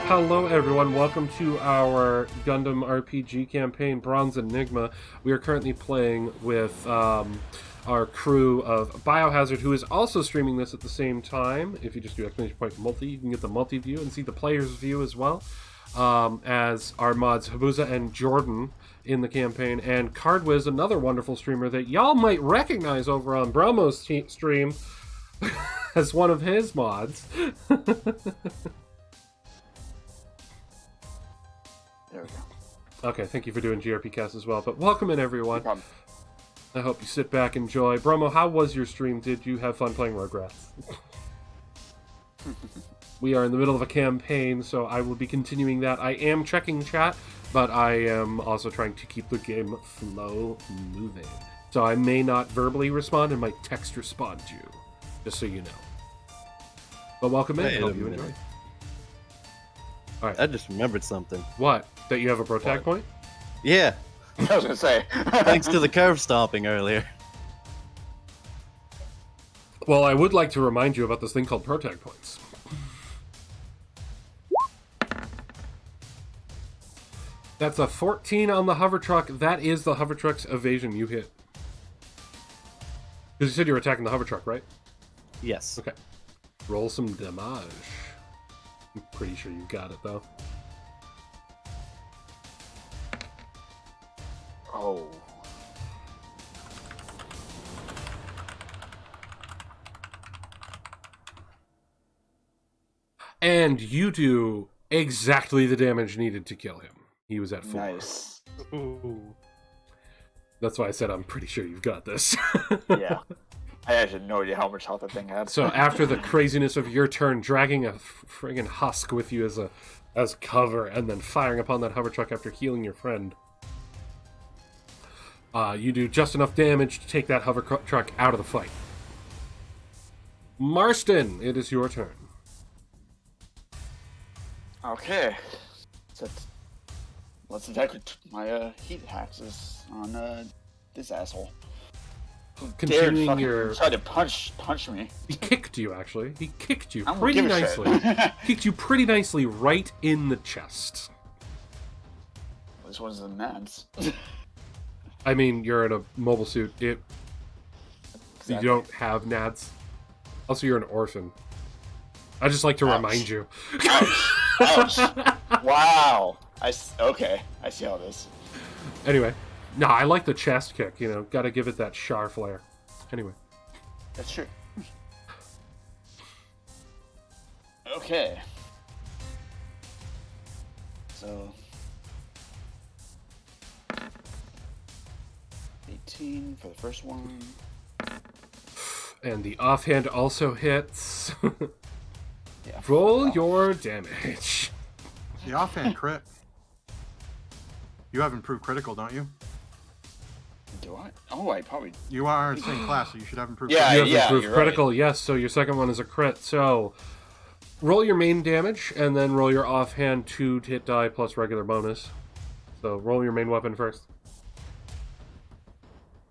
Hello, everyone. Welcome to our Gundam RPG campaign, Bronze Enigma. We are currently playing with our crew of Biohazard, who is also streaming this at the same time. If you just do exclamation point multi, you can get the multi view and see the player's view as well. As our mods Habuza and Jordan in the campaign, and Cardwiz, another wonderful streamer that y'all might recognize over on Bromo's stream as one of his mods. There we go. Okay, thank you for doing GRP cast as well. But welcome in, No everyone. problem. I hope you sit back, enjoy. Bromo, how was your stream? Did you have fun playing Rugrats? We are in the middle of a campaign, so I will be continuing that. I am checking chat, but I am also trying to keep the game flow moving. So I may not verbally respond and might text respond to you, just so you know. But welcome in. Wait Hope a you minute. enjoy. I just remembered something. What? That you have a pro tag point? Yeah, I was gonna say. thanks to the curve stomping earlier. Well, I would like to remind you about this thing called pro tag points. That's a 14 on the hover truck. That is the hover truck's evasion you hit. Because you said you were attacking the hover truck, right? Yes. Okay. Roll some damage. I'm pretty sure you got it, though. Oh. And you do exactly the damage needed to kill him. He was at 4. Nice. That's why I said I'm pretty sure you've got this. Yeah. I actually had no idea how much health that thing had. So after the craziness of your turn, dragging a friggin' husk with you as cover, and then firing upon that hover truck after healing your friend, you do just enough damage to take that hover truck out of the fight. Marston, it is your turn. Okay. Let's attack with my heat hexes on this asshole. Who dared Continuing fucking your... try to punch me. He kicked you, actually. He kicked you I don't pretty give a nicely. shit. Kicked you pretty nicely right in the chest. This one's the nads. I mean, you're in a mobile suit. You Exactly. don't have nads. Also, you're an orphan. I just like to Ouch. remind you. Ouch. Ouch. Wow. Okay. I see how it is. Anyway. No, I like the chest kick, you know. Gotta give it that char flair. Anyway. That's true. Okay. So 18 for the first one. And the offhand also hits. Yeah. Roll your damage. The offhand crit. You have improved critical, don't you? Do I? Oh, I probably. You are in the same class, so you should have improved Yeah, You critical. have improved you're critical, yes, so your second one is a crit. So roll your main damage, and then roll your offhand 2 hit die plus regular bonus. So roll your main weapon first.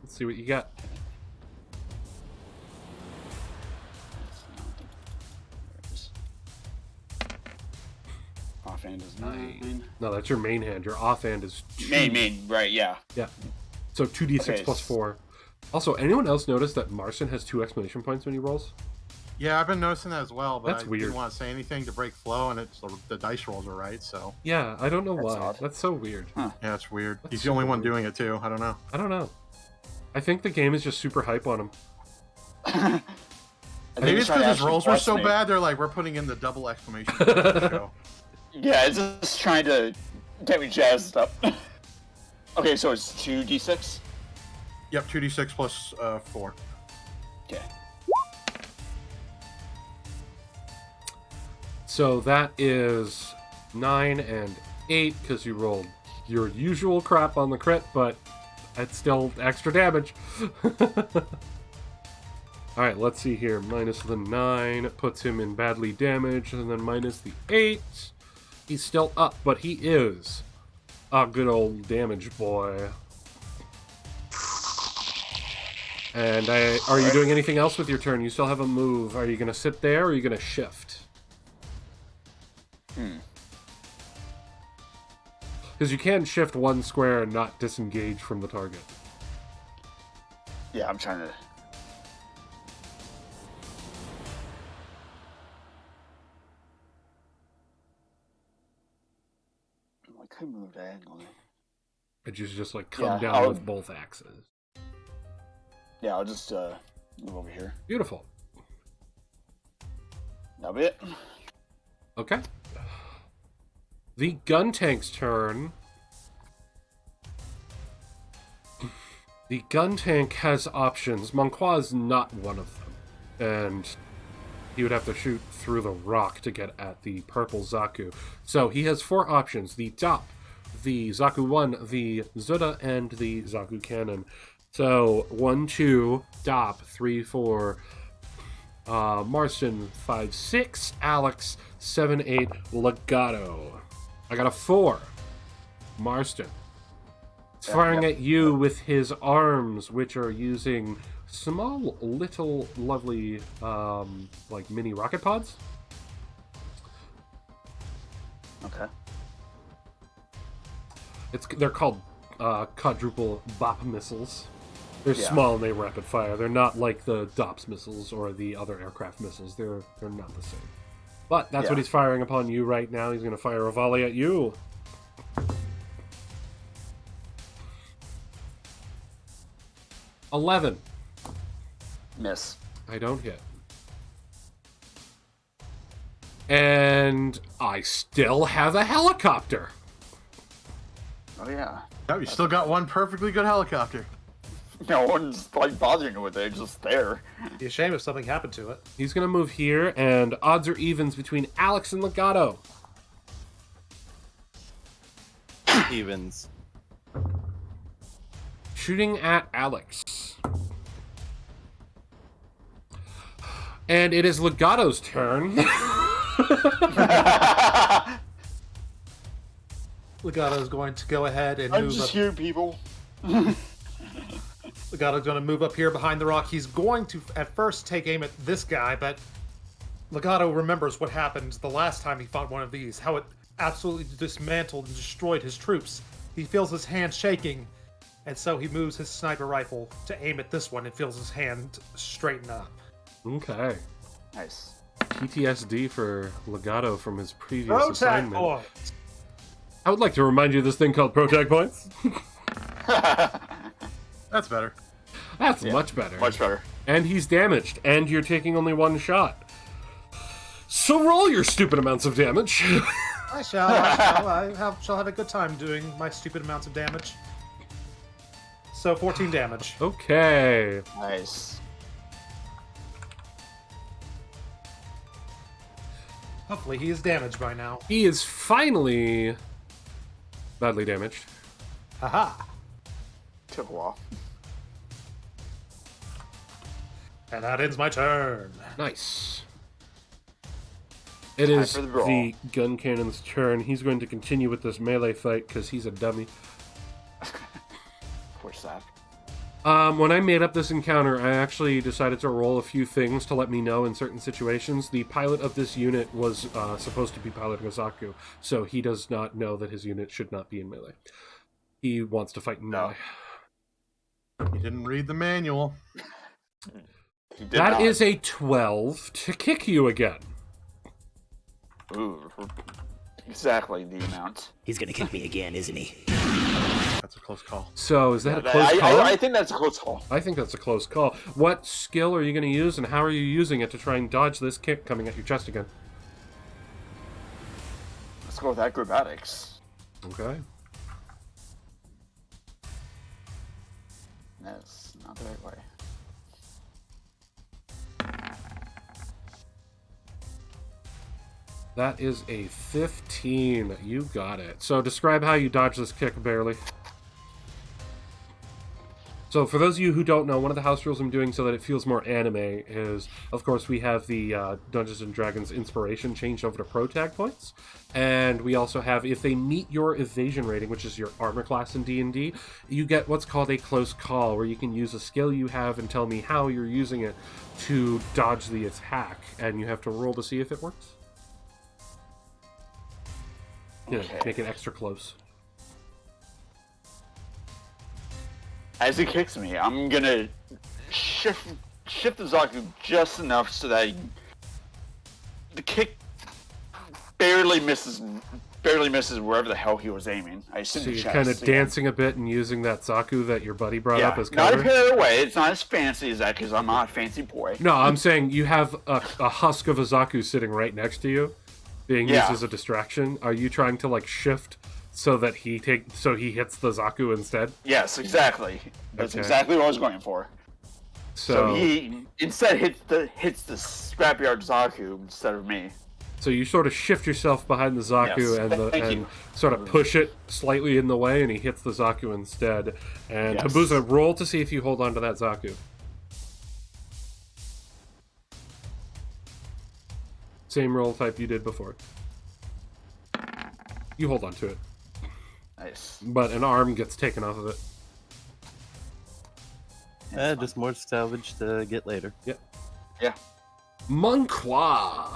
Let's see what you got. Offhand is 9. No, that's your main hand. Your offhand is 2. Main, right? Yeah. Yeah. So 2d6 Okay, plus 4. Also, anyone else notice that Marston has 2 exclamation points when he rolls? Yeah, I've been noticing that as well, but That's I weird. didn't want to say anything to break flow, and the dice rolls are right, so... Yeah, I don't know That's why. odd. That's so weird. Yeah, it's weird. That's He's the only super one weird. doing it, too. I don't know. I don't know. I think the game is just super hype on him. I Maybe he's it's trying to because his actually rolls were bless so me. bad, they're like, we're putting in the double exclamation point on the show. Yeah, it's just trying to get me jazzed up. Okay, so it's 2d6? Yep, 2d6 plus 4. Okay. So that is 9 and 8, because you rolled your usual crap on the crit, but it's still extra damage. Alright, let's see here. Minus the 9 puts him in badly damaged, and then minus the 8. He's still up, but he is a good old damage boy. And are you doing anything else with your turn? You still have a move. Are you going to sit there, or are you going to shift? Because you can shift one square and not disengage from the target. Yeah, I'm trying to... I could move diagonally. But you just like come Yeah, down I'll- with both axes. Yeah, I'll just move over here. Beautiful. That'll be it. Okay. The gun tank's turn. The gun tank has options. Monqua is not one of them. And he would have to shoot through the rock to get at the purple Zaku. So he has 4 options. The top, the Zaku 1, the Zuda, and the Zaku cannon. So 1, 2, Dop, 3, 4, Marston, 5, 6, Alex, 7, 8, Legato. I got a 4. Marston. It's firing at you with his arms, which are using small, little, lovely, like mini rocket pods. Okay. They're called quadruple BOP missiles. They're Yeah. small and they rapid fire. They're not like the DOPS missiles or the other aircraft missiles. They're not the same. But that's Yeah. what he's firing upon you right now. He's going to fire a volley at you. $11. Miss. I don't hit. And I still have a helicopter. Oh, yeah. No, you still got one perfectly good helicopter. No one's like bothering you with it, it's just there. Be a shame if something happened to it. He's going to move here, and odds are evens between Alex and Legato. Evens. Shooting at Alex. And it is Legato's turn. Legato is going to go ahead and I'm move just up. here, people. Legato's going to move up here behind the rock. He's going to, at first, take aim at this guy, but Legato remembers what happened the last time he fought one of these, how it absolutely dismantled and destroyed his troops. He feels his hand shaking, and so he moves his sniper rifle to aim at this one and feels his hand straighten up. Okay. Nice. PTSD for Legato from his previous Protag assignment. points! I would like to remind you of this thing called Protag points. That's better. That's Yeah, much better. Much better. And he's damaged, and you're taking only one shot. So roll your stupid amounts of damage. I shall have a good time doing my stupid amounts of damage. So 14 damage. Okay. Nice. Hopefully he is damaged by now. He is finally badly damaged. Haha. Took a while. And that ends my turn. Nice. It Time is for the brawl. the gun cannon's turn. He's going to continue with this melee fight because he's a dummy. Poor sap. When I made up this encounter, I actually decided to roll a few things to let me know in certain situations. The pilot of this unit was supposed to be piloting a Zaku, so he does not know that his unit should not be in melee. He wants to fight in melee. You didn't read the manual. He did That not. is a 12 to kick you again. Ooh, exactly the amount. He's gonna kick me again, isn't he? That's a close call. So, is that a close call? I think that's a close call. I think that's a close call. What skill are you going to use, and how are you using it to try and dodge this kick coming at your chest again? Let's go with acrobatics. Okay. That's not the right way. That is a 15. You got it. So describe how you dodge this kick, barely. So for those of you who don't know, one of the house rules I'm doing so that it feels more anime is, of course, we have the Dungeons & Dragons inspiration changed over to Protag points. And we also have, if they meet your evasion rating, which is your armor class in D&D, you get what's called a close call, where you can use a skill you have and tell me how you're using it to dodge the attack. And you have to roll to see if it works. Yeah, Okay. make it extra close. As he kicks me, I'm gonna shift the Zaku just enough so that the kick barely misses wherever the hell he was aiming. I assume So the you're chest, kind of yeah. dancing a bit and using that Zaku that your buddy brought Yeah, up as not cover. a better way. It's not as fancy as that because I'm not a fancy boy. No, I'm saying you have a husk of a Zaku sitting right next to you, being used Yeah. as a distraction. Are you trying to like shift so that he hits the Zaku instead? Yes, exactly. That's Okay. exactly what I was going for. So So he instead hits the scrapyard Zaku instead of me. so you sort of shift yourself behind the Zaku Yes, thank and you. sort of push it slightly in the way, and he hits the Zaku instead. And Yes. Habuza, roll to see if you hold on to that Zaku. Same roll type you did before. You hold on to it, Nice. but an arm gets taken off of it. Just more salvage to get later. Yep. Yeah. Monqua!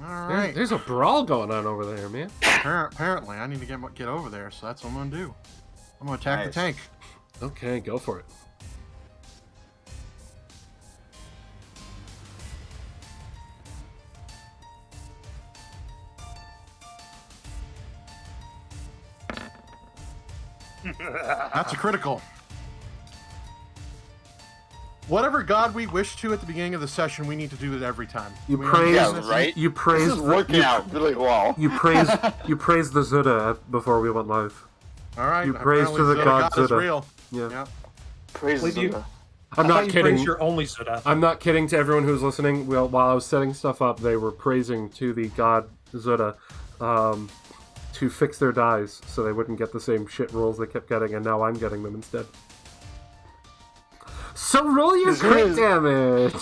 All right. There's a brawl going on over there, man. Apparently, I need to get over there, so that's what I'm gonna do. I'm gonna attack Nice. the tank. Okay, go for it. That's a critical. Whatever god we wish to at the beginning of the session, we need to do it every time. You We praise, Yeah, this- right? you This praise, is working out really well. you praise the Zuda before we went live. All right. you praise apparently to the god is Zuda. real. Yeah. Yep. Praise Believe you- Zuda. I'm I not thought you kidding. praised your only Zuda. I'm not kidding to everyone who's listening. Well, while I was setting stuff up, they were praising to the god Zuda to fix their dies so they wouldn't get the same shit rolls they kept getting, and now I'm getting them instead. So roll your This crit is- damage!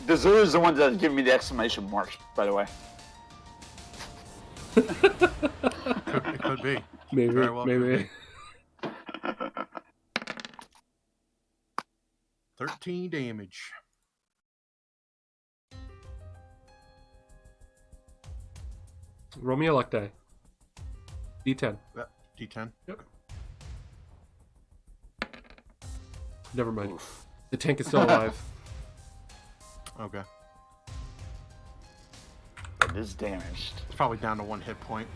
The Zuda is the one that's giving me the exclamation mark, by the way. It could be. Maybe, Very well could maybe. be. 13 damage. Roll me a luck die. D10. Yep, D10. Yep. Never mind. The tank is still alive. Okay. It is damaged. It's probably down to 1 hit point.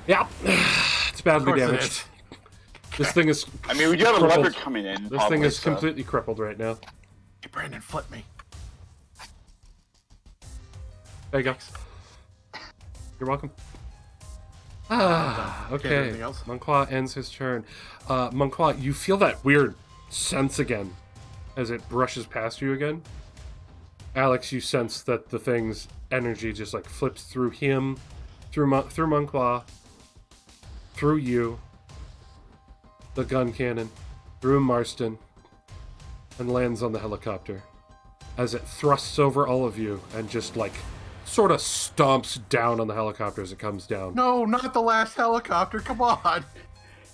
Yeah, it's Of badly course it damaged. is. This thing is. I mean, we got a crippled. leopard coming in. This probably, thing is so- completely crippled right now. Hey, Brandon, flip me. There you go. You're welcome. Ah, Okay, okay. anything else? Monqua ends his turn. Monqua, you feel that weird sense again as it brushes past you again. Alex, you sense that the thing's energy just like flips through him, through Monqua, through you, the gun cannon, through Marston, and lands on the helicopter as it thrusts over all of you and just like sort of stomps down on the helicopter as it comes down. No, not the last helicopter. Come on.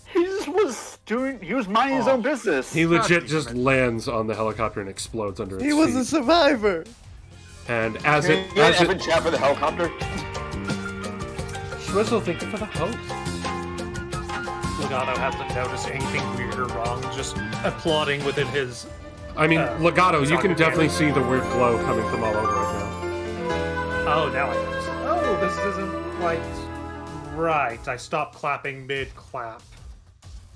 He just was doing. He was minding his own business. He legit God just damn it. lands on the helicopter and explodes under its He was feet. a survivor. And as Can it, you get as Evan it, chat for the helicopter? Schwizzle, thank you for the host. Legato hasn't noticed anything weird or wrong, just applauding within his. I mean, Legato, you can Zaku definitely damage. see the weird glow coming from all over right now. Oh, now I notice. Oh, this isn't quite right. I stopped clapping mid-clap.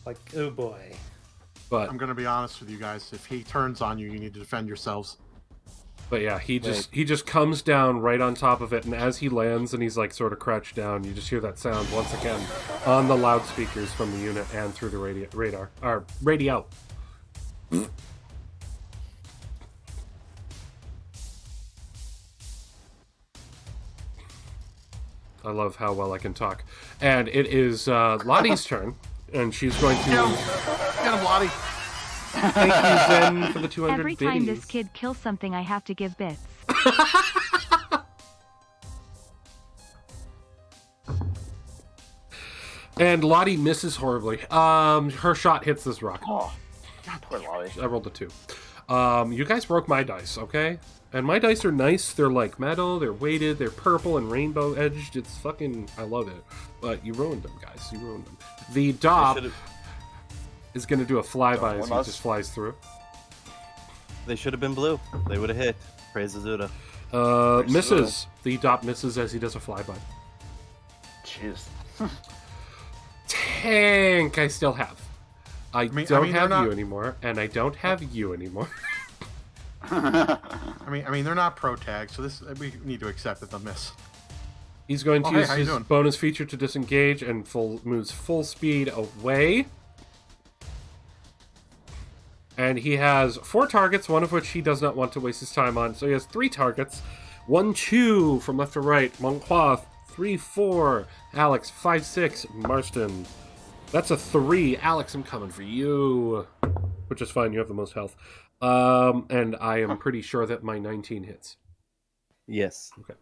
Like, oh boy. But I'm going to be honest with you guys. If he turns on you, you need to defend yourselves. yeah, he just comes down right on top of it, and as he lands and he's like sort of crouched down, you just hear that sound once again on the loudspeakers from the unit and through the radio. I love how well I can talk. And it is Lottie's turn, and she's going to Get him, Lottie. thank you, Zen, for the 200 Every time this biddies. kid kills something, I have to give bits. And Lottie misses horribly. Her shot hits this rock. Oh, God, poor Lolly. I rolled a 2. You guys broke my dice, okay? And my dice are nice. They're like metal. They're weighted. They're purple and rainbow edged. It's fucking... I love it. But you ruined them, guys. You ruined them. The Dob is going to do a flyby as he just flies through. They should have been blue. They would have hit. Praise Azuda. Misses. The Dob misses as he does a flyby. Jeez. Tank I still have. I mean, don't they're have not- you anymore, and I don't have you anymore. I mean, they're not pro tags, so this we need to accept that they'll miss. He's going to Oh, hey, use how you his doing? bonus feature to disengage and moves full speed away. And he has 4 targets, one of which he does not want to waste his time on. So he has 3 targets. 1, 2 from left to right. Monqua, 3, 4. Alex, 5, 6. Marston. That's a 3. Alex, I'm coming for you. Which is fine, you have the most health. And I am pretty sure that my 19 hits. Yes. Okay.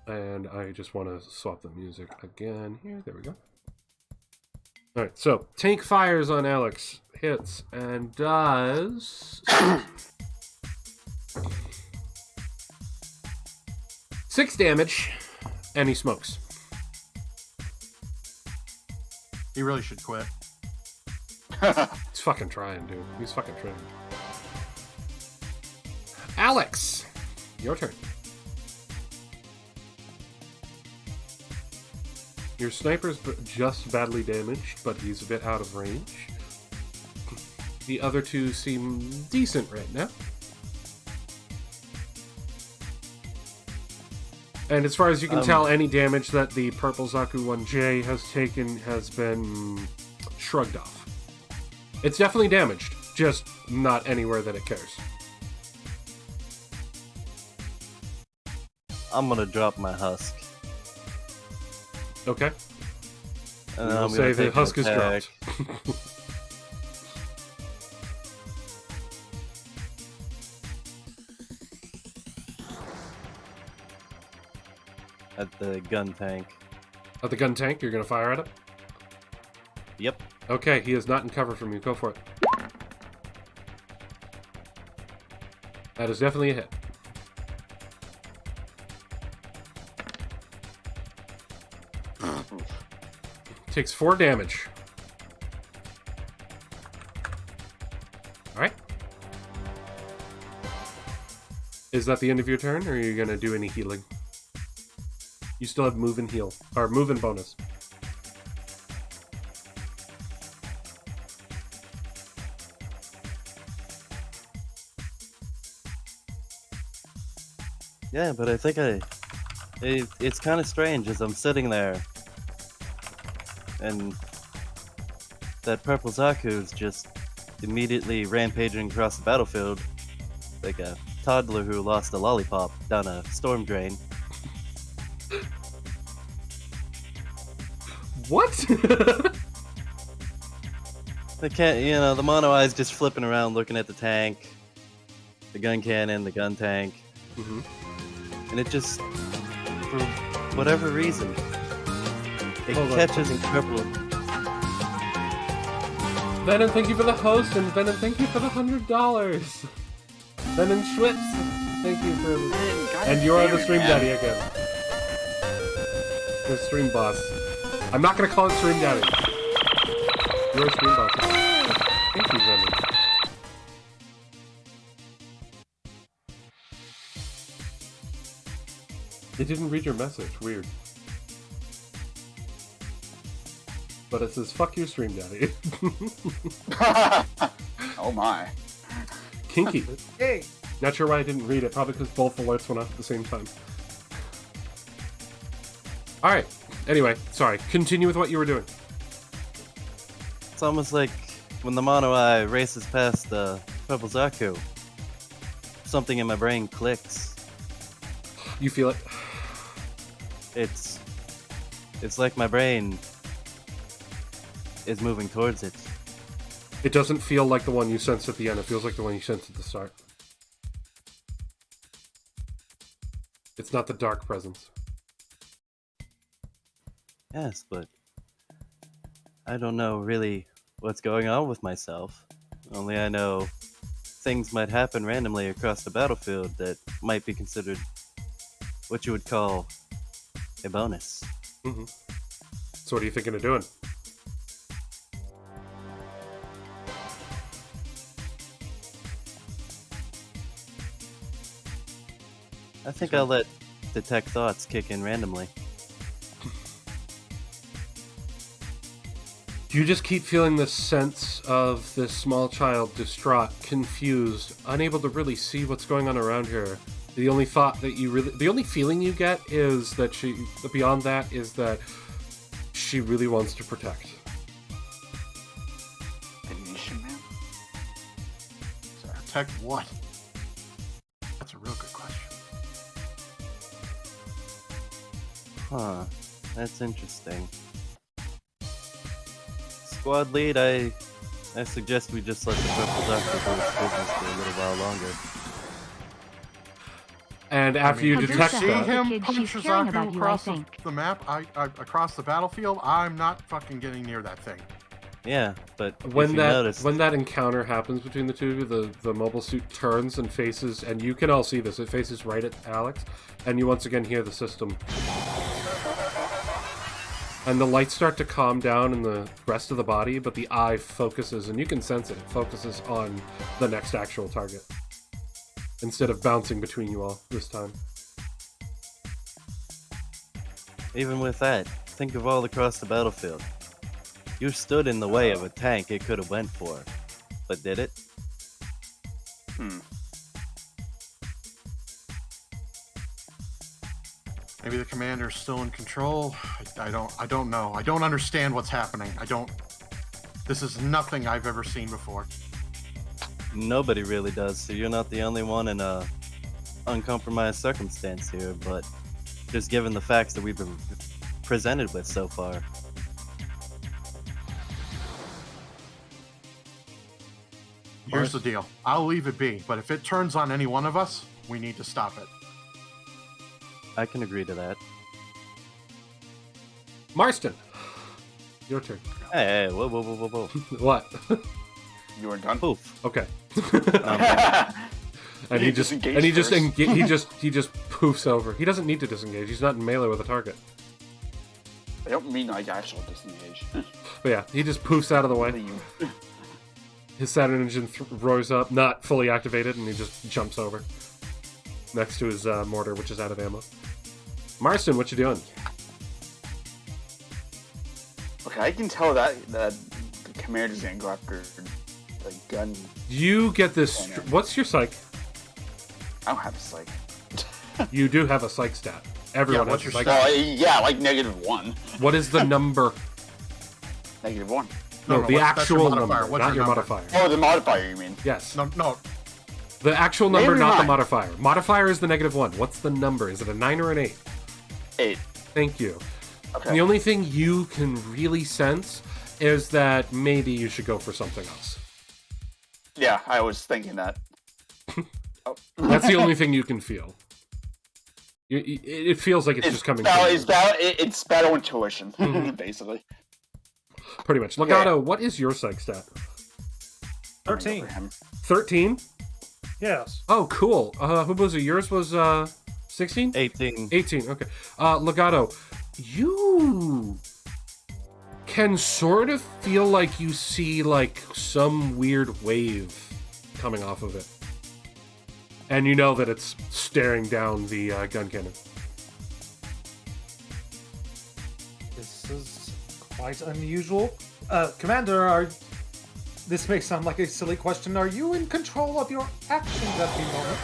And I just want to swap the music again here. There we go. Alright, so tank fires on Alex, hits, and does 6 damage, and he smokes. He really should quit. He's fucking trying, dude. He's fucking trying. Alex, your turn. Your sniper's just badly damaged, but he's a bit out of range. The other 2 seem decent right now. And as far as you can tell, any damage that the purple Zaku 1J has taken has been shrugged off. It's definitely damaged, just not anywhere that it cares. I'm gonna drop my husk. Okay? And We'll I'm say gonna the take an husk is attack. dropped. At the gun tank. At the gun tank, you're gonna fire at it? Yep. Okay, he is not in cover from you. Go for it. That is definitely a hit. Takes 4 damage. Alright. Is that the end of your turn, or are you gonna do any healing? You still have move and heal. Or move and bonus. Yeah, but I think it's kind of strange as I'm sitting there, and that purple Zaku is just immediately rampaging across the battlefield like a toddler who lost a lollipop down a storm drain. What? The mono eye's just flipping around looking at the tank, the gun cannon, the gun tank. Mm-hmm. And it just, for whatever reason, it catches and purple. Venom, thank you for the host, and Venom, thank you for the $100. Venom Schwitz, thank you for... And you are the stream daddy again. The stream boss. I'm not gonna call it stream daddy. You're a stream boss. Thank you, Venom. It didn't read your message. Weird. But it says, fuck you, stream daddy. Oh my. Kinky. Hey! Not sure why I didn't read it. Probably because both alerts went off at the same time. Alright. Anyway, sorry. Continue with what you were doing. It's almost like when the mono eye races past the purple Zaku, something in my brain clicks. You feel it? It's like my brain is moving towards it. It doesn't feel like the one you sensed at the end. It feels like the one you sensed at the start. It's not the dark presence. Yes, but I don't know really what's going on with myself. Only I know things might happen randomly across the battlefield that might be considered what you would call a bonus. Mm-hmm. So what are you thinking of doing? I think I'll let detect thoughts kick in randomly. You just keep feeling this sense of this small child, distraught, confused, unable to really see what's going on around her. The only thought that the only feeling you get is that beyond that is that she really wants to protect. Venetian man? Sorry, protect what? That's a real good question. Huh, that's interesting. Squad lead, I suggest we just let the purple doctor do its business for a little while longer. And after you detect see that, him Kid, punch she's caring about Zaku you, across I think. the map, across the battlefield, I'm not fucking getting near that thing. Yeah, but when if you that noticed, when that encounter happens between the two of you, the mobile suit turns and faces, and you can all see this. It faces right at Alex, and you once again hear the system. And the lights start to calm down in the rest of the body, but the eye focuses, and you can sense it. It focuses on the next actual target instead of bouncing between you all this time. even with that, think of all across the battlefield. You stood in the way of a tank it could have went for, but did it? Maybe the commander's still in control. I don't know. I don't understand what's happening. This is nothing I've ever seen before. Nobody really does, so you're not the only one in a uncompromised circumstance here, but just given the facts that we've been presented with so far. Here's the deal. I'll leave it be, but if it turns on any one of us, we need to stop it. I can agree to that. Marston, your turn. Hey, whoa, whoa, whoa, whoa, whoa. What? You weren't done. Poof. Okay. Um, And he just Disengage he just first. he just poofs over. He doesn't need to disengage. He's not in melee with a target. I don't mean like actual disengage. But yeah, he just poofs out of the way. Leave. His Saturn engine roars up, not fully activated, and he just jumps over next to his mortar, which is out of ammo. Marston, what you doing? Okay, I can tell that the commander's gonna go after the gun. You get this. What's your psych? I don't have a psych. You do have a psych stat. Everyone what's has a your psych. Well, yeah, like -1. What is the number? -1. No, no, the that's your actual modifier. number, What's not your your number? modifier. Oh, the modifier, you mean? Yes, No, the actual number, Maybe not the not. modifier. Modifier is the -1. What's the number? Is it a 9 or an 8? 8. Thank you. Okay. The only thing you can really sense is that maybe you should go for something else. Yeah, I was thinking that. Oh. That's the only thing you can feel. It feels like it's just coming from you. It's battle intuition, Mhm. basically. Pretty much. Legato, what is your psych stat? 13. 13? Yes. Oh, cool. Who was it? Yours was 16? 18. 18, okay. Legato, you can sort of feel like you see like some weird wave coming off of it. And you know that it's staring down the gun cannon. This is quite unusual. Commander, this may sound like a silly question. Are you in control of your actions at the moment?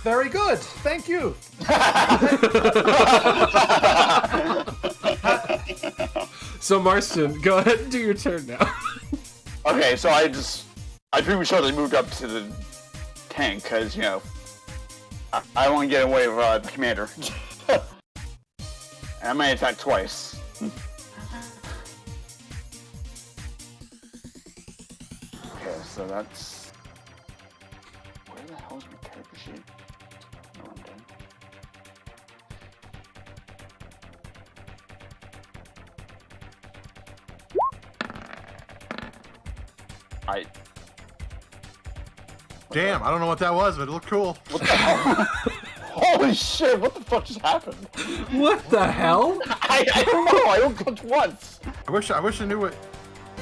Very good. Thank you. So Marston, go ahead and do your turn now. Okay, so I prematurely moved up to the tank because, you know, I want to get away with the commander. And I might attack twice. Okay, so that's... Where the hell is my character sheet? No, I'm done. damn, I don't know what that was, but it looked cool. What the hell? Holy shit, what the fuck just happened? What the hell? I don't know, I don't click once. I wish I knew what.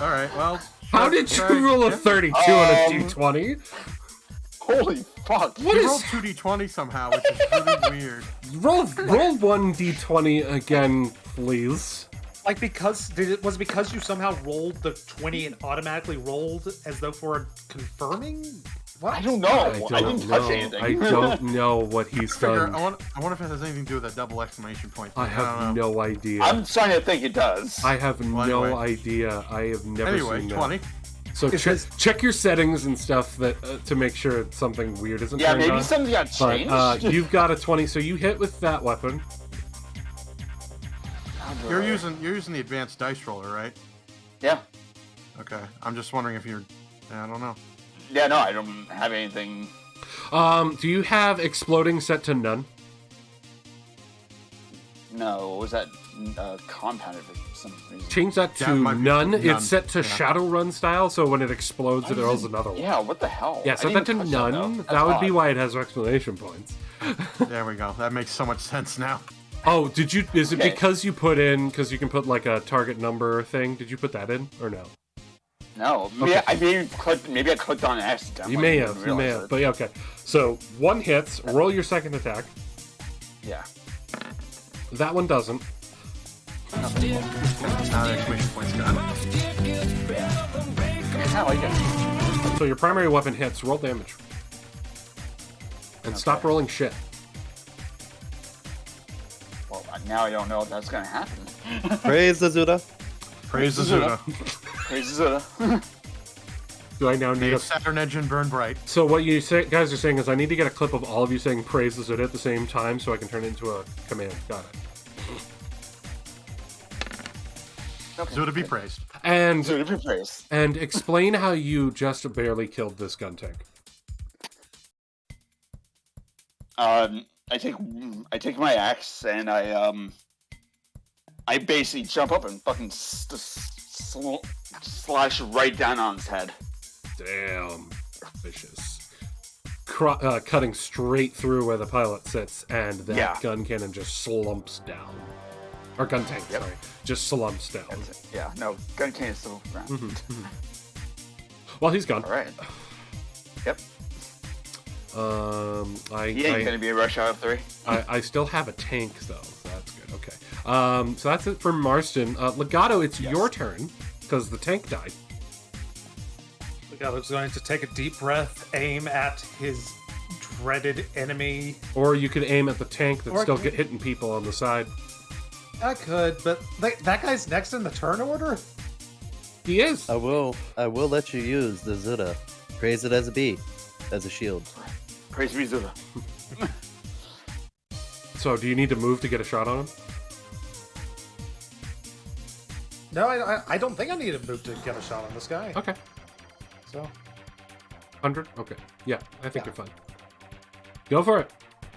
All right, well. How sure, did you sorry. roll a Yeah. 32 on a d20? Holy fuck. What You is... rolled 2d20 somehow, which is really weird. Roll 1 d20 again, please. Like, was it because you somehow rolled the 20 and automatically rolled as though for confirming? What? I don't know. I I don't didn't touch know. anything. I don't know what he's Figure, done. I wonder if it has anything to do with that double exclamation point. I don't have know. no idea. I'm starting to think it does. I have Well, no anyway. idea. I have never Anyway, seen that. 20. So check your settings and stuff that to make sure something weird isn't Yeah, turned maybe on. something got changed. But you've got a 20, so you hit with that weapon. You're using the advanced dice roller, right? Yeah. Okay. I'm just wondering if you're. I don't know. Yeah, no, I don't have anything. Do you have exploding set to none? No, was that compounded for some reason? Change that to That might be none. none, It's set to yeah. Shadowrun style, so when it explodes, it rolls another one. Yeah, what the hell? Yeah, I set that to didn't touch none. though. That would be That's why it has exclamation points. There we go. That makes so much sense now. Oh, did you? Is it Okay. because you put in? Because you can put like a target number thing. Did you put that in or no? odd. No, maybe, maybe I clicked on it accidentally. You may I have. didn't You may realize have. it. But yeah, okay. So 1 hits. Roll your second attack. Yeah. That one doesn't. Now the exclamation point's gone. I like it. So your primary weapon hits. Roll damage. And stop rolling shit. Well, now I don't know if that's gonna happen. Praise the Zuda. Praise the Zuda. Crazy Zuda. Do I now need The a... Saturn engine burn bright. So what you guys are saying is I need to get a clip of all of you saying praise the Zuda at the same time so I can turn it into a command. Got it. Okay. Zuda be praised. And Zuda be praised. and explain how you just barely killed this gun tank. I take my axe and I I basically jump up and fucking slash right down on his head. Damn. Vicious. Cutting straight through where the pilot sits, and that gun cannon just slumps down. Or gun tank, sorry. Just slumps down. Yeah, no, gun cannon is still around. Mm-hmm. Well, he's gone. All right. Yep. He ain't gonna be a rush hour 3. I still have a tank though, so that's good. Okay. So that's it for Marston. Legato, it's your turn because the tank died. Legato's going to take a deep breath, aim at his dreaded enemy. Or you could aim at the tank that's still hitting people on the side. I could, but that guy's next in the turn order. He is. I will let you use the Zuda. Praise it as a bee, as a shield. Praise be Zuda. So, do you need to move to get a shot on him? No, I don't think I need to move to get a shot on this guy. Okay. So 100? Okay. Yeah, I think you're fine. Go for it.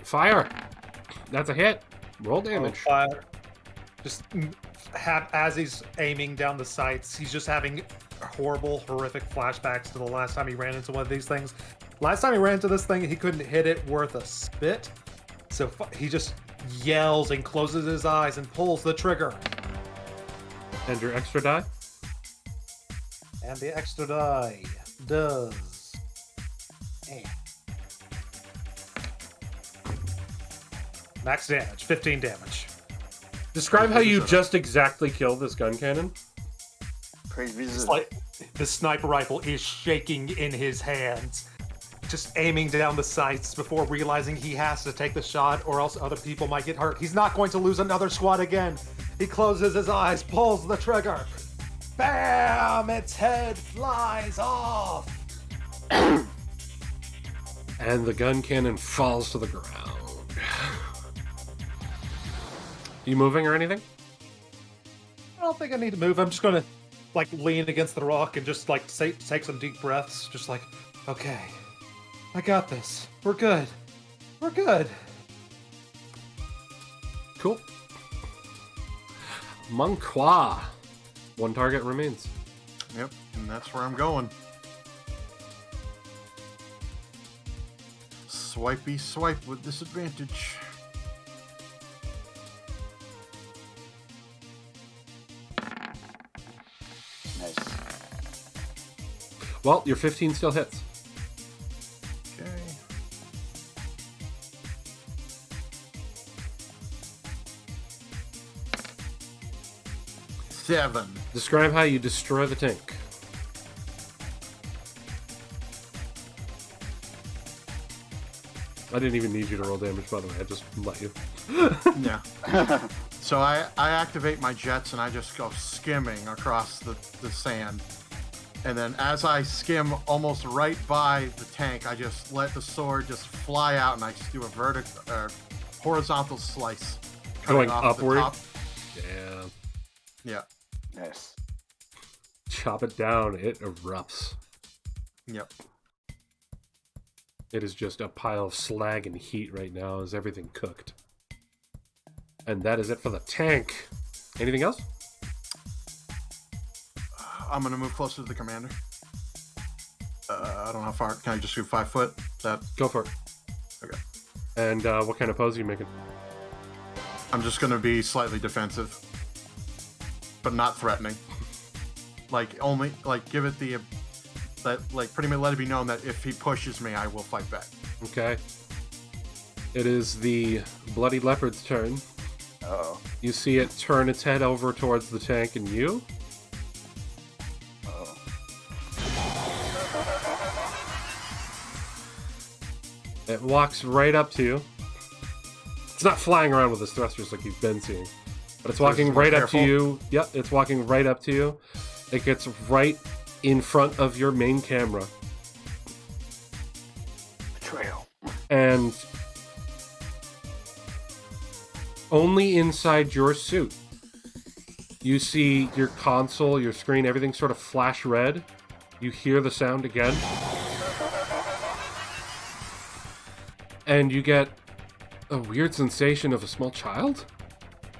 Fire. That's a hit. Roll damage. Fire. Just as he's aiming down the sights, he's just having horrible, horrific flashbacks to the last time he ran into one of these things. Last time he ran into this thing, he couldn't hit it worth a spit. So he just yells and closes his eyes and pulls the trigger. And your extra die? And the extra die does... Max damage, 15 damage. Describe how you just exactly killed this gun cannon. Praise be It's Zuda. like the sniper rifle is shaking in his hands, just aiming down the sights before realizing he has to take the shot or else other people might get hurt. He's not going to lose another squad again. He closes his eyes, pulls the trigger. Bam! Its head flies off. And the gun cannon falls to the ground. You moving or anything? I don't think I need to move. I'm just going to lean against the rock and just take some deep breaths. Just okay, I got this. We're good. We're good. Cool. Monqua. One target remains. Yep, and that's where I'm going. Swipey swipe with disadvantage. Nice. Well, your 15 still hits. Okay. Seven. Describe how you destroy the tank. I didn't even need you to roll damage, by the way. I just let you. Yeah. So I activate my jets and I just go skimming across the sand. And then as I skim almost right by the tank, I just let the sword just fly out and I just do a horizontal slice. Going off upward? The top. Yeah. Yeah. Nice. Chop it down. It erupts. Yep. It is just a pile of slag and heat right now as everything cooked. And that is it for the tank. Anything else? I'm going to move closer to the commander. I don't know how far. Can I just do 5 foot? Go for it. Okay. And what kind of pose are you making? I'm just going to be slightly defensive, but not threatening. Give it the... pretty much let it be known that if he pushes me, I will fight back. Okay. It is the Bloody Leopard's turn. Uh-oh. You see it turn its head over towards the tank and you. Uh-oh. It walks right up to you. It's not flying around with its thrusters like you've been seeing, but it's walking right up to you. Yep, it's walking right up to you. It gets right in front of your main camera. Betrayal. And only inside your suit, you see your console, your screen, everything sort of flash red. You hear the sound again. And you get a weird sensation of a small child.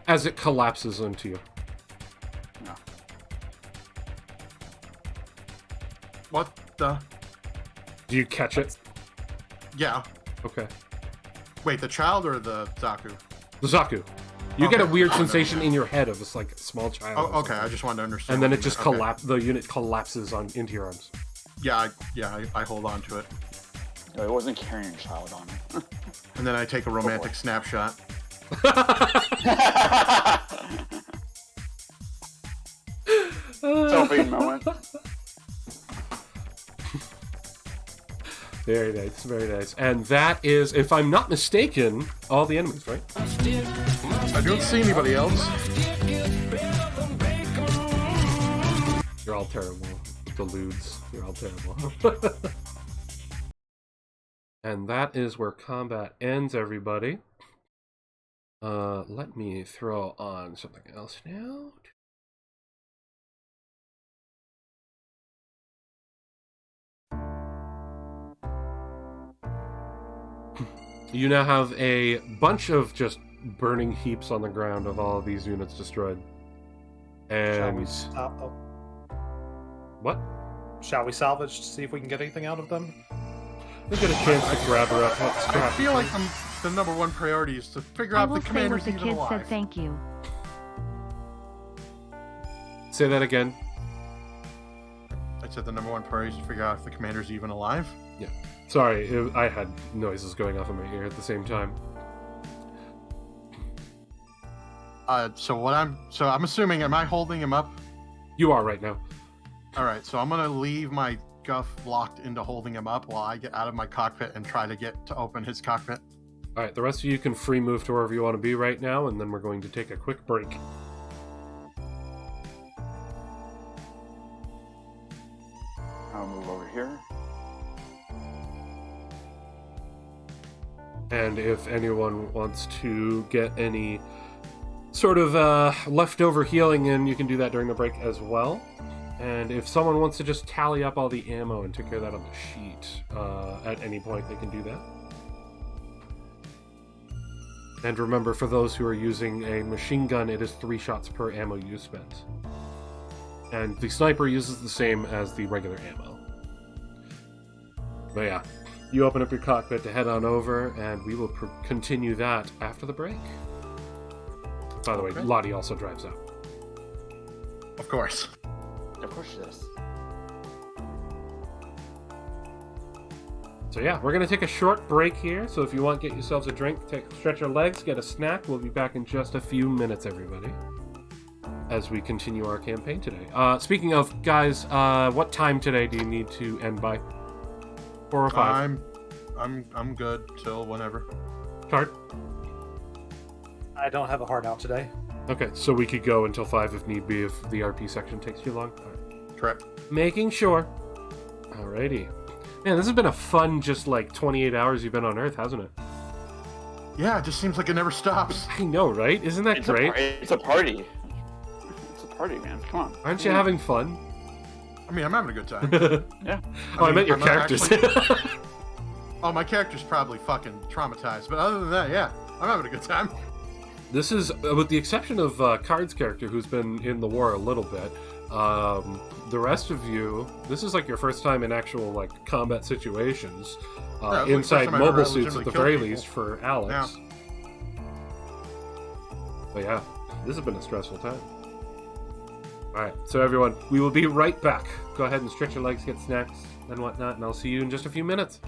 as it collapses into you. No. What the? Do you catch it? Yeah. Okay. Wait, the child or the Zaku? The Zaku. You get a Okay. weird sensation in your head of this like small child. Oh, or okay. I something. just wanted to understand. And then what it you just meant. Okay. the unit collapses into your arms. Yeah, I hold on to it. No, it wasn't carrying a child on it. And then I take a romantic snapshot. Selfie moment. Very nice, very nice. And that is, if I'm not mistaken, all the enemies, right? I don't see anybody else. You're all terrible. The lewds. You're all terrible. And that is where combat ends, everybody. Let me throw on something else now. You now have a bunch of just burning heaps on the ground of all of these units destroyed. Shall we And stop? Oh, what? shall we salvage to see if we can get anything out of them? Let's get a chance to grab her up. Let's I grab feel like the number one priority is to figure I out will the say what commander's the even kid alive. said thank you. Say that again. I said the number one priority is to figure out if the commander's even alive. Sorry, I had noises going off in my ear at the same time. So I'm assuming, am I holding him up? You are right now. All right, so I'm gonna leave my guff locked into holding him up while I get out of my cockpit and try to get to open his cockpit. All right, the rest of you can free move to wherever you want to be right now, and then we're going to take a quick break. I'll move over here. And if anyone wants to get any sort of leftover healing in, you can do that during the break as well. And if someone wants to just tally up all the ammo and take care of that on the sheet at any point, they can do that. And remember, for those who are using a machine gun, it is 3 shots per ammo you spent. And the sniper uses the same as the regular ammo. But yeah, you open up your cockpit to head on over, and we will continue that after the break. By the way, Lottie also drives out. Of course. Of course she does. So yeah, we're going to take a short break here. So if you want, get yourselves a drink, stretch your legs, get a snack. We'll be back in just a few minutes, everybody, as we continue our campaign today. Speaking of, guys, what time today do you need to end by? 4 or 5? I'm good till whenever. Chart? I don't have a hard out today. Okay, so we could go until 5 if need be, if the RP section takes too long. All right. Correct. Making sure. Alrighty. Man, this has been a fun, just like 28 hours you've been on Earth, hasn't it? Yeah, it just seems like it never stops. I know, right? Isn't that great? It's a party. It's a party, man. Come on. Aren't you having fun? I mean, I'm having a good time. Yeah. Oh, I meant your I'm not characters. Oh, my character's probably fucking traumatized, but other than that, yeah, I'm having a good time. This is, with the exception of Card's character, who's been in the war a little bit, the rest of you, this is like your first time in actual like combat situations, Yeah, it was like the first inside time I've ever mobile suits at legitimately the killed very people. least for Alex. But yeah, this has been a stressful time. Alright, so everyone, we will be right back. Go ahead and stretch your legs, get snacks and whatnot, and I'll see you in just a few minutes.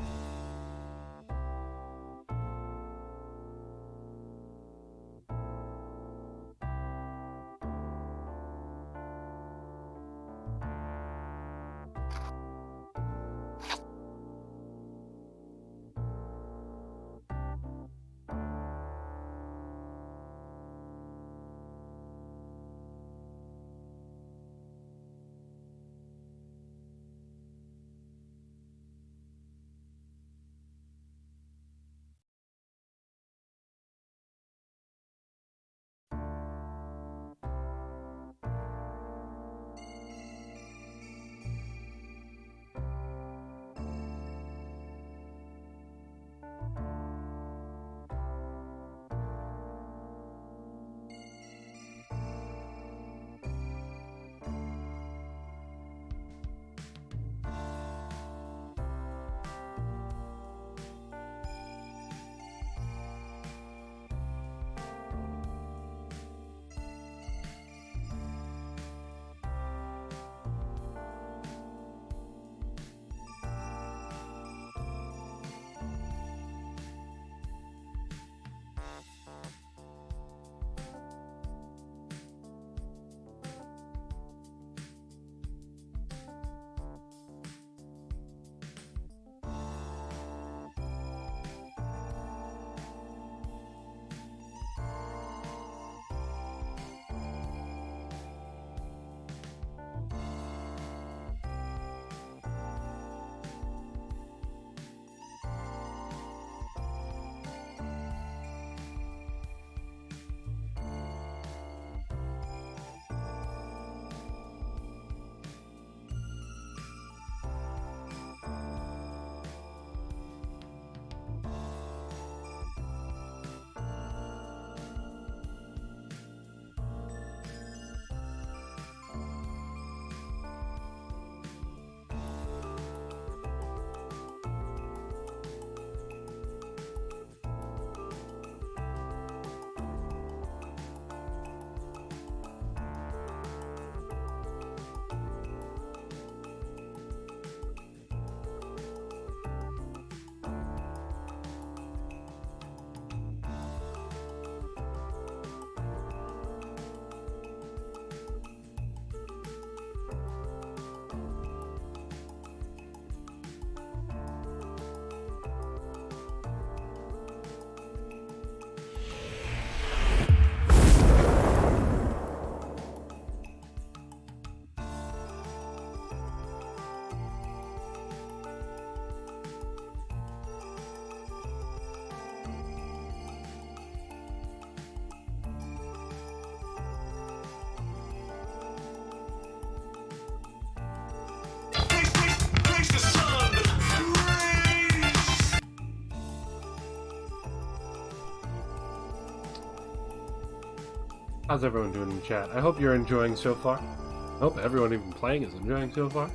How's everyone doing in chat? I hope you're enjoying so far. I hope everyone even playing is enjoying so far.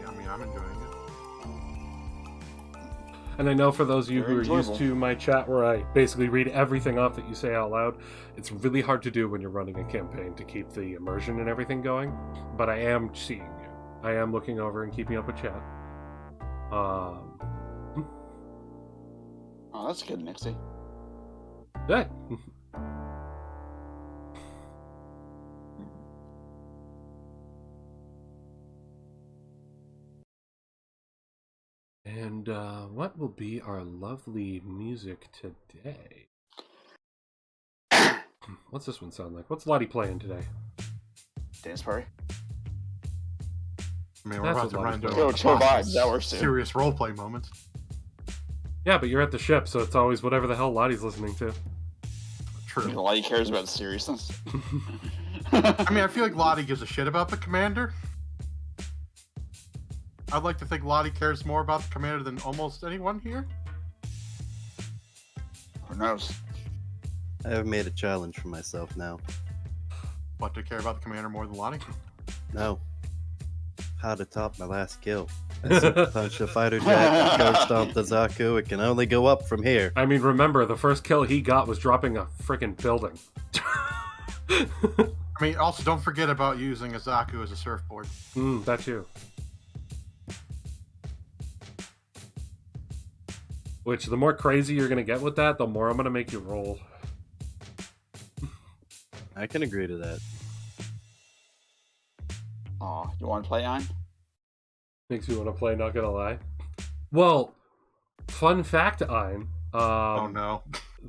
I'm enjoying it. And I know for those of you Very who are used enjoyable. to my chat where I basically read everything off that you say out loud, it's really hard to do when you're running a campaign to keep the immersion and everything going. But I am seeing you. I am looking over and keeping up with chat. Oh, that's good, Nixie. Good. And what will be our lovely music today? What's this one sound like? What's Lottie playing today? Dance party. I mean, we're That's about to what run Lottie into does. Yo, a chill bunch of vibes, that works too. serious roleplay moments. Yeah, but you're at the ship, so it's always whatever the hell Lottie's listening to. True. Lottie cares about seriousness. I mean, I feel like Lottie gives a shit about the commander. I'd like to think Lottie cares more about the commander than almost anyone here. Who knows? I have made a challenge for myself now. What, to care about the commander more than Lottie? No. How to top my last kill. I super punched a fighter jack and curve stomped the Zaku. It can only go up from here. I mean, remember, the first kill he got was dropping a freaking building. I mean, also don't forget about using a Zaku as a surfboard. That too. Which, the more crazy you're going to get with that, the more I'm going to make you roll. I can agree to that. Aw, you want to play on? Makes me want to play, not gonna lie. Well, fun fact, I'm. Oh no.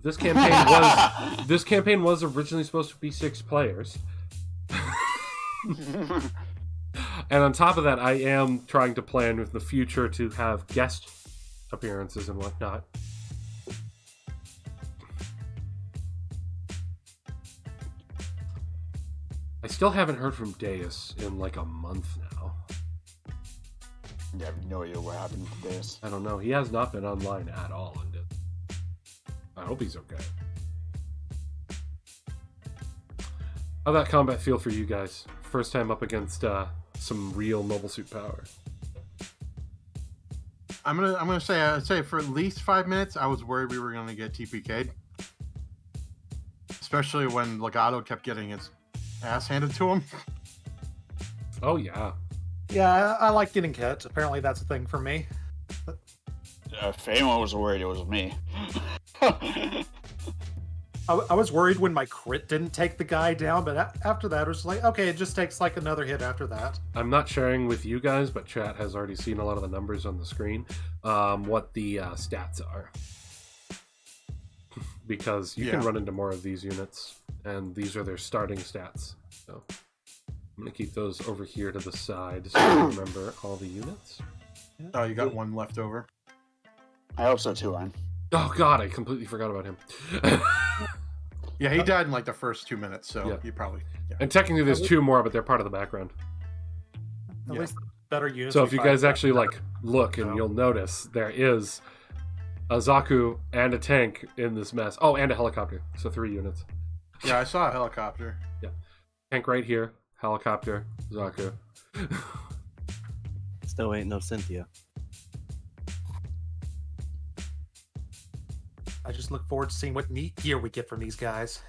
This campaign was originally supposed to be 6 players. And on top of that, I am trying to plan with the future to have guest appearances and whatnot. I still haven't heard from Deus in like a month now. I have no idea what happened to this. I don't know. He has not been online at all. And I hope he's okay. How'd that combat feel for you guys? First time up against some real mobile suit power. I'm gonna say I'd say for at least 5 minutes I was worried we were gonna get TPK'd. Especially when Legato kept getting his ass handed to him. Oh yeah. Yeah, I like getting hit. Apparently that's a thing for me. If anyone was worried, it was me. I was worried when my crit didn't take the guy down, but after that, it was like, okay, it just takes like another hit after that. I'm not sharing with you guys, but chat has already seen a lot of the numbers on the screen. What the stats are. Because you can run into more of these units, and these are their starting stats. So I'm going to keep those over here to the side so I remember all the units. Oh, you got one left over. I hope so too, Ryan. Oh god, I completely forgot about him. Yeah, he died in like the first 2 minutes, so Yeah. you probably. Yeah. And technically there's 2 more, but they're part of the background. At Yeah. least better units. So we if you find guys out. actually like look, and you'll notice there is a Zaku and a tank in this mess. Oh, and a helicopter. So 3 units. Yeah, I saw a helicopter. Tank right here, helicopter, Zaku. Still ain't no Cynthia. I just look forward to seeing what neat gear we get from these guys.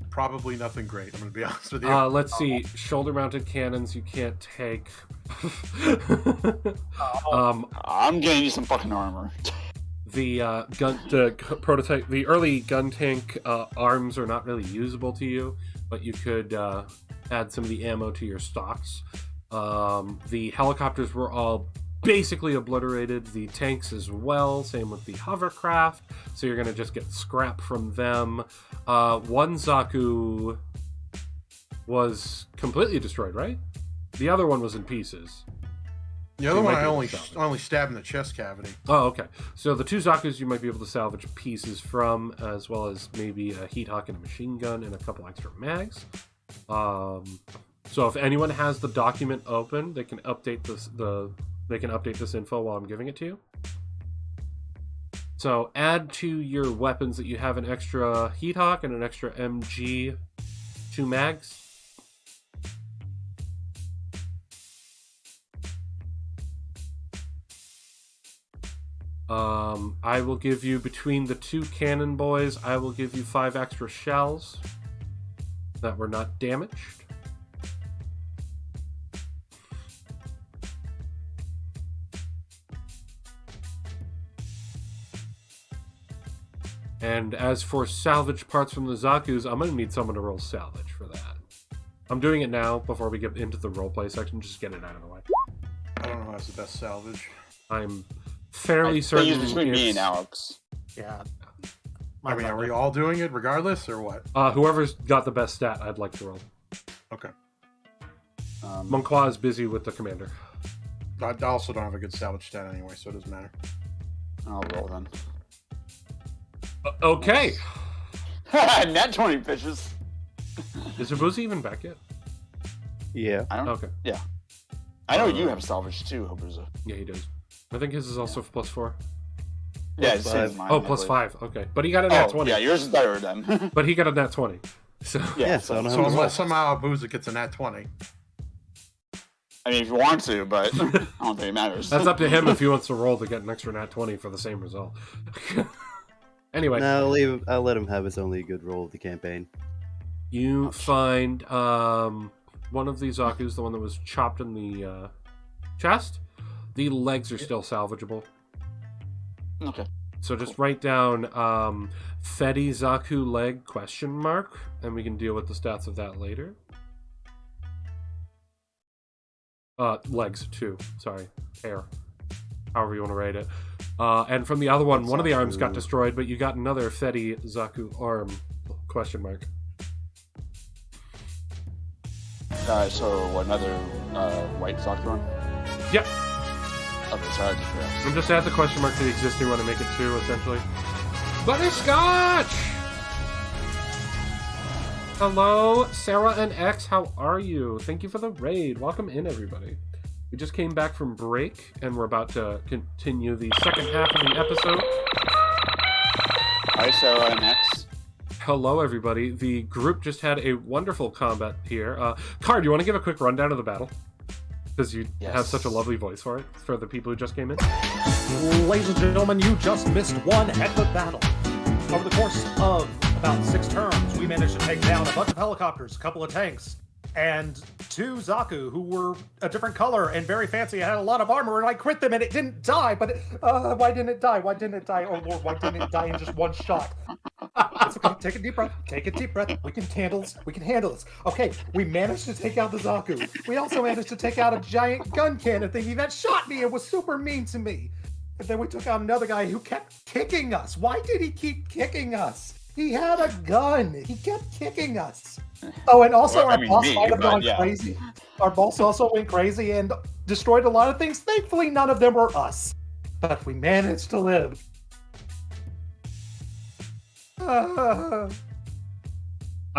Probably nothing great. I'm gonna be honest with you. Let's see. Shoulder-mounted cannons you can't take. I'm getting you some fucking armor. The prototype, the early gun tank arms are not really usable to you, but you could add some of the ammo to your stocks. The helicopters were all basically obliterated. The tanks as well. Same with the hovercraft. So you're gonna just get scrap from them. One Zaku was completely destroyed, right? The other one was in pieces. The other you one might I be able only to salvage. only stabbed in the chest cavity. Oh, okay. So the 2 Zakus you might be able to salvage pieces from, as well as maybe a heat hawk and a machine gun and a couple extra mags. So if anyone has the document open, they can update this info while I'm giving it to you. So add to your weapons that you have an extra Heat Hawk and an extra MG 2 mags. I will give you, between the 2 cannon boys, I will give you 5 extra shells that were not damaged. And as for salvage parts from the Zakus, I'm going to need someone to roll salvage for that. I'm doing it now before we get into the roleplay section, just get it out of the way. I don't know who has the best salvage. I'm fairly certain It's between me it's- and Alex. Yeah. I mean, are we all doing it regardless, or what? Whoever's got the best stat, I'd like to roll. Okay. Monqua is busy with the commander. I also don't have a good salvage stat anyway, so it doesn't matter. I'll roll then. Okay. Nat 20 fishes. Is Ibuzi even back yet? Yeah. I don't. Okay. Yeah. I know you have salvage too, Hobuza. Yeah, he does. I think his is also +4. Yeah, Plus it's same as 5. mine. Oh, I plus believe. 5. Okay. But he got a nat Oh, 20. yeah, yours is better then. But he got a nat 20. So Yeah, so I don't So have unless somehow Abuza gets a nat 20. I mean, if you want to, but I don't think it matters. that's up to him if he wants to roll to get an extra nat 20 for the same result. Anyway, No, I'll let him have his only good roll of the campaign. you find one of these Zakus, the one that was chopped in the chest. The legs are still salvageable. Okay. So just write down Fedi Zaku leg ? And we can deal with the stats of that later. Legs too. Sorry, hair. However you want to write it. And from the other one of the arms got destroyed, but you got another Fedi Zaku arm ? So what, another white sock one? Yep. Okay, sorry, I just forgot. And just add the question mark to the existing one and make it 2, essentially. Butterscotch! Hello, Sarah and X, how are you? Thank you for the raid. Welcome in, everybody. We just came back from break, and we're about to continue the second half of the episode. Hi, Sarah and X. Hello, everybody. The group just had a wonderful combat here. Car, do you want to give a quick rundown of the battle? Because you have such a lovely voice for it, for the people who just came in. Ladies and gentlemen, you just missed one heck of a battle. Over the course of about 6 turns, we managed to take down a bunch of helicopters, a couple of tanks, and 2 Zaku who were a different color and very fancy and had a lot of armor, and I crit them and it didn't die, but why didn't it die? Why didn't it die? Oh Lord, why didn't it die in just one shot? It's okay. Take a deep breath. Take a deep breath. We can handle this. Okay, we managed to take out the Zaku. We also managed to take out a giant gun cannon thingy that shot me and was super mean to me. And then we took out another guy who kept kicking us. Why did he keep kicking us? He had a gun. He kept kicking us. Oh, and also our boss might have gone crazy. Our boss also went crazy and destroyed a lot of things. Thankfully, none of them were us. But we managed to live. I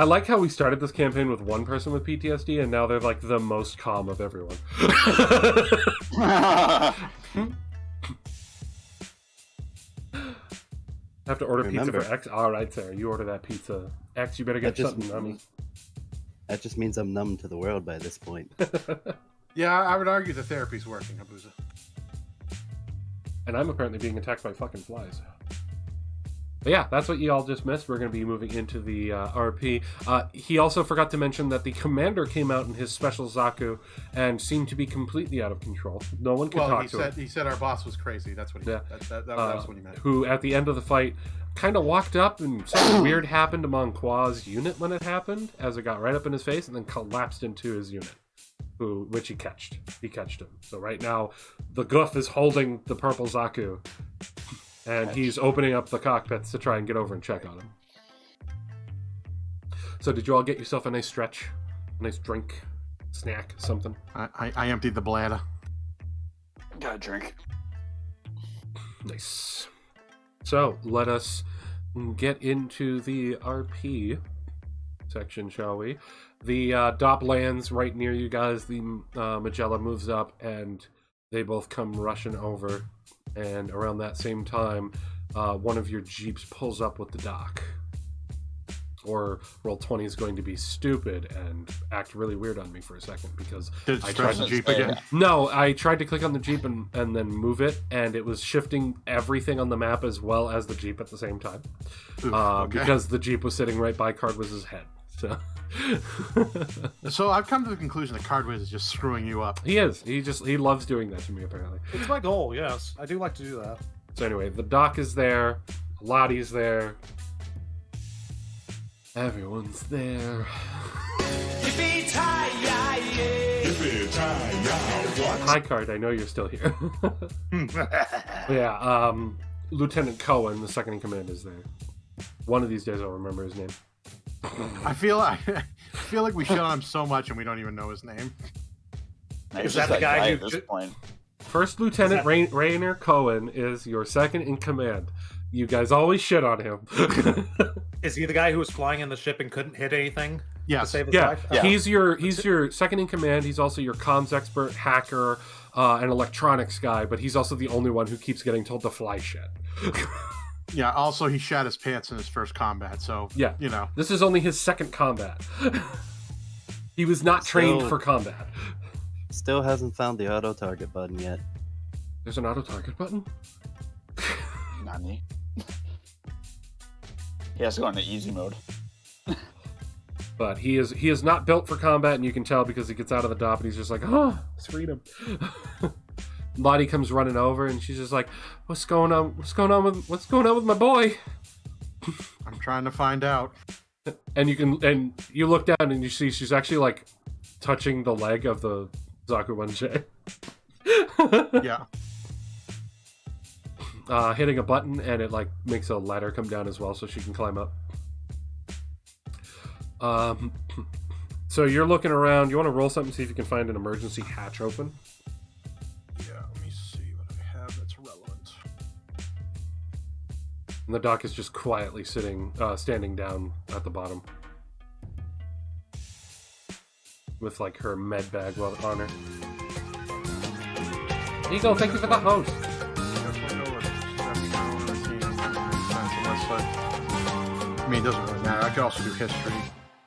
like how we started this campaign with one person with PTSD, and now they're like the most calm of everyone. Have to order pizza for X. All right, Sarah, you order that pizza. X, you better get something nummy. That just means I'm numb to the world by this point. Yeah, I would argue the therapy's working, Abuza. And I'm apparently being attacked by fucking flies. But yeah, that's what you all just missed. We're going to be moving into the RP. He also forgot to mention that the commander came out in his special Zaku and seemed to be completely out of control. No one could talk to him. He said our boss was crazy. That's what he meant. That was what he meant. Who, at the end of the fight, kind of walked up and something weird happened among Qua's unit when it happened, as it got right up in his face, and then collapsed into his unit, which he catched. He catched him. So right now, the Goof is holding the purple Zaku. And he's opening up the cockpits to try and get over and check on him. So did you all get yourself a nice stretch? A nice drink? Snack? Something? I emptied the bladder. Got a drink. Nice. So let us get into the RP section, shall we? The Dop lands right near you guys. The Magella moves up and they both come rushing over. And around that same time, one of your jeeps pulls up with the dock. Or roll 20 is going to be stupid and act really weird on me for a second because Did it I stress tried the Jeep again? No, I tried to click on the Jeep and then move it, and it was shifting everything on the map as well as the Jeep at the same time. Oof, okay. Because the Jeep was sitting right by Cardwiz's head. So So I've come to the conclusion that Cardwiz is just screwing you up. he is. He loves doing that to me, apparently. It's my goal, yes. I do like to do that. So anyway, the dock is there. Lottie's there. Everyone's there. Hi, Card. I know you're still here. Yeah, Lieutenant Cohen, the second in command, is there. One of these days I'll remember his name. I feel like we shit on him so much and we don't even know his name. He's Is that just the guy at who this point? First Lieutenant Rainer Cohen is your second in command. You guys always shit on him. Is he the guy who was flying in the ship and couldn't hit anything to Yes. save his Yeah, life? Yeah. he's your second in command. He's also your comms expert, hacker, and electronics guy. But he's also the only one who keeps getting told to fly shit. Yeah, also he shat his pants in his first combat, so Yeah. you know. This is only his second combat. He was not trained for combat. Still hasn't found the auto target button yet. There's an auto target button. Nani? He has to go into easy mode. But he is not built for combat, and you can tell because he gets out of the dock and he's just like, oh, it's freedom. Lottie comes running over and she's just like, what's going on with my boy? I'm trying to find out. And you look down and you see she's actually like touching the leg of the Zaku 1J. Yeah. Hitting a button, and it like makes a ladder come down as well so she can climb up. So you're looking around. You want to roll something, see if you can find an emergency hatch open. Yeah, let me see what I have that's relevant. And the dock is just quietly standing down at the bottom. With like her med bag on her. Eagle, thank you for the host. I mean, it doesn't really matter. I could also do history,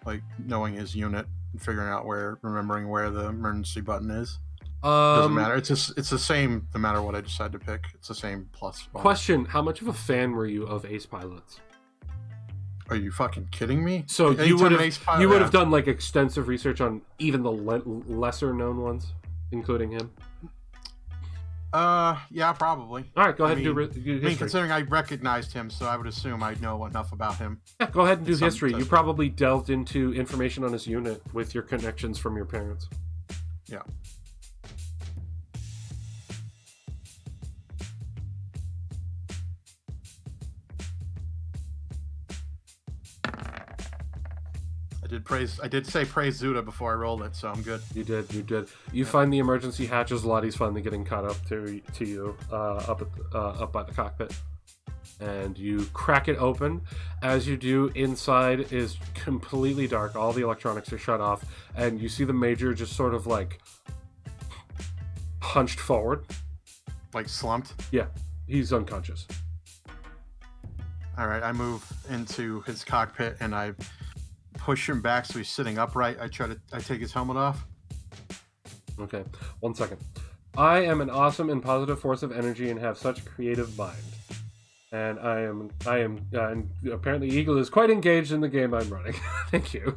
like knowing his unit and figuring out remembering where the emergency button is. Doesn't matter. It's the same no matter what I decide to pick. It's the same plus. Bonus. Question: how much of a fan were you of Ace Pilots? Are you fucking kidding me? So Anytime you would Ace Pilot- have done like extensive research on even the lesser known ones, including him. Yeah, probably. All right, go ahead and do I history. mean, considering I recognized him, so I would assume I know enough about him. Yeah, go ahead and do Some- history. You probably delved into information on his unit with your connections from your parents. Yeah. I did say praise Zuda before I rolled it, so I'm good. You did. You find the emergency hatches. Lottie's finally getting caught up to you up by the cockpit, and you crack it open. As you do, inside is completely dark. All the electronics are shut off, and you see the Major just sort of like hunched forward. Like slumped. Yeah, he's unconscious. All right, I move into his cockpit and I push him back so he's sitting upright. I take his helmet off. Okay, 1 second. I am an awesome and positive force of energy and have such a creative mind. And I am, and apparently Eagle is quite engaged in the game I'm running. Thank you.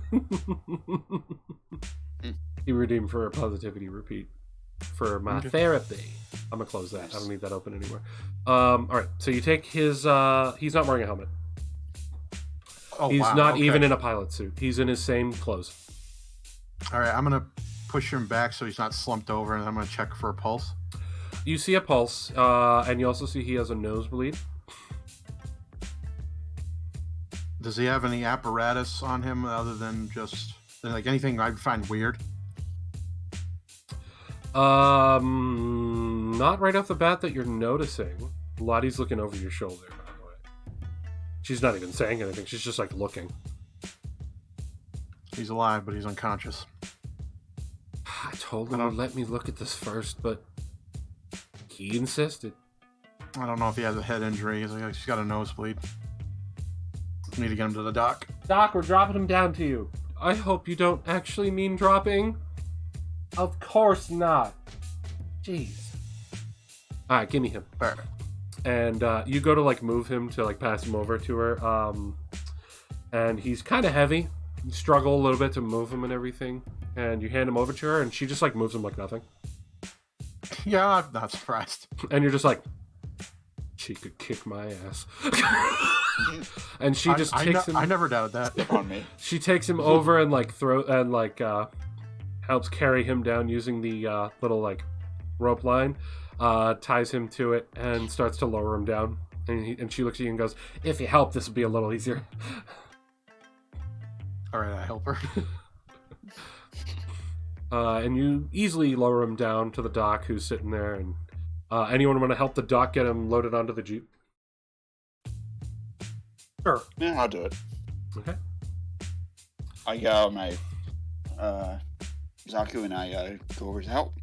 He redeemed for a positivity repeat for my therapy. I'm gonna close that. I don't need that open anymore. All right, so you take his. He's not wearing a helmet. Oh, He's wow, not okay. even in a pilot suit. He's in his same clothes. All right, I'm gonna push him back so he's not slumped over, and I'm gonna check for a pulse. You see a pulse, and you also see he has a nosebleed. Does he have any apparatus on him other than just like anything I'd find weird? Not right off the bat that you're noticing. Lottie's looking over your shoulder, by the way. She's not even saying anything. She's just like looking. He's alive, but he's unconscious. I told him to let me look at this first, but he insisted. I don't know if he has a head injury. He's got a nosebleed. Need to get him to the dock. Doc, we're dropping him down to you. I hope you don't actually mean dropping. Of course not. Jeez. Alright, give me him. Fair. And you go to like move him to like pass him over to her. And he's kind of heavy. You struggle a little bit to move him and everything. And you hand him over to her, and she just like moves him like nothing. Yeah, I'm not surprised. And you're just like, she could kick my ass. And she just takes him. I never doubted that. On me. She takes him over and like helps carry him down using the little like rope line, ties him to it, and starts to lower him down. And she looks at you and goes, "If you help, this will be a little easier." All right, I help her. And you easily lower him down to the doc, who's sitting there. And anyone want to help the doc get him loaded onto the jeep? Sure. Yeah, I'll do it. Okay. I got my Zaku and I go over to help.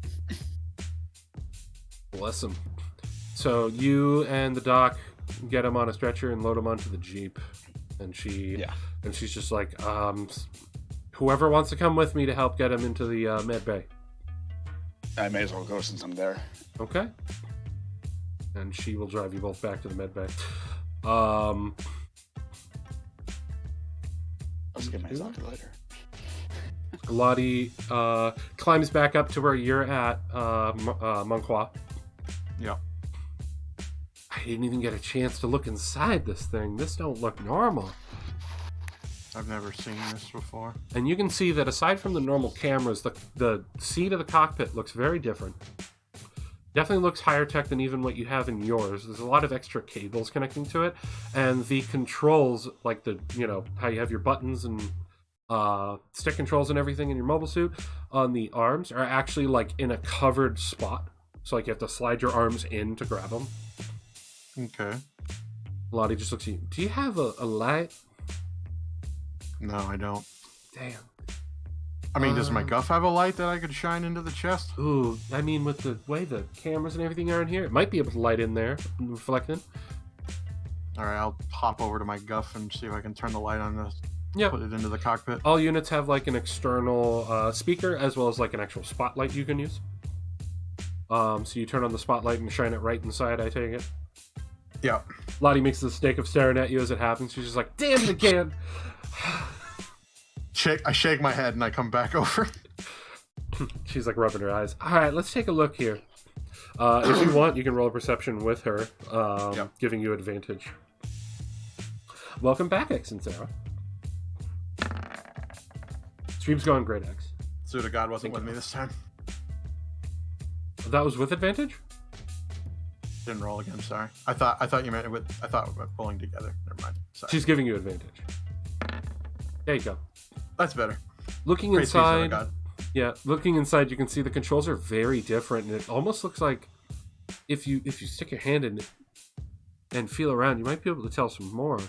Bless him. So you and the doc get him on a stretcher and load him onto the jeep. And she's just like, whoever wants to come with me to help get him into the med bay. I may as well go since I'm there. Okay. And she will drive you both back to the med bay. Let's get my Zaku later. Lottie climbs back up to where you're at, Monqua. Yep. I didn't even get a chance to look inside this thing. This don't look normal. I've never seen this before. And you can see that aside from the normal cameras, the seat of the cockpit looks very different. Definitely looks higher tech than even what you have in yours. There's a lot of extra cables connecting to it, and the controls, like how you have your buttons and stick controls and everything in your mobile suit on the arms, are actually like in a covered spot. So like you have to slide your arms in to grab them. Okay. Lottie just looks at you. Do you have a light? No, I don't. Damn. I mean, does my guff have a light that I could shine into the chest? Ooh, I mean, with the way the cameras and everything are in here, it might be able to light in there, reflecting. All right, I'll hop over to my guff and see if I can turn the light on to Yeah. put it into the cockpit. All units have like an external speaker as well as like an actual spotlight you can use. So you turn on the spotlight and shine it right inside, I take it. Yeah. Lottie makes the mistake of staring at you as it happens. She's just like, damn it again. I shake my head and I come back over. She's like rubbing her eyes. All right, let's take a look here. If you want, you can roll a perception with her, giving you advantage. Welcome back, X and Sarah. Stream's going great, X. Suit of God wasn't with me this time. That was with advantage? Didn't roll again. Sorry. I thought you meant it with. I thought we were pulling together. Never mind. Sorry. She's giving you advantage. There you go. That's better. Looking Praise be to inside, God. yeah, looking inside, you can see the controls are very different, and it almost looks like if you stick your hand in it and feel around, you might be able to tell some more.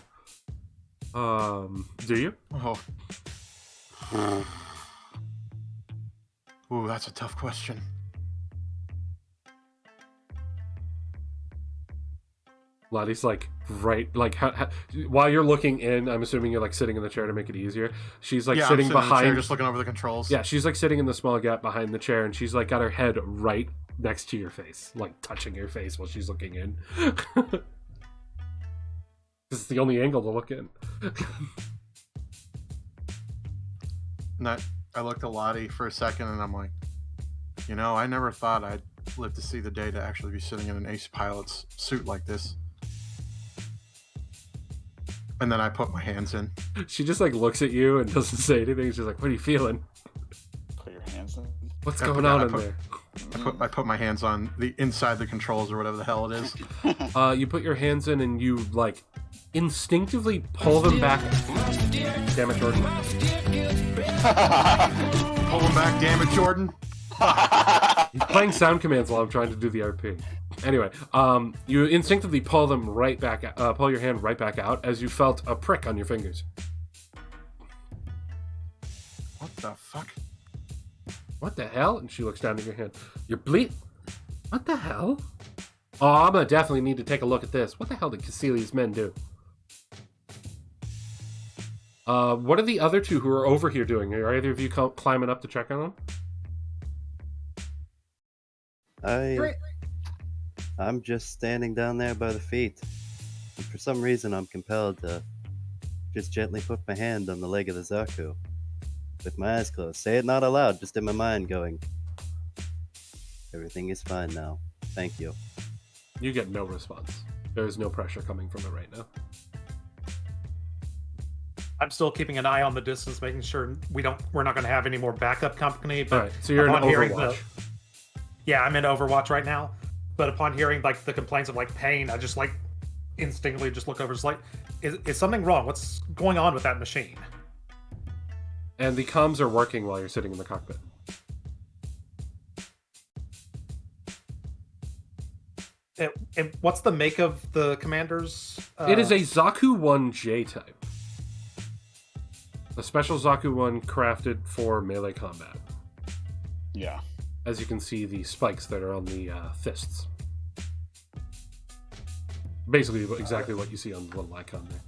Do you? Oh. Ooh, that's a tough question. Lottie's like while you're looking in, I'm assuming you're like sitting in the chair to make it easier. She's like sitting I'm in the behind, chair, just looking over the controls. Yeah, she's like sitting in the small gap behind the chair, and she's like got her head right next to your face, like touching your face while she's looking in. This is the only angle to look in. I looked at Lottie for a second, and I'm like, I never thought I'd live to see the day to actually be sitting in an ace pilot's suit like this. And then I put my hands in. She just like looks at you and doesn't say anything. She's like, "What are you feeling? Put your hands in. What's going on in there?" I put my hands on the inside the controls or whatever the hell it is. You put your hands in and you like instinctively pull them back. Damn it, Jordan. Pull them back, damn it, Jordan. He's playing sound commands while I'm trying to do the RP. Anyway, you instinctively pull them right back. Pull your hand right back out as you felt a prick on your fingers. What the fuck? What the hell? And she looks down at your hand. You're bleeding. What the hell? Oh, I'm gonna definitely need to take a look at this. What the hell did Cassilia's men do? What are the other two who are over here doing? Are either of you climbing up to check on them? I'm just standing down there by the feet. And for some reason, I'm compelled to just gently put my hand on the leg of the Zaku. With my eyes closed. Say it not aloud, just in my mind going, everything is fine now. Thank you. You get no response. There's no pressure coming from it right now. I'm still keeping an eye on the distance, making sure we're not going to have any more backup company. But Alright, so you're in upon hearing Overwatch. Yeah, I'm in Overwatch right now. But upon hearing like the complaints of like pain, I just like instinctively just look over. It's like, is something wrong? What's going on with that machine? And the comms are working while you're sitting in the cockpit. What's the make of the commanders? It is a Zaku 1J type. A special Zaku 1 crafted for melee combat. Yeah. As you can see, the spikes that are on the fists. Basically, exactly what you see on the little icon there.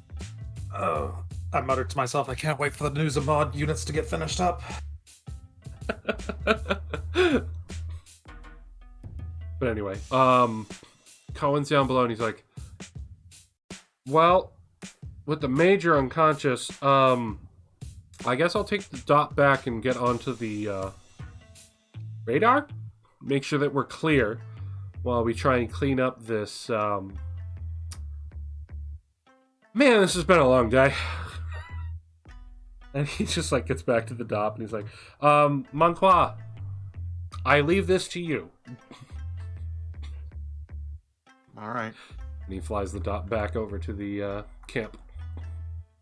Oh, I muttered to myself, I can't wait for the news of mod units to get finished up. But anyway, Cohen's down below and he's like, well, with the Major unconscious, I guess I'll take the dot back and get onto the radar. Make sure that we're clear while we try and clean up this. Man, this has been a long day. And he just like gets back to the dot and he's like, Manqua, I leave this to you. All right. And he flies the dot back over to the camp.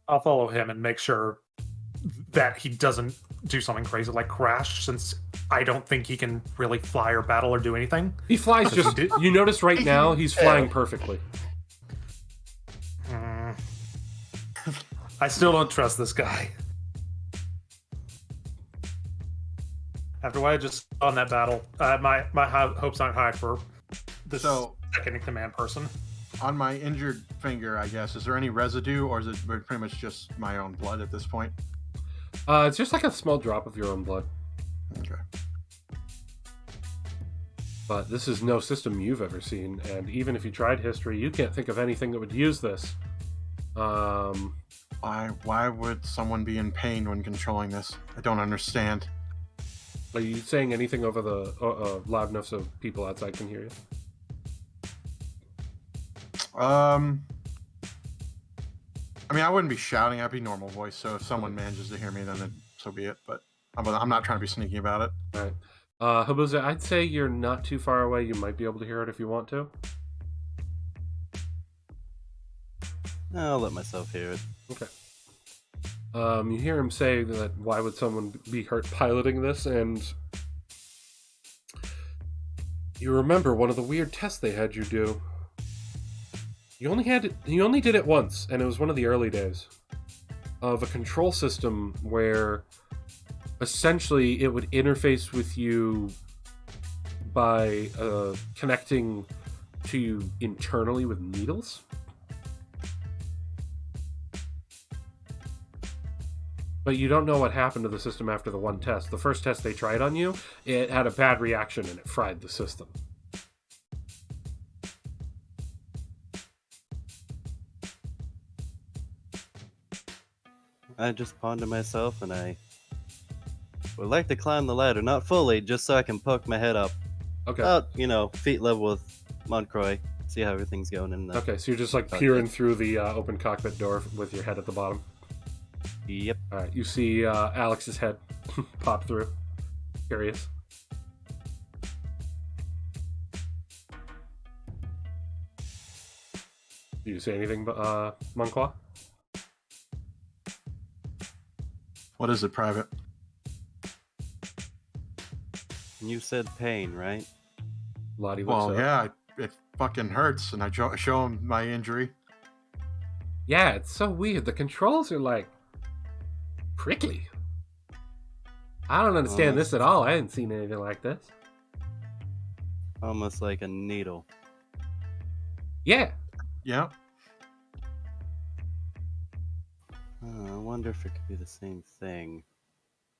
I'll follow him and make sure that he doesn't do something crazy like crash, since I don't think he can really fly or battle or do anything. He flies just, you notice right now, he's flying perfectly. I still don't trust this guy. After what I just saw in that battle, my hopes aren't high for this second in command person. On my injured finger, I guess, is there any residue, or is it pretty much just my own blood at this point? It's just like a small drop of your own blood. Okay. But this is no system you've ever seen, and even if you tried history, you can't think of anything that would use this. Why would someone be in pain when controlling this? I don't understand. Are you saying anything over the loud enough so people outside can hear you? I mean, I wouldn't be shouting. I'd be normal voice. So if someone manages to hear me, then so be it. But I'm not trying to be sneaky about it. All right. Habuza, I'd say you're not too far away. You might be able to hear it if you want to. I'll let myself hear it. Okay. You hear him say that why would someone be hurt piloting this, and you remember one of the weird tests they had you do. You only did it once, and it was one of the early days of a control system where essentially it would interface with you by connecting to you internally with needles. But you don't know what happened to the system after the one test. The first test they tried on you, it had a bad reaction and it fried the system. I just ponder myself, and I would like to climb the ladder, not fully, just so I can poke my head up. Okay. About, feet level with Montcroy, see how everything's going in the... Okay, so you're just like peering through the open cockpit door with your head at the bottom. Yep. All right, you see Alex's head pop through. Curious. Do you say anything, Monqua? What is it, Private? You said pain, right? Lottie looks Well, up. yeah, it fucking hurts, and I show him my injury. Yeah, it's so weird. The controls are like prickly. I don't understand this at all. I hadn't seen anything like this. Almost like a needle. Yeah. Yeah. I wonder if it could be the same thing.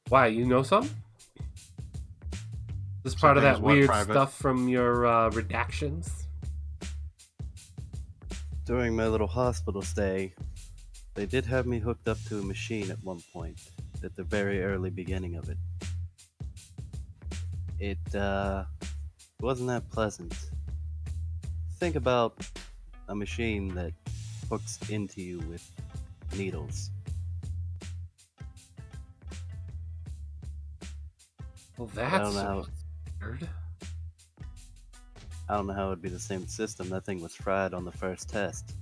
Why, you know some? This Same part of thing that as what, weird Private? stuff from your redactions? During my little hospital stay, they did have me hooked up to a machine at one point, at the very early beginning of it. It wasn't that pleasant. Think about a machine that hooks into you with needles. Well, I don't that's know how. weird. I don't know how it would be the same system. That thing was fried on the first test.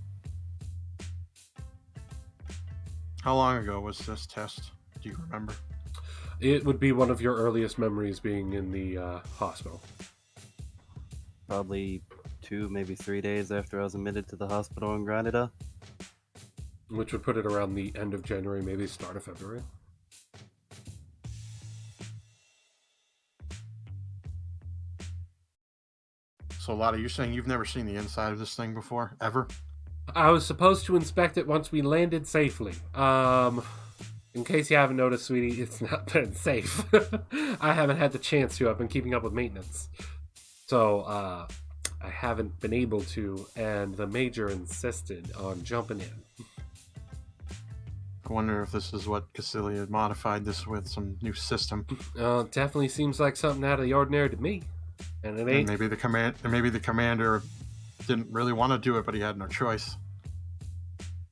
How long ago was this test? Do you remember? It would be one of your earliest memories being in the hospital. Probably 2, maybe 3 days after I was admitted to the hospital in Granada. Which would put it around the end of January, maybe start of February. So, Lotta, you're saying you've never seen the inside of this thing before, ever? I was supposed to inspect it once we landed safely. In case you haven't noticed, sweetie, it's not been safe. I haven't had the chance to. I've been keeping up with maintenance. So, I haven't been able to, and the Major insisted on jumping in. I wonder if this is what Cassilia had modified this with, some new system. Definitely seems like something out of the ordinary to me. And it ain't. And maybe the commander didn't really want to do it, but he had no choice.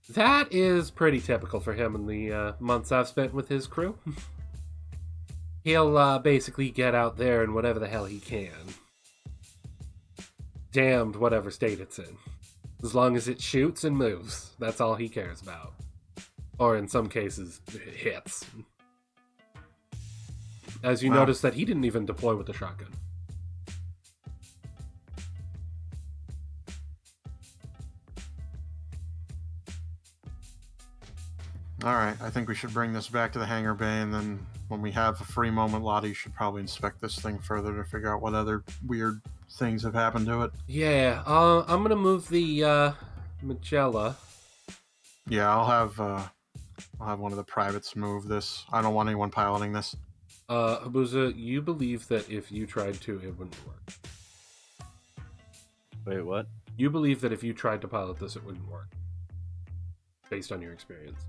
That is pretty typical for him in the months I've spent with his crew. He'll basically get out there in whatever the hell he can. Damned whatever state it's in. As long as it shoots and moves, that's all he cares about. Or in some cases, it hits. As you Wow. notice that he didn't even deploy with the shotgun. Alright, I think we should bring this back to the hangar bay, and then when we have a free moment, Lottie should probably inspect this thing further to figure out what other weird things have happened to it. Yeah, I'm gonna move the Magella. Yeah, I'll have one of the privates move this. I don't want anyone piloting this. Habuza, you believe that if you tried to, it wouldn't work. Wait, what? You believe that if you tried to pilot this, it wouldn't work. Based on your experience.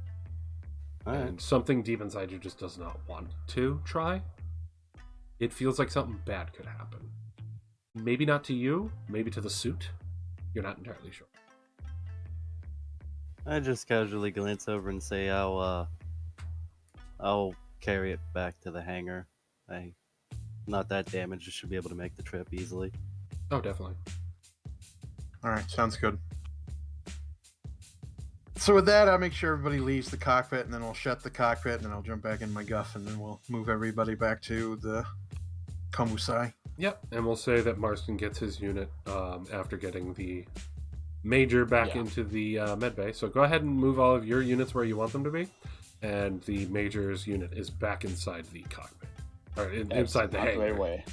Alright. And something deep inside you just does not want to try. It feels like something bad could happen. Maybe not to you, maybe to the suit. You're not entirely sure. I just casually glance over and say I'll carry it back to the hangar. I'm not that damaged. I should be able to make the trip easily. Oh, definitely. Alright, sounds good. So with that, I'll make sure everybody leaves the cockpit, and then we'll shut the cockpit, and then I'll jump back in my guff, and then we'll move everybody back to the Komusai. Yep, and we'll say that Marston gets his unit after getting the Major back into the med bay. So go ahead and move all of your units where you want them to be, and the Major's unit is back inside the cockpit. Or inside the hangar. Right away.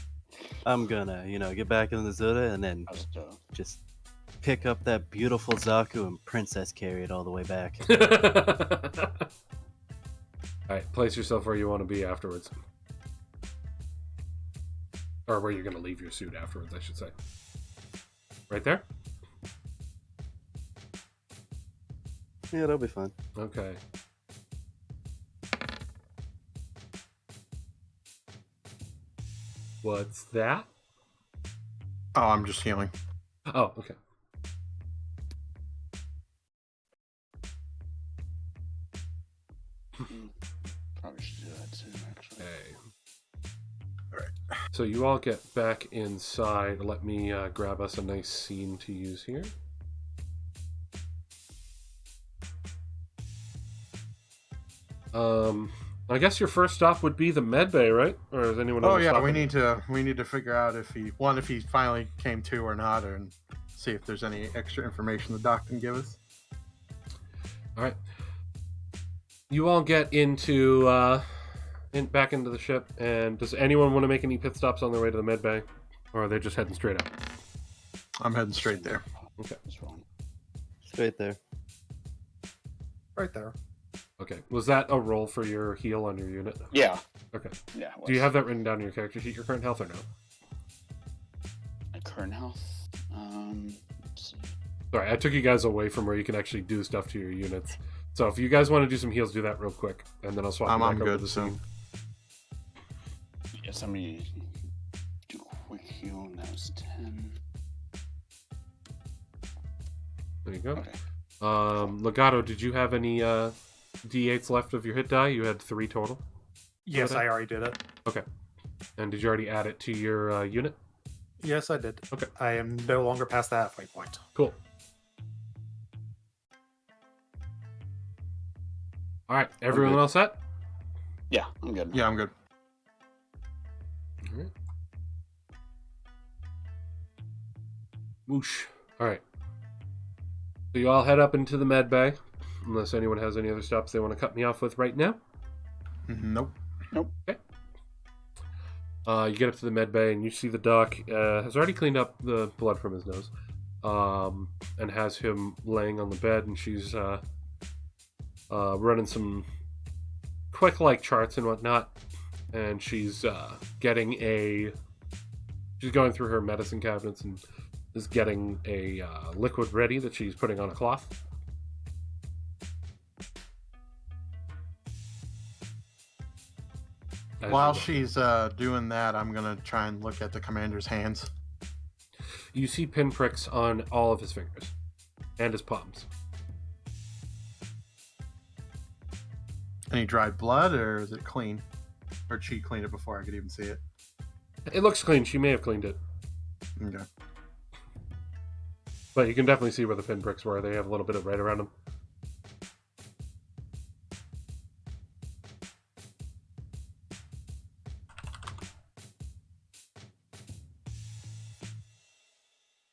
I'm gonna, get back in the Zuda and then just pick up that beautiful Zaku and princess carry it all the way back. Alright, place yourself where you want to be afterwards. Or where you're going to leave your suit afterwards, I should say. Right there? Yeah, that'll be fun. Okay. What's that? Oh, I'm just healing. Oh, okay. Probably should do that too, actually. Okay. Alright. So you all get back inside. Let me grab us a nice scene to use here. I guess your first stop would be the med bay, right? Or is anyone? Oh else yeah, stopping? we need to figure out if he finally came to or not, and see if there's any extra information the doc can give us. All right. You all get into back into the ship, and does anyone want to make any pit stops on their way to the med bay, or are they just heading straight up? I'm heading straight there. Okay. It's wrong. It's right there. Right there. Okay. Was that a roll for your heal on your unit? Yeah. Okay. Yeah. Do you have that written down in your character sheet, your current health, or no? my current health? Let's see. Sorry, I took you guys away from where you can actually do stuff to your units. So if you guys want to do some heals, do that real quick, and then I'll swap you back I'm over good. to the So scene. Yes, let me do a quick heal. That was 10. There you go. Okay. Legato, did you have any d8s left of your hit die? You had 3 total. Yes, Okay. I already did it. Okay. And did you already add it to your unit? Yes, I did. Okay. I am no longer past the halfway point. Cool. All right, everyone good. all set? Yeah, I'm good. yeah, I'm good. All right. Whoosh. All right. So you all head up into the med bay, unless anyone has any other stops they want to cut me off with right now. Nope. You get up to the med bay and you see the doc has already cleaned up the blood from his nose, and has him laying on the bed, and she's running some quick like charts and whatnot, and she's she's going through her medicine cabinets and is getting a liquid ready that she's putting on a cloth. As While you- she's doing that, I'm gonna try and look at the commander's hands. You see pinpricks on all of his fingers and his palms. Any dried blood, or is it clean? Or did she clean it before I could even see it? It looks clean. She may have cleaned it, Okay. but you can definitely see where the pinpricks were. They have a little bit of red around them.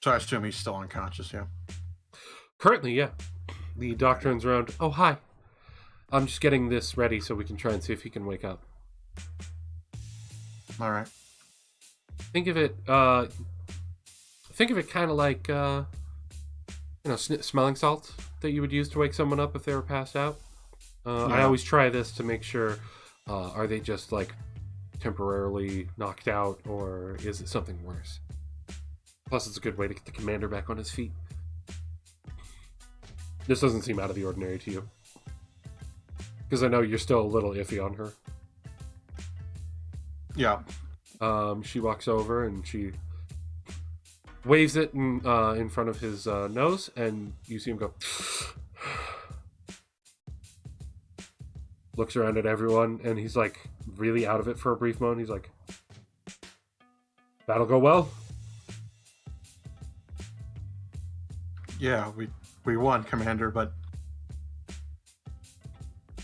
So I assume he's still unconscious, yeah. Currently, yeah. The doc turns around. Oh, hi. I'm just getting this ready so we can try and see if he can wake up. All right. Think of it kind of like, smelling salts that you would use to wake someone up if they were passed out. I Yeah. always try this to make sure, are they just like temporarily knocked out, or is it something worse? Plus, it's a good way to get the commander back on his feet. This doesn't seem out of the ordinary to you. Because I know you're still a little iffy on her. Yeah. She walks over and she waves it in front of his nose, and you see him go. Looks around at everyone, and he's like really out of it for a brief moment. He's like, "That'll go well." Yeah, we won, Commander, but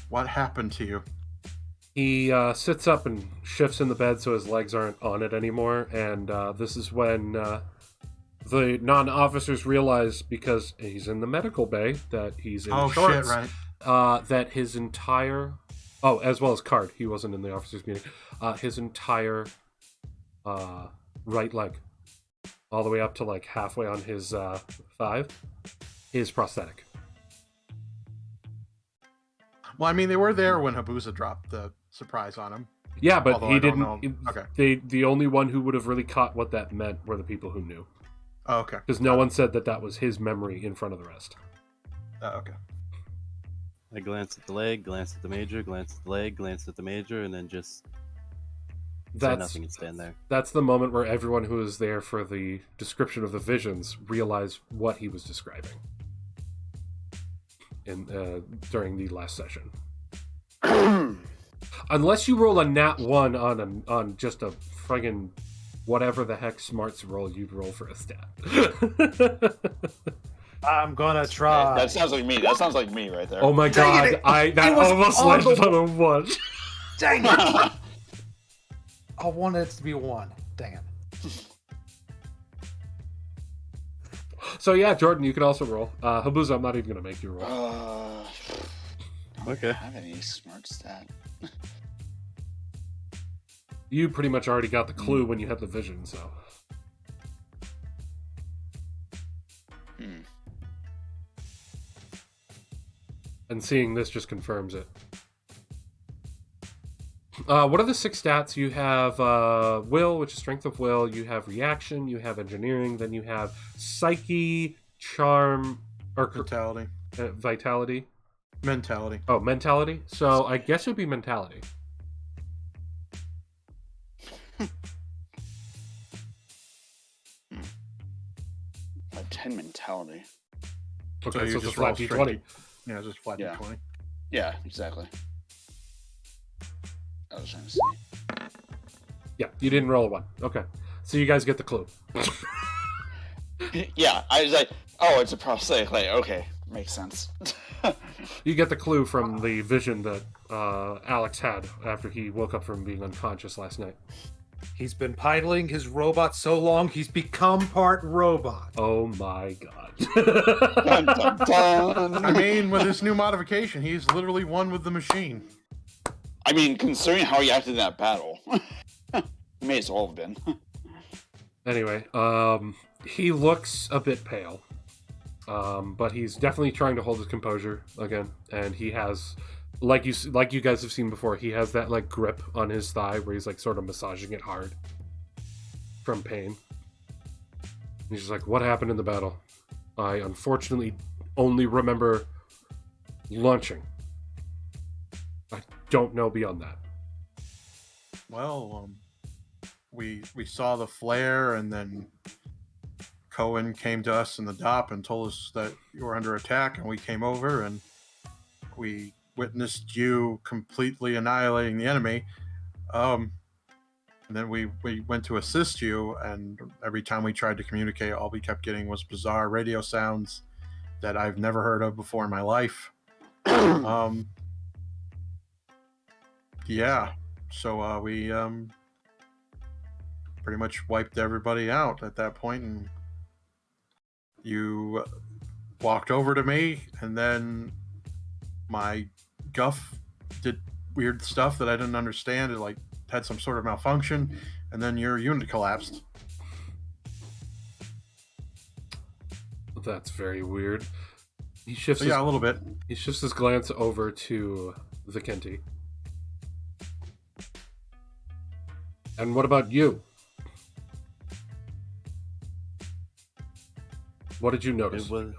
what happened to you? He sits up and shifts in the bed so his legs aren't on it anymore, and this is when the non-officers realize, because he's in the medical bay, that he's in shorts. Shit, right. That his entire... Oh, as well as Card. He wasn't in the officers' meeting. His entire right leg, all the way up to like halfway on his thigh, is prosthetic. Well, I mean, they were there when Habuza dropped the surprise on him. Yeah, but Although he I don't didn't... know. Okay. The only one who would have really caught what that meant were the people who knew. Oh, okay. Because no one said that that was his memory in front of the rest. Okay. I glanced at the leg, glanced at the major, glanced at the leg, glanced at the major, and then just said nothing and stand there. That's the moment where everyone who was there for the description of the visions realized what he was describing during the last session. Unless you roll a nat 1 on just a friggin' whatever the heck smarts roll you'd roll for a stat. I'm gonna try. That sounds like me. That sounds like me right there. Oh my Dang god, it! that It was almost on landed the- on a 1. Dang it! I wanted it to be 1. Dang it. So yeah, Jordan, you can also roll. Habuza, I'm not even gonna make you roll. I don't Okay. have any smart stat. You pretty much already got the clue when you had the vision, so. And seeing this just confirms it. What are the 6 stats? You have will, which is strength of will. You have reaction. You have engineering. Then you have psyche, charm, or Vitality. Vitality. Mentality. Oh, mentality. So I guess it would be mentality. A 10 mentality. Okay, so you it's a just flat roll straight d20. Yeah, just flat Yeah. d20. Yeah, exactly. I was trying to see. Yeah, you didn't roll a 1. Okay, so you guys get the clue. Yeah, I was like, oh, it's a prosthetic leg. Okay, makes sense. You get the clue from the vision that Alex had after he woke up from being unconscious last night. He's been piloting his robot so long, he's become part robot. Oh my god. Dun, dun, dun. I mean, with this new modification, he's literally one with the machine. I mean, considering how he acted in that battle, he may as well have been. Anyway, he looks a bit pale. But he's definitely trying to hold his composure again, and he has, like you guys have seen before, he has that like grip on his thigh where he's like sort of massaging it hard from pain. He's just like, "What happened in the battle? I unfortunately only remember launching. I don't know beyond that." Well, we saw the flare, and then Cohen came to us in the DOP and told us that you were under attack, and we came over and we witnessed you completely annihilating the enemy. And then we went to assist you, and every time we tried to communicate, all we kept getting was bizarre radio sounds that I've never heard of before in my life. Yeah, so we pretty much wiped everybody out at that point, and you walked over to me, and then my guff did weird stuff that I didn't understand. It like had some sort of malfunction, and then your unit collapsed. That's very weird. He shifts. So, yeah, a little bit. He shifts his glance over to the Kenti. And what about you? What did you notice? It was,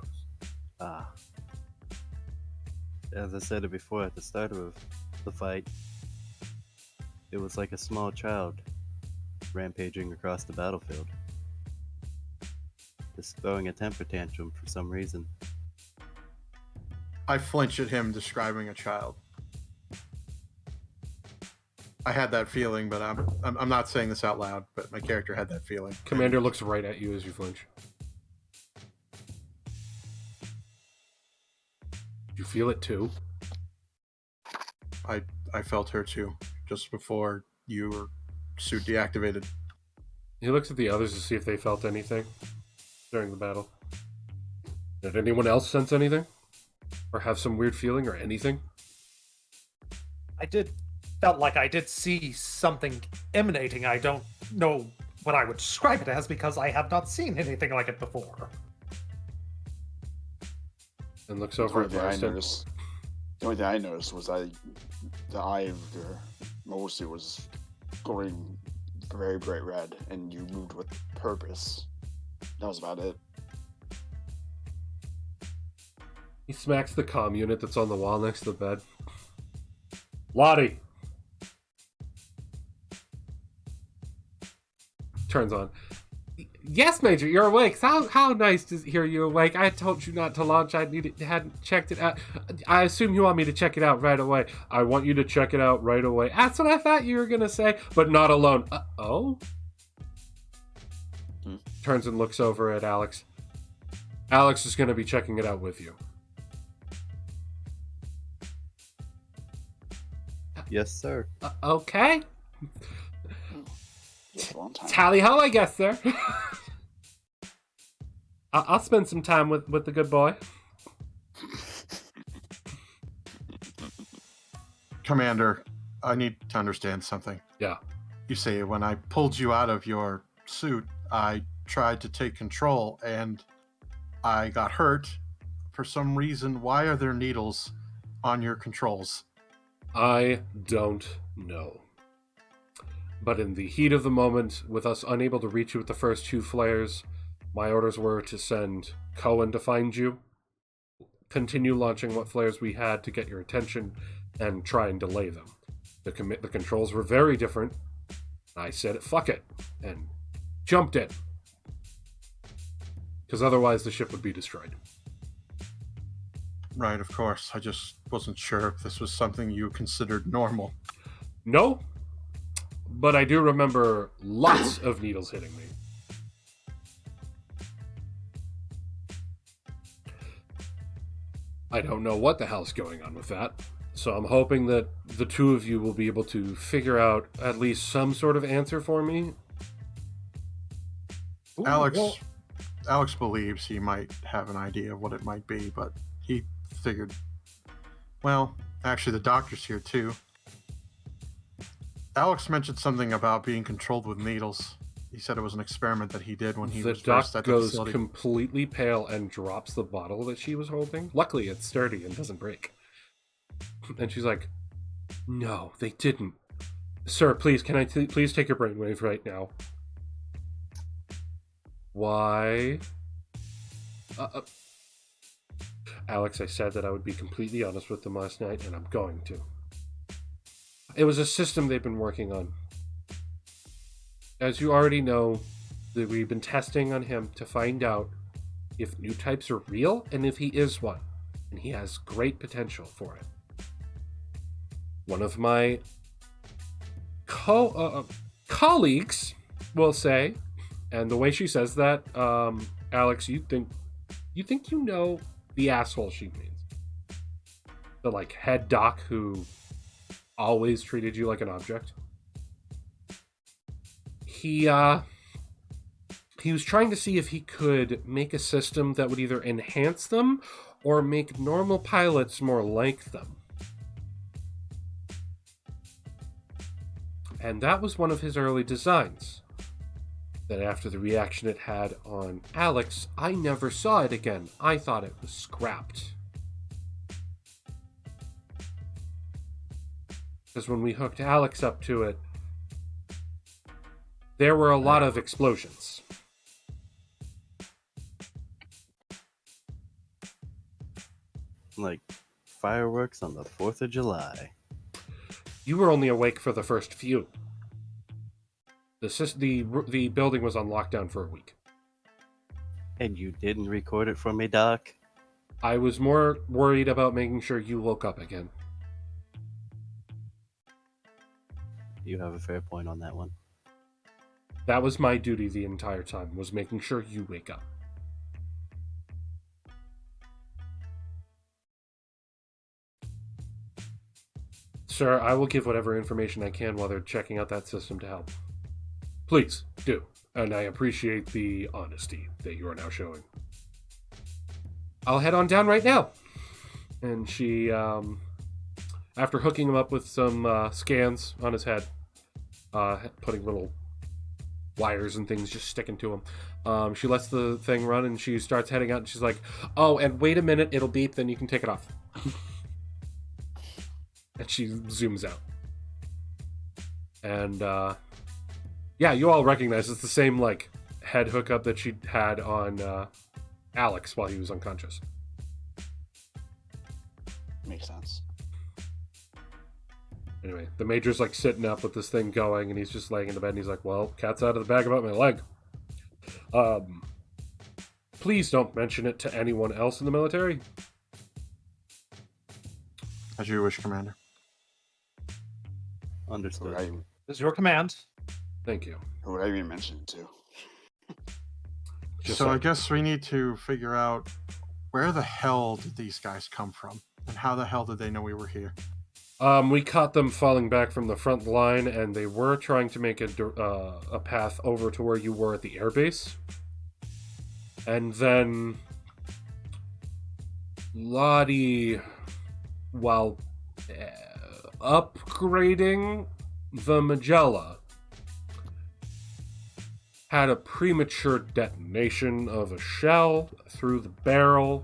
as I said it before at the start of the fight, it was like a small child rampaging across the battlefield, just throwing a temper tantrum for some reason. I flinch at him describing a child. I had that feeling, but I'm not saying this out loud, but my character had that feeling. Commander looks right at you as you flinch. You feel it too? I felt her too, just before your suit deactivated. He looks at the others to see if they felt anything during the battle. Did anyone else sense anything? Or have some weird feeling or anything? Felt like I did see something emanating. I don't know what I would describe it as because I have not seen anything like it before. And looks over at Marston. The only thing I noticed was the eye of your Mosu was glowing very bright red, and you moved with purpose. That was about it. He smacks the comm unit that's on the wall next to the bed. Lottie! Turns on. Yes, Major, you're awake. How nice to hear you awake. I told you not to launch. Hadn't checked it out. I assume you want me to check it out right away. I want you to check it out right away. That's what I thought you were going to say, but not alone. Oh? Turns and looks over at Alex. Alex is going to be checking it out with you. Yes, sir. Okay. Time. Tally ho, I guess, sir. I'll spend some time with the good boy. Commander, I need to understand something. Yeah. You say when I pulled you out of your suit, I tried to take control, and I got hurt. For some reason, why are there needles on your controls? I don't know. But in the heat of the moment, with us unable to reach you with the first 2 flares, my orders were to send Cohen to find you, continue launching what flares we had to get your attention, and try and delay them. The controls were very different. I said, fuck it, and jumped in. Because otherwise the ship would be destroyed. Right, of course. I just wasn't sure if this was something you considered normal. No, but I do remember lots of needles hitting me. I don't know what the hell's going on with that, so I'm hoping that the 2 of you will be able to figure out at least some sort of answer for me. Ooh, Alex well, Alex believes he might have an idea of what it might be, but he figured, well, actually the doctor's here too. Alex mentioned something about being controlled with needles. He said it was an experiment that he did when he was first at the goes facility. completely pale and drops the bottle that she was holding. Luckily, it's sturdy and doesn't break. And she's like, "No, they didn't. Sir, please, can I please take your brainwave right now?" Why? Alex, I said that I would be completely honest with them last night, and I'm going to. It was a system they've been working on. As you already know, that we've been testing on him to find out if new types are real and if he is one. And he has great potential for it. One of my colleagues will say, and the way she says that, Alex, you think you know the asshole she means. The head doc who always treated you like an object. He was trying to see if he could make a system that would either enhance them or make normal pilots more like them. And that was one of his early designs. That after the reaction it had on Alex, I never saw it again. I thought it was scrapped. Because when we hooked Alex up to it, there were a lot of explosions. Like fireworks on the 4th of July. You were only awake for the first few. The building was on lockdown for a week. And you didn't record it for me, Doc? I was more worried about making sure you woke up again. You have a fair point on that one. That was my duty the entire time, was making sure you wake up. Sir, I will give whatever information I can while they're checking out that system to help. Please, do. And I appreciate the honesty that you are now showing. I'll head on down right now. And she, after hooking him up with some scans on his head, putting little wires and things just sticking to him, she lets the thing run and she starts heading out and she's like, "Oh, and wait a minute, it'll beep, then you can take it off." And she zooms out. And, yeah, you all recognize it's the same, head hookup that she had on Alex while he was unconscious. Makes sense. Anyway, the Major's, sitting up with this thing going, and he's just laying in the bed, and he's like, "Well, cat's out of the bag about my leg. Please don't mention it to anyone else in the military." As you wish, Commander. Understood. Right. This is your command. Thank you. Who would I even mention it to? Just So I like- guess we need to figure out where the hell did these guys come from? And how the hell did they know we were here? We caught them falling back from the front line, and they were trying to make a path over to where you were at the airbase. And then Lottie, while upgrading the Magella, had a premature detonation of a shell through the barrel,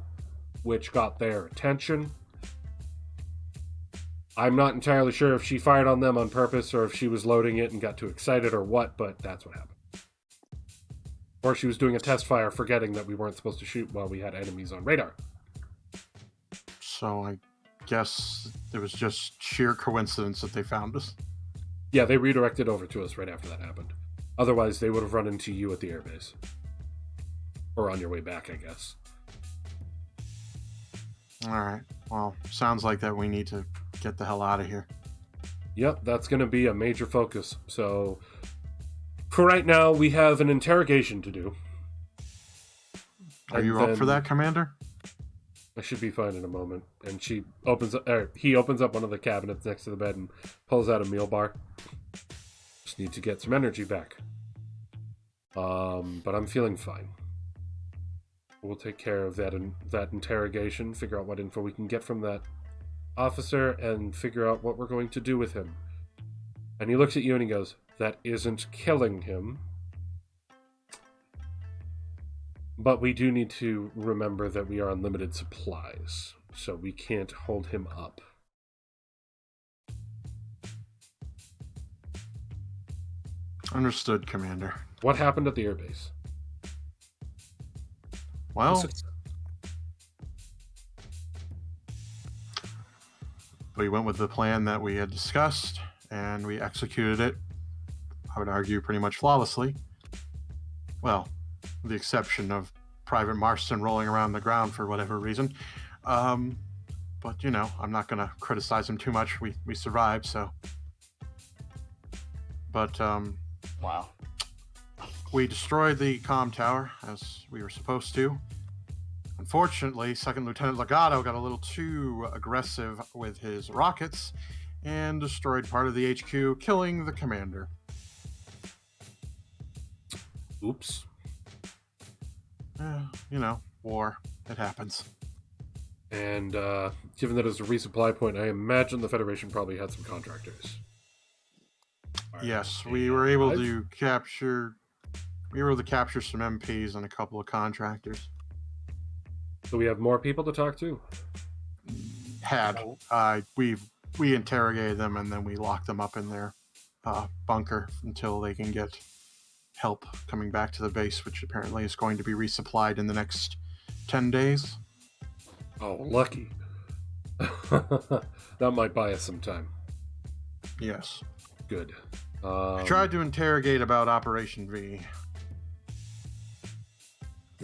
which got their attention. I'm not entirely sure if she fired on them on purpose or if she was loading it and got too excited or what, but that's what happened. Or she was doing a test fire, forgetting that we weren't supposed to shoot while we had enemies on radar. So I guess it was just sheer coincidence that they found us. Yeah, they redirected over to us right after that happened. Otherwise, they would have run into you at the airbase. Or on your way back, I guess. Alright, well, sounds like that we need to get the hell out of here. Yep, that's going to be a major focus. So, for right now, we have an interrogation to do. Are you up for that, Commander? I should be fine in a moment. And he opens up one of the cabinets next to the bed and pulls out a meal bar. Just need to get some energy back. But I'm feeling fine. We'll take care of that interrogation, figure out what info we can get from that officer, and figure out what we're going to do with him. And he looks at you and he goes, "That isn't killing him. But we do need to remember that we are on limited supplies, so we can't hold him up." Understood, Commander. What happened at the airbase? Well, we went with the plan that we had discussed, and we executed it, I would argue, pretty much flawlessly. Well, with the exception of Private Marston rolling around the ground for whatever reason. But, you know, I'm not going to criticize him too much. We survived, so... But, Wow. we destroyed the comm tower, as we were supposed to. Unfortunately, Second Lieutenant Legato got a little too aggressive with his rockets and destroyed part of the HQ, killing the commander. Oops. You know, war. It happens. And given that it's a resupply point, I imagine the Federation probably had some contractors. Yes, we were able to capture... We were able to capture some MPs and a couple of contractors. So we have more people to talk to? We interrogated them and then we locked them up in their bunker until they can get help coming back to the base, which apparently is going to be resupplied in the next 10 days. Oh, lucky. That might buy us some time. Yes. Good. I tried to interrogate about Operation V.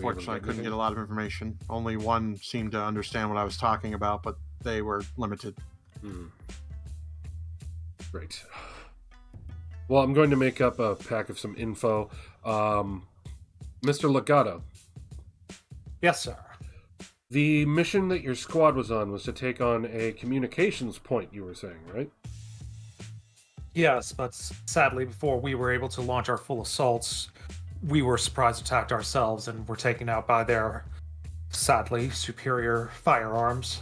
Fortunately, I couldn't get a lot of information. Only one seemed to understand what I was talking about, but they were limited. Great. Well, I'm going to make up a pack of some info. Mr. Legato. Yes, sir. The mission that your squad was on was to take on a communications point, you were saying, right? Yes, but sadly, before we were able to launch our full assaults, we were surprise attacked ourselves and were taken out by their, sadly, superior firearms.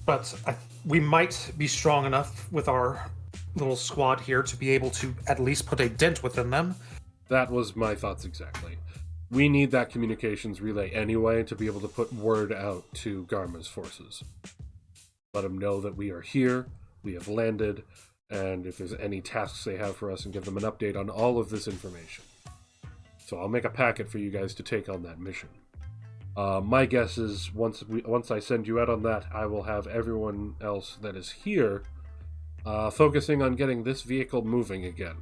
But we might be strong enough with our little squad here to be able to at least put a dent within them. That was my thoughts exactly. We need that communications relay anyway to be able to put word out to Garma's forces. Let them know that we are here, we have landed, and if there's any tasks they have for us, and give them an update on all of this information. So I'll make a packet for you guys to take on that mission. My guess is once I send you out on that, I will have everyone else that is here focusing on getting this vehicle moving again.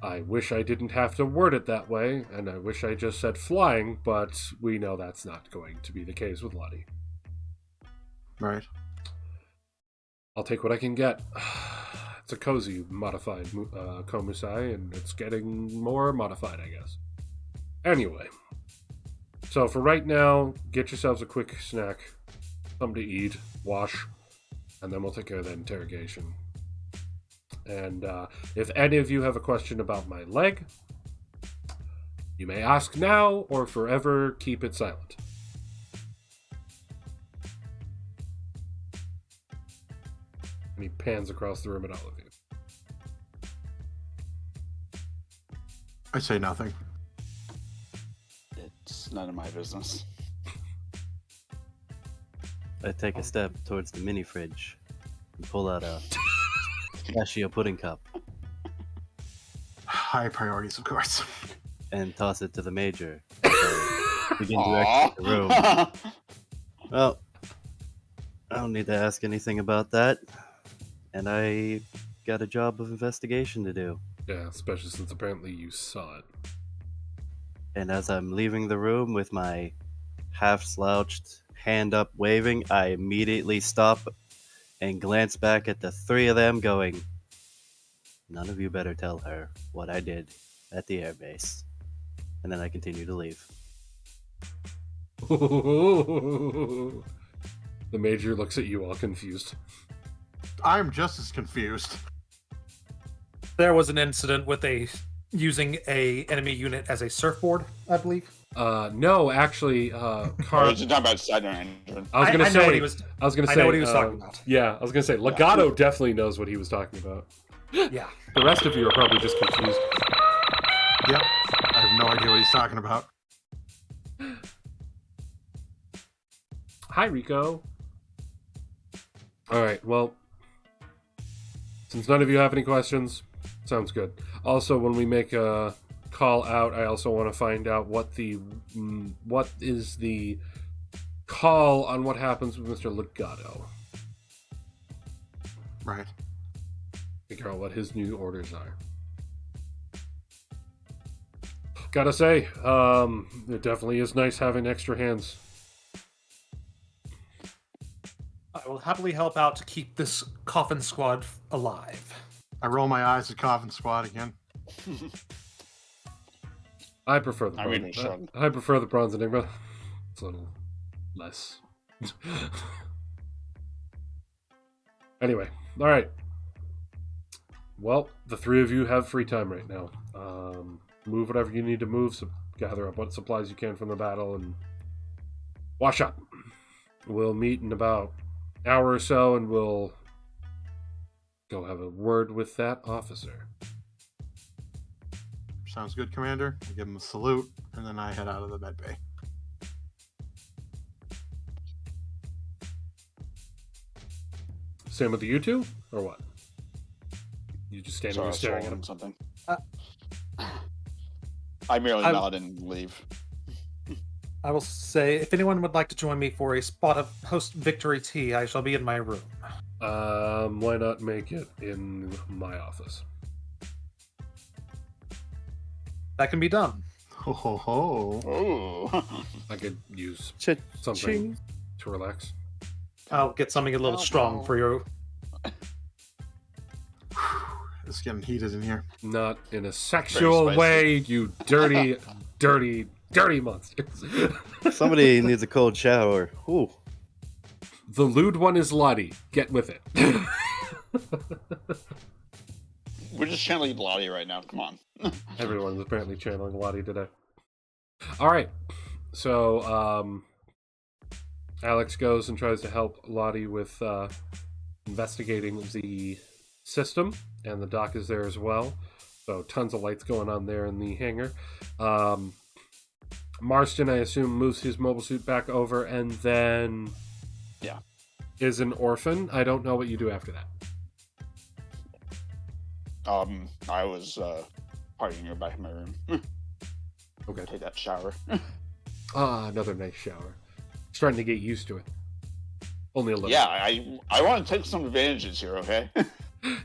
I wish I didn't have to word it that way, and I wish I just said flying, but we know that's not going to be the case with Lottie. Right. I'll take what I can get. It's a cozy modified Komusai, and it's getting more modified, I guess. Anyway, so for right now, get yourselves a quick snack, something to eat, wash, and then we'll take care of that interrogation. And if any of you have a question about my leg, you may ask now or forever keep it silent. And he pans across the room at all of you. I say nothing. It's none of my business. I take a step towards the mini fridge and pull out a pistachio pudding cup High priorities, of course. and toss it to the major. as I begin to exit the room. Well, I don't need to ask anything about that. And I got a job of investigation to do. Yeah, especially since apparently you saw it. And as I'm leaving the room with my half slouched hand up waving, I immediately stop and glance back at the three of them going, none of you better tell her what I did at the airbase. And then I continue to leave. The major looks at you all confused. I'm just as confused. There was an incident with using a enemy unit as a surfboard, I believe. No, actually, Or is it talking about Sidon Engine? I was gonna I know say. what he was. I was gonna I say. know what he was talking about. Yeah, I was gonna say. Legato definitely knows what he was talking about. Yeah. The rest of you are probably just confused. Yep. I have no idea what he's talking about. Hi, Rico. All right. Well, since none of you have any questions, sounds good. Also, when we make a call out, I also want to find out what is the call on what happens with Mr. Legato. Right. Figure out what his new orders are. Gotta say, it definitely is nice having extra hands. I will happily help out to keep this coffin squad alive. I roll my eyes at Coffin Squad again. I prefer the I bronze. mean, sure. I prefer the Bronze Enigma. It's a little less. Anyway, all right. Well, the three of you have free time right now. Move whatever you need to move. So gather up what supplies you can from the battle and wash up. We'll meet in about an hour or so, and we'll go have a word with that officer. Sounds good, Commander. I give him a salute, and then I head out of the med bay. Same with you two, or what? You just standing Sorry, I there was staring at swallowing him. something. Uh, I merely I- nod and leave. I will say, if anyone would like to join me for a spot of post-victory tea, I shall be in my room. Why not make it in my office? That can be done. Ho ho ho. Oh. I could use Cha-ching. something to relax. I'll get something a little strong for you. It's getting heated in here. Not in a sexual spicy. way, you dirty, dirty, dirty monsters. Somebody needs a cold shower. Ooh. The lewd one is Lottie. Get with it. We're just channeling Lottie right now. Come on. Everyone's apparently channeling Lottie today. All right. So, Alex goes and tries to help Lottie with investigating the system, and the dock is there as well. So, tons of lights going on there in the hangar. Marston, I assume, moves his mobile suit back over and then is an orphan. I don't know what you do after that. I was partying in the back of my room. Okay. Take that shower. Another nice shower. Starting to get used to it. Only a little. Yeah, I want to take some advantages here, okay?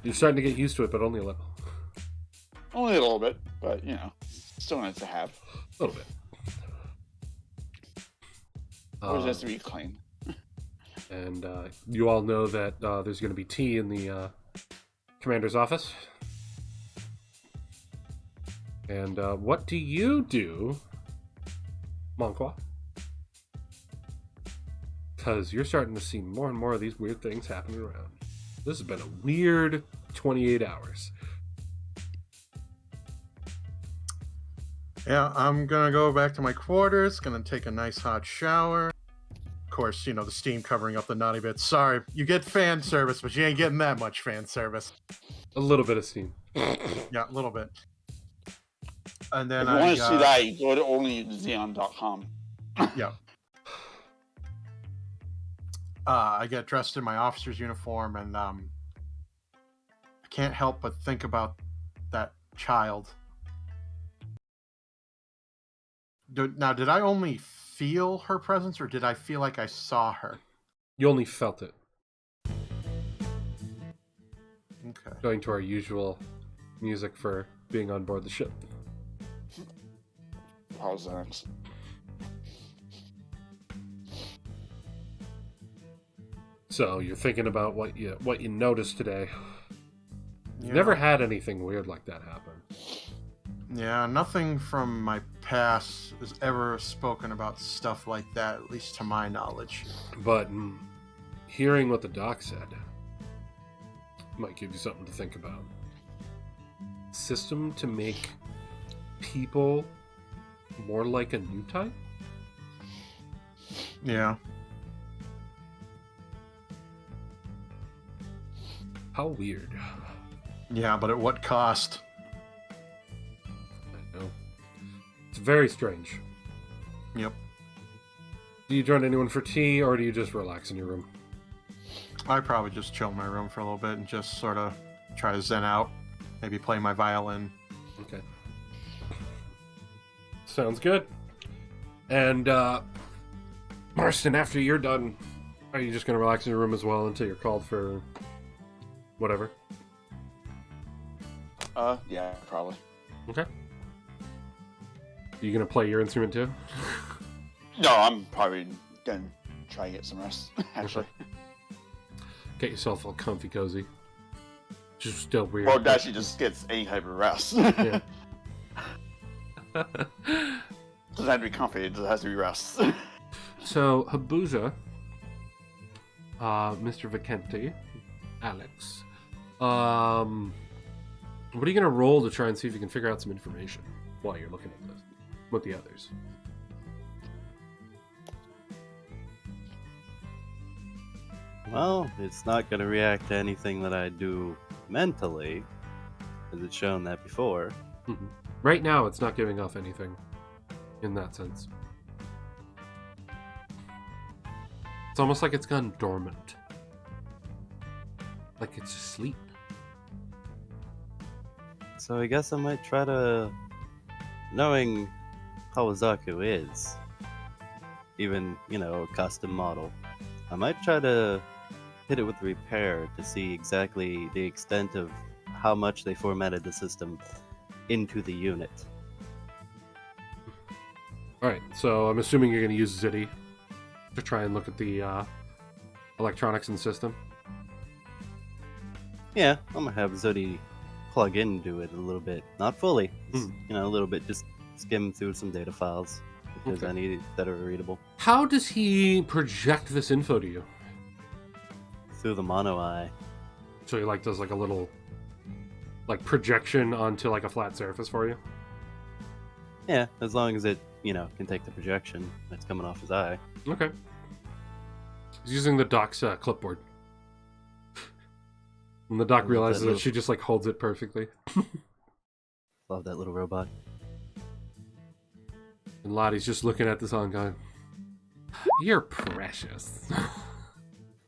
You're starting to get used to it, but only a little. Only a little bit, but, you know, still nice to have. A little bit. Always has to be clean. And you all know that there's going to be tea in the commander's office. And what do you do, Monqua? Because you're starting to see more and more of these weird things happening around. This has been a weird 28 hours. Yeah, I'm gonna go back to my quarters, gonna take a nice hot shower. Of course, you know, the steam covering up the naughty bits. Sorry, you get fan service, but you ain't getting that much fan service. A little bit of steam. Yeah, a little bit. And then If you want to see that, you go to only Xeon.com. Yeah. I get dressed in my officer's uniform, and I can't help but think about that child. Now, did I only feel her presence, or did I feel like I saw her? You only felt it. Okay. Going to our usual music for being on board the ship. How's that? So you're thinking about what you noticed today. Yeah. Never had anything weird like that happen. Yeah, nothing from my past has ever spoken about stuff like that, at least to my knowledge. But hearing what the doc said might give you something to think about. System to make people more like a new type? Yeah. How weird. Yeah, but at what cost? I know. It's very strange. Yep. Do you join anyone for tea, or do you just relax in your room? I probably just chill in my room for a little bit and just sort of try to zen out. Maybe play my violin. Okay. Sounds good. And, Marston, after you're done, are you just going to relax in your room as well until you're called for whatever? Yeah, probably. Okay. Are you going to play your instrument too? No, I'm probably gonna try to get some rest. Actually, Get yourself all comfy cozy. Just still weird. well, it actually just gets any type of rest. Yeah. Doesn't have to be comfy. It just has to be rest. So, Habuja, Mr. Vicente, Alex, what are you going to roll to try and see if you can figure out some information while you're looking at this with the others? Well, it's not going to react to anything that I do mentally, as it's shown that before. Mhm. Right now, it's not giving off anything in that sense. It's almost like it's gone dormant. Like it's asleep. So I guess I might try to, knowing how Zaku is, even, a custom model, I might try to hit it with repair to see exactly the extent of how much they formatted the system into the unit. Alright, so I'm assuming you're going to use Zitty to try and look at the electronics in the system. Yeah, I'm gonna have Zodi plug into it a little bit. Not fully, a little bit, just skim through some data files if there's Okay. any that are readable. How does he project this info to you? Through the mono eye. So he does a little projection onto a flat surface for you? Yeah, as long as it, can take the projection that's coming off his eye. Okay. He's using the doc's clipboard. And the doc Love realizes that that little- she just holds it perfectly. Love that little robot. And Lottie's just looking at this on going, "You're precious."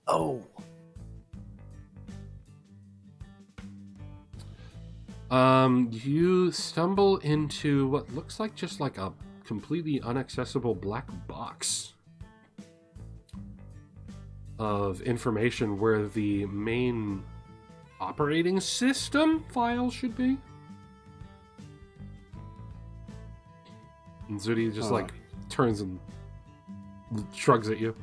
Oh! You stumble into what looks like just a completely inaccessible black box of information where the main operating system file should be. And Zudi just turns and shrugs at you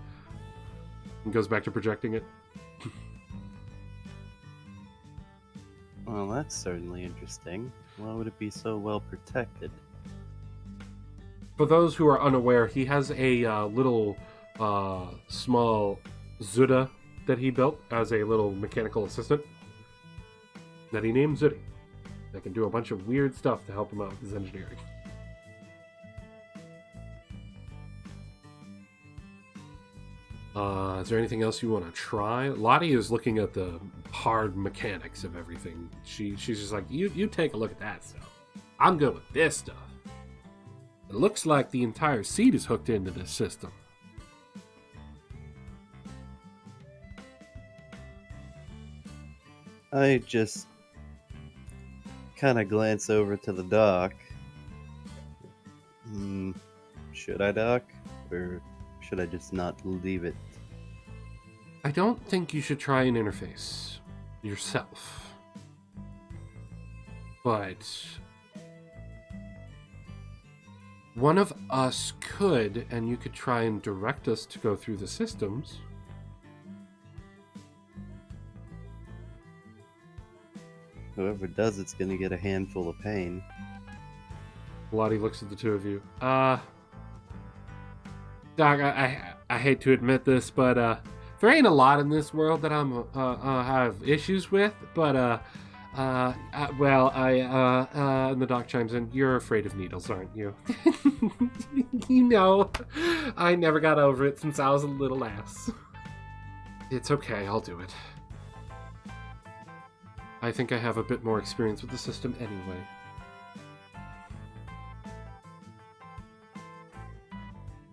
and goes back to projecting it. Well, that's certainly interesting. Why would it be so well protected? For those who are unaware, he has a little small Zuda that he built as a little mechanical assistant that he named Zudi. That can do a bunch of weird stuff to help him out with his engineering. Is there anything else you want to try? Lottie is looking at the hard mechanics of everything. She's just like, you take a look at that stuff. I'm good with this stuff. It looks like the entire seat is hooked into this system. I just kind of glance over to the dock. Should I dock? Or should I just not leave it? I don't think you should try an interface yourself. But one of us could, and you could try and direct us to go through the systems. Whoever does it's gonna get a handful of pain. Lottie looks at the two of you. Doc, I hate to admit this, but there ain't a lot in this world that I have issues with. But and the doc chimes in. You're afraid of needles, aren't you? You know, I never got over it since I was a little ass. It's okay, I'll do it. I think I have a bit more experience with the system anyway.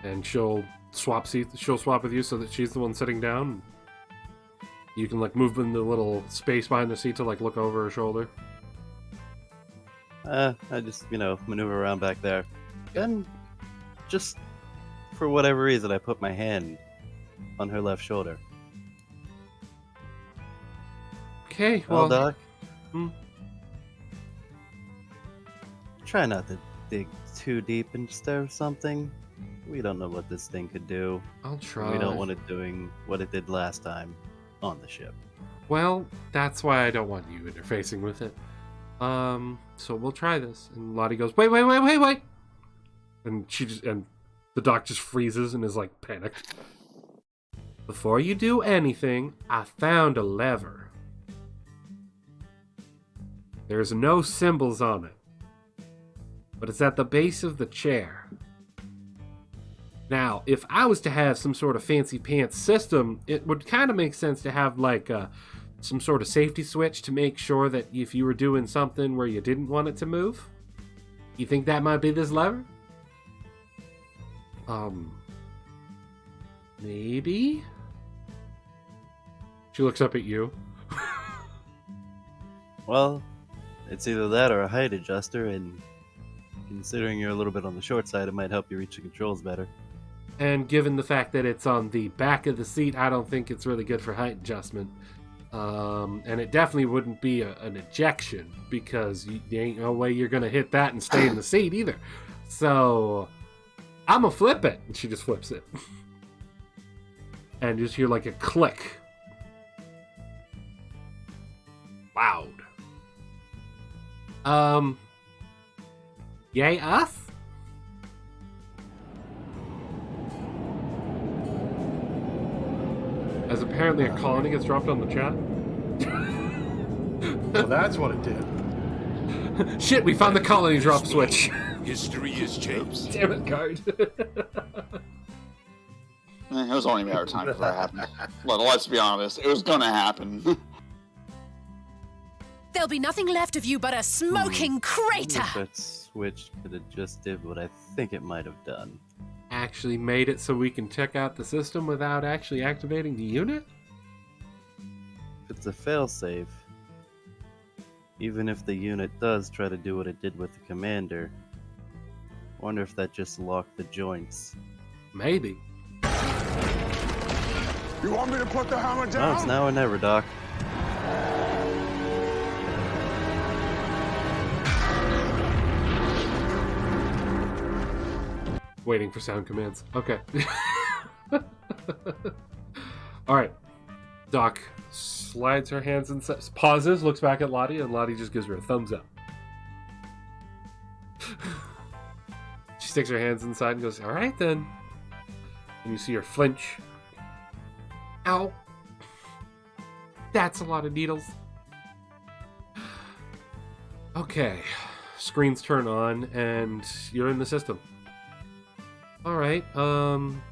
And she'll swap seats. She'll swap with you so that she's the one sitting down. You can like move in the little space behind the seat to like look over her shoulder. I just, maneuver around back there. And just for whatever reason, I put my hand on her left shoulder. Okay, Well, well, Doc. Try not to dig too deep into something. We don't know what this thing could do. I'll try. We don't want it doing what it did last time on the ship. Well, that's why I don't want you interfacing with it. So we'll try this. And Lottie goes, wait. And and the doc just freezes and is like panicked. Before you do anything, I found a lever. There's no symbols on it, but it's at the base of the chair. Now, if I was to have some sort of fancy pants system, it would kind of make sense to have like some sort of safety switch to make sure that if you were doing something where you didn't want it to move, you think that might be this lever? Maybe? She looks up at you. Well, it's either that or a height adjuster, and considering you're a little bit on the short side, it might help you reach the controls better. And given the fact that it's on the back of the seat, I don't think it's really good for height adjustment. And it definitely wouldn't be an ejection, because there ain't no way you're going to hit that and stay in the seat either. So, I'm going to flip it. And she just flips it. And just hear like a click. Loud. Yay us? As apparently a colony gets dropped on the chat. So that's what it did. Shit, we found the colony drop switch. History is changed. Damn it, guard. It was only a matter of time before it happened. Let's be honest, it was gonna happen. There'll be nothing left of you but a smoking crater. If that switch could have just did what I think it might have done. Actually made it so we can check out the system without actually activating the unit? If it's a failsafe, even if the unit does try to do what it did with the commander, I wonder if that just locked the joints. Maybe. You want me to put the hammer down? No, it's now or never, Doc. Waiting for sound commands. Okay. Alright. Doc slides her hands and pauses, looks back at Lottie, and Lottie just gives her a thumbs up. She sticks her hands inside and goes, alright then. And you see her flinch. Ow. That's a lot of needles. Okay. Screens turn on, and you're in the system. Alright, from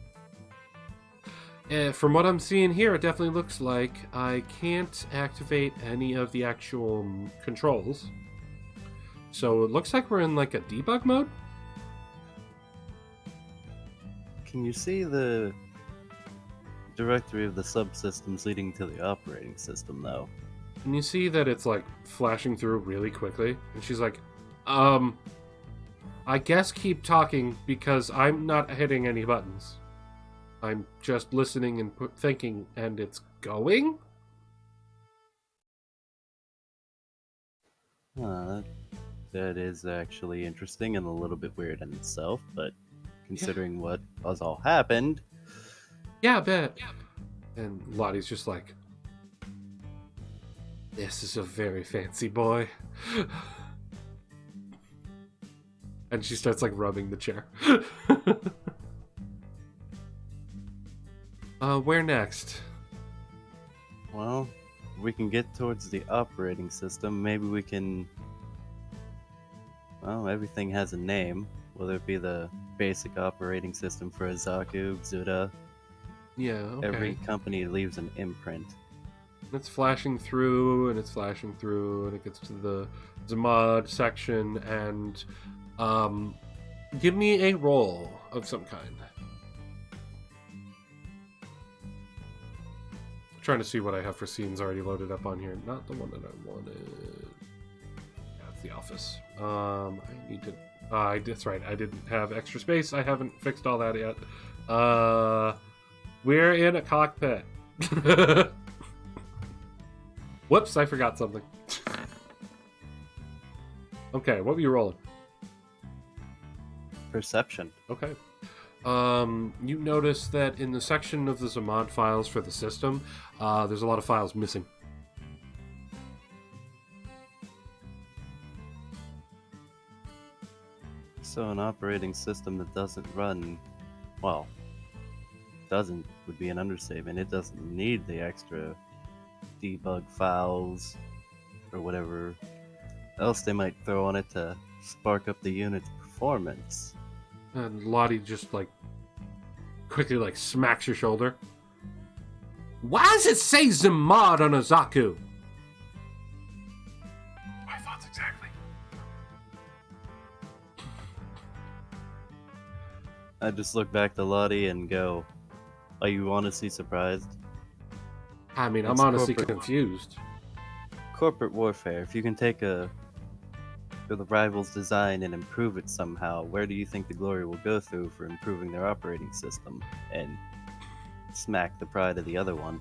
what I'm seeing here, it definitely looks like I can't activate any of the actual controls. So it looks like we're in like a debug mode. Can you see the directory of the subsystems leading to the operating system, though? And you see that it's like flashing through really quickly. And she's like, I guess keep talking because I'm not hitting any buttons. I'm just listening and thinking, and it's going? That is actually interesting and a little bit weird in itself, but considering what has all happened... Yeah, I bet. And Lottie's just like, this is a very fancy boy. And she starts like rubbing the chair. Where next? Well, we can get towards the operating system. Maybe we can... Well, everything has a name. Whether it be the basic operating system for a Zaku, Zuda. Yeah, okay. Every company leaves an imprint. It's flashing through, and it's flashing through, and it gets to the Zamad section, and give me a roll of some kind. I'm trying to see what I have for scenes already loaded up on here. Not the one that I wanted. That's the office. I need to... that's right, I didn't have extra space. I haven't fixed all that yet. We're in a cockpit. Whoops, I forgot something. Okay, what were you rolling? Perception. Okay. You notice that in the section of the Zamad files for the system, there's a lot of files missing. So an operating system that doesn't run, well, doesn't would be an understatement. It doesn't need the extra debug files or whatever else they might throw on it to spark up the unit's performance. And Lottie just like quickly like smacks your shoulder. Why does it say Zamad on a Zaku? My thoughts exactly. I just look back to Lottie and go, are you honestly surprised? I mean, I'm It's honestly corporate. confused. Corporate warfare, if you can take the rival's design and improve it somehow, where do you think the glory will go through for improving their operating system and smack the pride of the other one?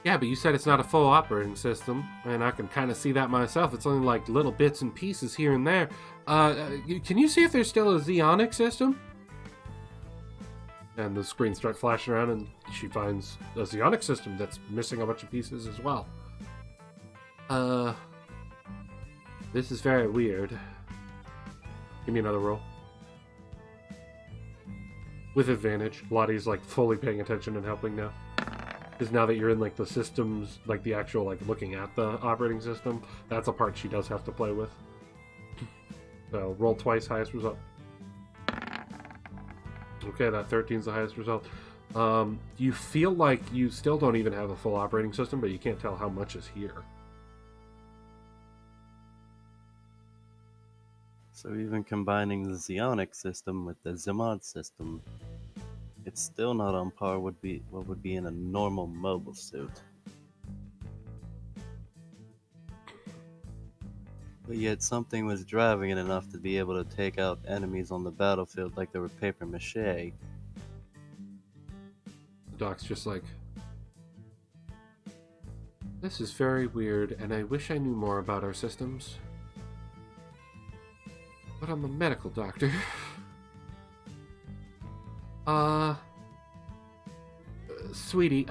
Yeah, but you said it's not a full operating system, and I can kind of see that myself. It's only like little bits and pieces here and there. Can you see if there's still a Xeonic system? And the screen starts flashing around, and she finds a Xeonic system that's missing a bunch of pieces as well. This is very weird. Give me another roll. With advantage. Lottie's like fully paying attention and helping now. Because now that you're in like the systems, like the actual like looking at the operating system, that's a part she does have to play with. So roll twice, highest result. Okay, that 13's the highest result. You feel like you still don't even have a full operating system, but you can't tell how much is here. So even combining the Xeonic system with the Zamad system, it's still not on par with what would be in a normal mobile suit. But yet something was driving it enough to be able to take out enemies on the battlefield like they were paper mache. The doc's just like, this is very weird, and I wish I knew more about our systems. But I'm a medical doctor. Sweetie,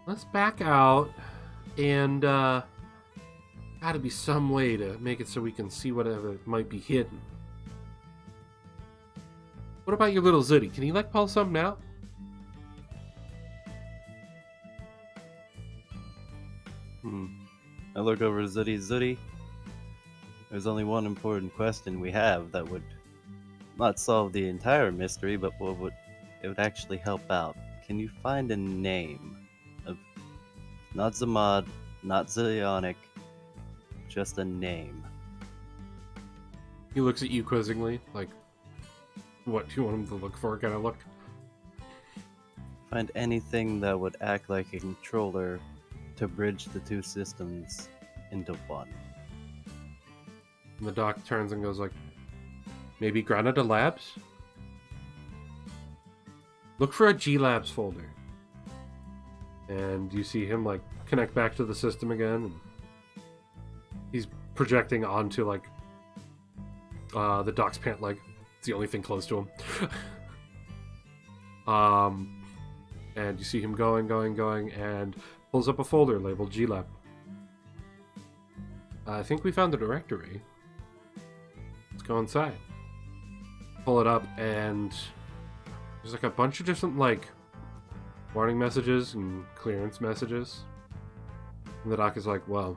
let's back out, and, gotta be some way to make it so we can see whatever might be hidden. What about your little Zooty? Can he, like, pull something out? I look over at Zooty. There's only one important question we have that would not solve the entire mystery, but it would actually help out. Can you find a name of not Zamad, not Xeonic, just a name. He looks at you quizzingly, like, what do you want him to look for kind of look? Find anything that would act like a controller to bridge the two systems into one. And the doc turns and goes like, maybe Granada Labs? Look for a G-Labs folder. And you see him, like, connect back to the system again, and he's projecting onto, like, the doc's pant leg. It's the only thing close to him. And you see him going, and pulls up a folder labeled G-Lab. I think we found the directory. Let's go inside. Pull it up, and there's like a bunch of different, like, warning messages and clearance messages. And the doc is like, well,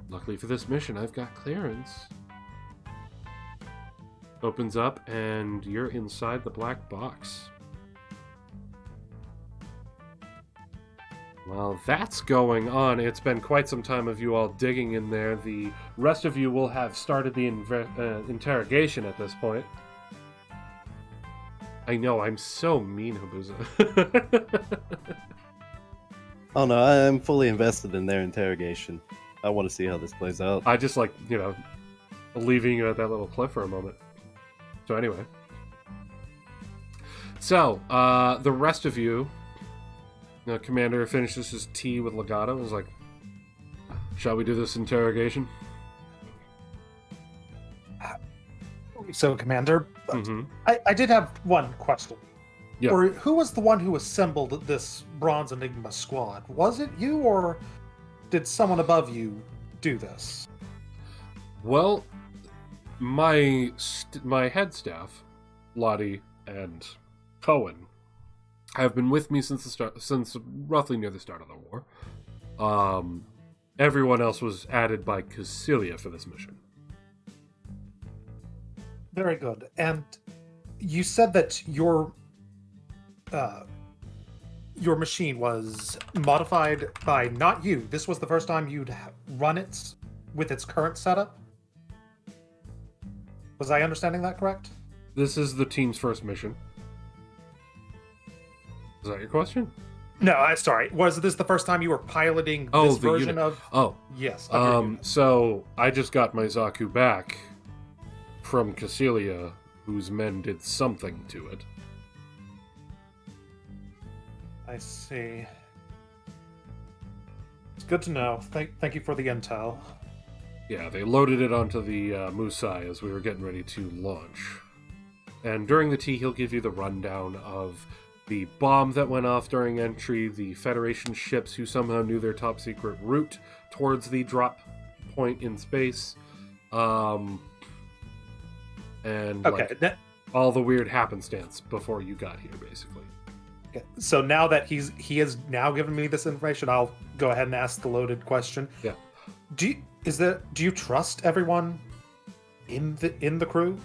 luckily for this mission, I've got clearance. Opens up, and you're inside the black box. While that's going on, it's been quite some time of you all digging in there. The rest of you will have started the interrogation at this point. I know, I'm so mean, Habuza. Oh no, I'm fully invested in their interrogation. I want to see how this plays out. I just like, you know, leaving you at that little cliff for a moment. So anyway. So, the rest of you, the commander finishes his tea with Legato and is like, shall we do this interrogation? So, Commander, Mm-hmm. I did have one question. Yeah. Or who was the one who assembled this Bronze Enigma squad? Was it you, or did someone above you do this? Well, my head staff, Lottie and Cohen, have been with me since roughly near the start of the war. Everyone else was added by Casilia for this mission. Very good. And you said that your machine was modified by not you. This was the first time you'd run it with its current setup? Was I understanding that correct? This is the team's first mission. Is that your question? No, sorry. Was this the first time you were piloting this version unit. of... Oh. Yes. Of your unit. So, I just got my Zaku back from Casilia, whose men did something to it. I see. It's good to know. Thank you for the intel. Yeah, they loaded it onto the Musai as we were getting ready to launch. And during the tea, he'll give you the rundown of the bomb that went off during entry, the Federation ships who somehow knew their top secret route towards the drop point in space, and Okay. like, all the weird happenstance before you got here, basically. Okay. So now that he has now given me this information, I'll go ahead and ask the loaded question. Yeah. Do you trust everyone in the crew?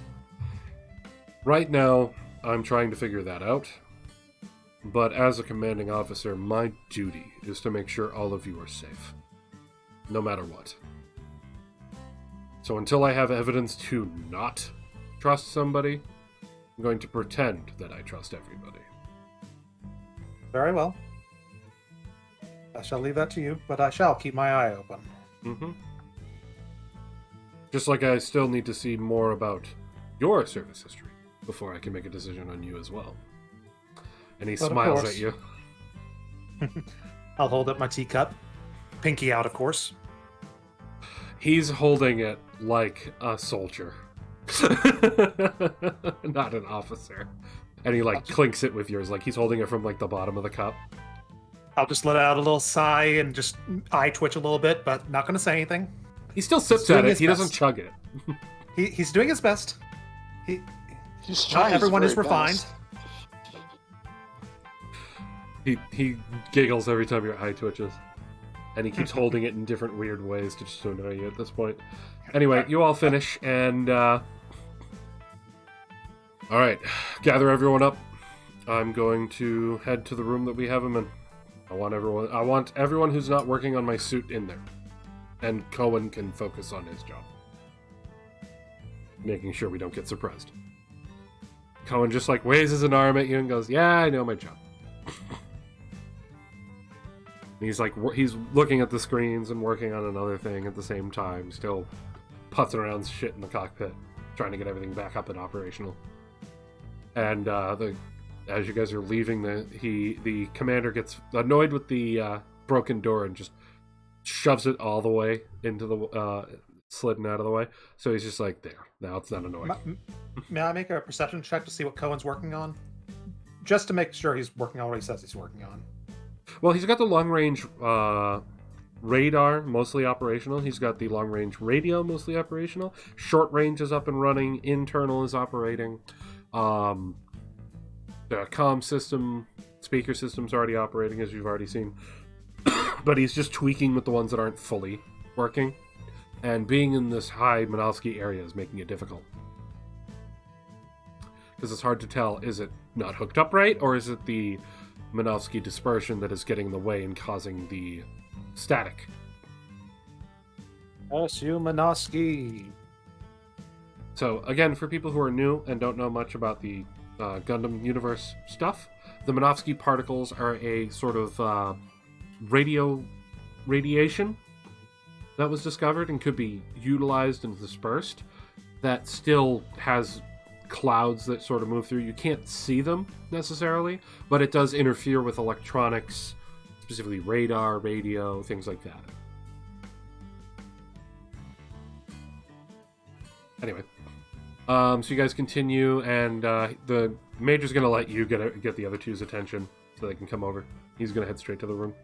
Right now, I'm trying to figure that out. But as a commanding officer, my duty is to make sure all of you are safe. No matter what. So until I have evidence to not trust somebody, I'm going to pretend that I trust everybody. Very well. I shall leave that to you, but I shall keep my eye open. Mm-hmm. Just like I still need to see more about your service history before I can make a decision on you as well. And he But of smiles course. at you. I'll hold up my teacup. Pinky out, of course. He's holding it like a soldier. Not an officer. And he like clinks it with yours, like he's holding it from like the bottom of the cup. I'll just let out a little sigh and just eye twitch a little bit, but not going to say anything. He still sips doing at it, his he doesn't best. chug it. He's doing his best. He's Not trying his everyone is very refined. best. He giggles every time your eye twitches. And he keeps holding it in different weird ways to just annoy you at this point. Anyway, you all finish, and alright, gather everyone up. I'm going to head to the room that we have him in. I want everyone who's not working on my suit in there. And Cohen can focus on his job. Making sure we don't get surprised. Cohen just like raises an arm at you and goes, yeah, I know my job. He's like, he's looking at the screens and working on another thing at the same time, still putzing around shit in the cockpit, trying to get everything back up and operational. And as you guys are leaving, the commander gets annoyed with the broken door and just shoves it all the way into the slidden out of the way. So he's just like, there. Now it's not annoying. May I make a perception check to see what Cohen's working on? Just to make sure he's working on what he says he's working on. Well, he's got the long-range radar, mostly operational. He's got the long-range radio, mostly operational. Short range is up and running. Internal is operating. The comm system, speaker system's already operating, as you've already seen. But he's just tweaking with the ones that aren't fully working. And being in this high Minovsky area is making it difficult. Because it's hard to tell, is it not hooked up right, or is it the Minovsky dispersion that is getting in the way and causing the static? S.U. Minovsky. So, again, for people who are new and don't know much about the Gundam universe stuff, the Minovsky particles are a sort of radiation that was discovered and could be utilized and dispersed that still has clouds that sort of move through. You can't see them necessarily, but it does interfere with electronics, specifically radar, radio, things like that. Anyway, so you guys continue, and the Major's going to let you get the other two's attention so they can come over. He's going to head straight to the room.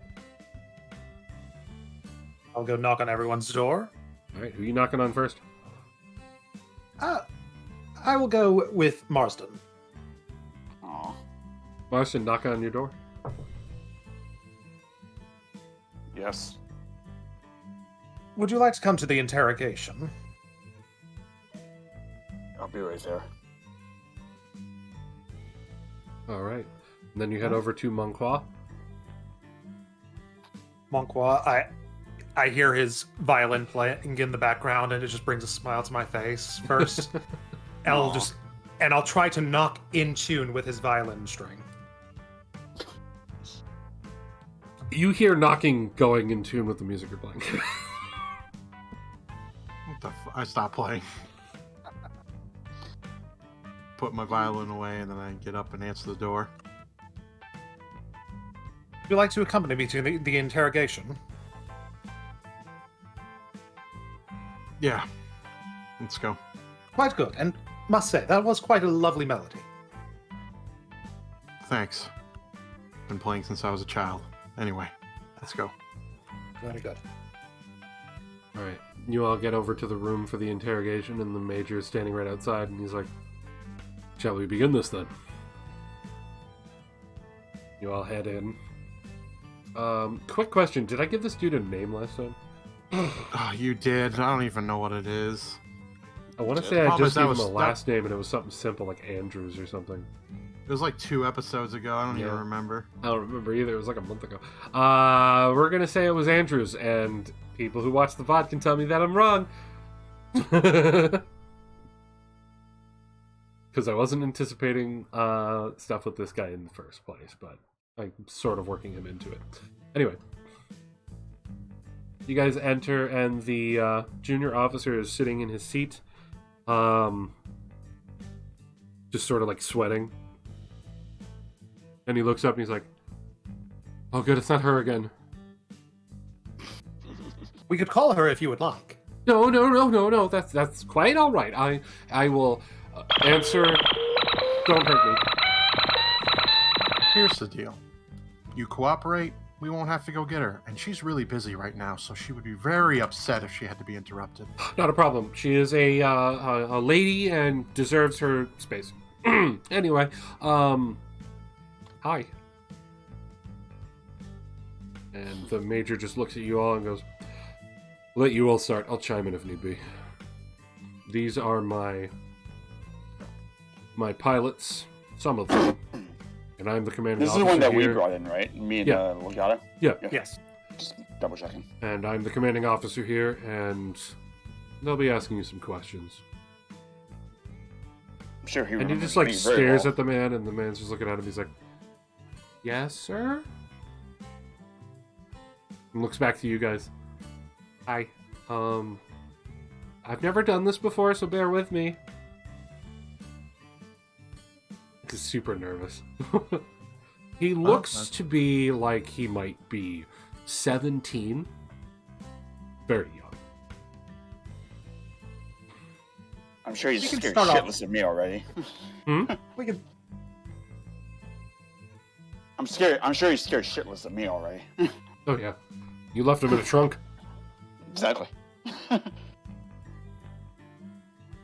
I'll go knock on everyone's door. All right, who are you knocking on first? I will go with Marsden. Aw. Marsden, knock on your door. Yes. Would you like to come to the interrogation? I'll be right there. All right. And then you head over to Monqua. Monqua, I hear his violin playing in the background, and it just brings a smile to my face first. I'll try to knock in tune with his violin string. You hear knocking going in tune with the music you're playing. I stop playing. Put my violin away, and then I get up and answer the door. Would you like to accompany me to the interrogation? Yeah. Let's go. Quite good, and must say, that was quite a lovely melody. Thanks. Been playing since I was a child. Anyway, let's go. Very good. All right. You all get over to the room for the interrogation, and the Major is standing right outside, and he's like, shall we begin this then? You all head in. Quick question. Did I give this dude a name last time? Oh, you did. I don't even know what it is. I want to say I just gave him a was- last name, and it was something simple like Andrews or something. It was like 2 episodes ago. I don't even Yeah. remember. I don't remember either. It was like a month ago. We're going to say it was Andrews, and people who watch the VOD can tell me that I'm wrong. Because I wasn't anticipating stuff with this guy in the first place, but I'm sort of working him into it. Anyway. You guys enter, and the junior officer is sitting in his seat. Just sort of like sweating. And he looks up and he's like, oh good, it's not her again. We could call her if you would like. No, that's quite all right. I will answer. Don't hurt me. Here's the deal. You cooperate, we won't have to go get her. And she's really busy right now, so she would be very upset if she had to be interrupted. Not a problem. She is a lady and deserves her space. Anyway, hi. And the Major just looks at you all and goes, let you all start. I'll chime in if need be. These are my pilots, some of them. And I'm the commanding This is officer the one that we here. brought in, right? Me and Yeah. Legata? Yeah. Yes. Just double checking. And I'm the commanding officer here, and they'll be asking you some questions. I'm sure he And he remembers just like me very stares well. at the man, and the man's just looking at him. He's like, "Yes, sir." And looks back to you guys. Hi. I've never done this before, so bear with me. He's super nervous. He looks to be like he might be 17. Very young. I'm sure he's You can scared start off- shitless of me already. We can. I'm scared. I'm sure he's scared shitless of me already. Oh yeah. You left him in a trunk. Exactly.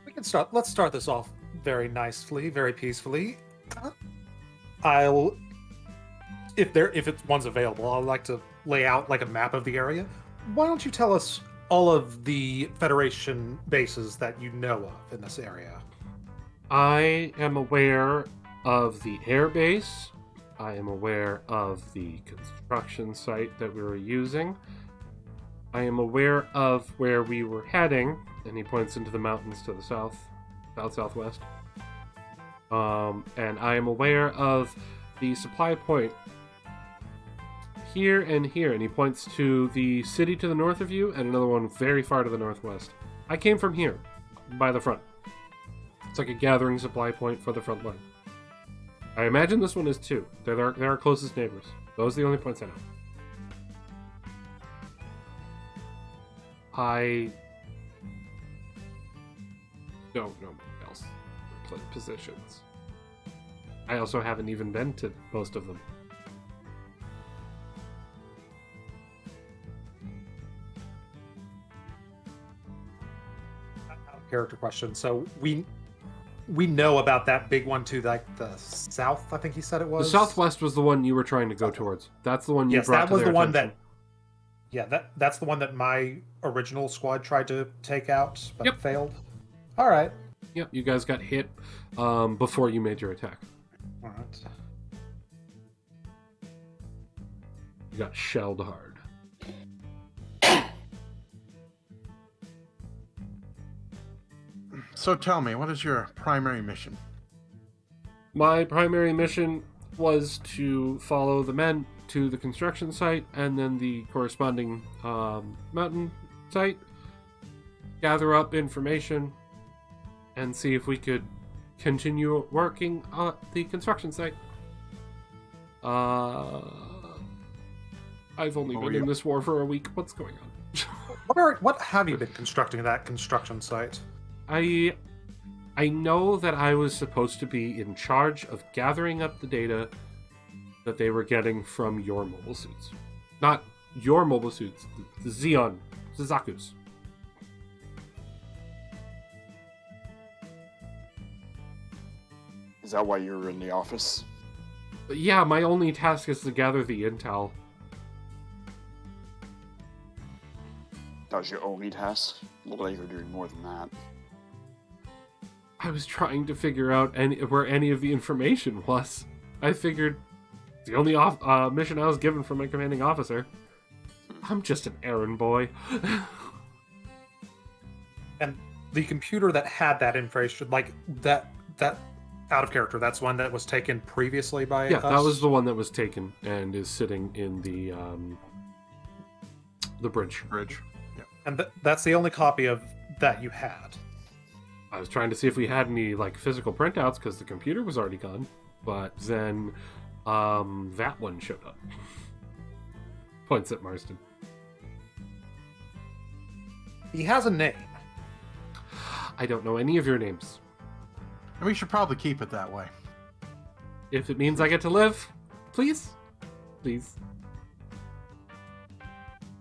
We can start. Let's start this off very nicely, very peacefully. If one's available, I'd like to lay out like a map of the area. Why don't you tell us all of the Federation bases that you know of in this area? I am aware of the air base. I am aware of the construction site that we were using. I am aware of where we were heading, and he points into the mountains to the southwest. And I am aware of the supply point here and here, and he points to the city to the north of you and another one very far to the northwest. I came from here, by the front. It's like a gathering supply point for the front line. I imagine this one is too. They're our closest neighbors. Those are the only points I know. I don't know what else positions. I also haven't even been to most of them. Character question. So we know about that big one too, like the south. I think he said it was. The southwest was the one you were trying to go towards. That's the one you Yes, brought that to was their the one attention. that. Yeah, that's the one that my original squad tried to take out, but Yep. failed. All right. Yep, you guys got hit before you made your attack. All right. You got shelled hard. So tell me, what is your primary mission? My primary mission was to follow the men to the construction site and then the corresponding mountain site, gather up information, and see if we could continue working on the construction site. I've only been in this war for a week. What's going on? What have you been constructing at that construction site? I know that I was supposed to be in charge of gathering up the data that they were getting from your mobile suits. Not your mobile suits, the Xeon, the Zaku's. Is that why you were in the office? But yeah, my only task is to gather the intel. That was your only task? Looked like you were doing more than that. I was trying to figure out where any of the information was. I figured the only mission I was given from my commanding officer. I'm just an errand boy. And the computer that had that information, like that out of character, that's one that was taken previously by Yeah, us? that was the one that was taken and is sitting in the bridge. Yeah. And that's the only copy of that you had. I was trying to see if we had any like physical printouts because the computer was already gone, but then that one showed up. Points at Marsden. He has a name. I don't know any of your names. And we should probably keep it that way. If it means I get to live, please, please.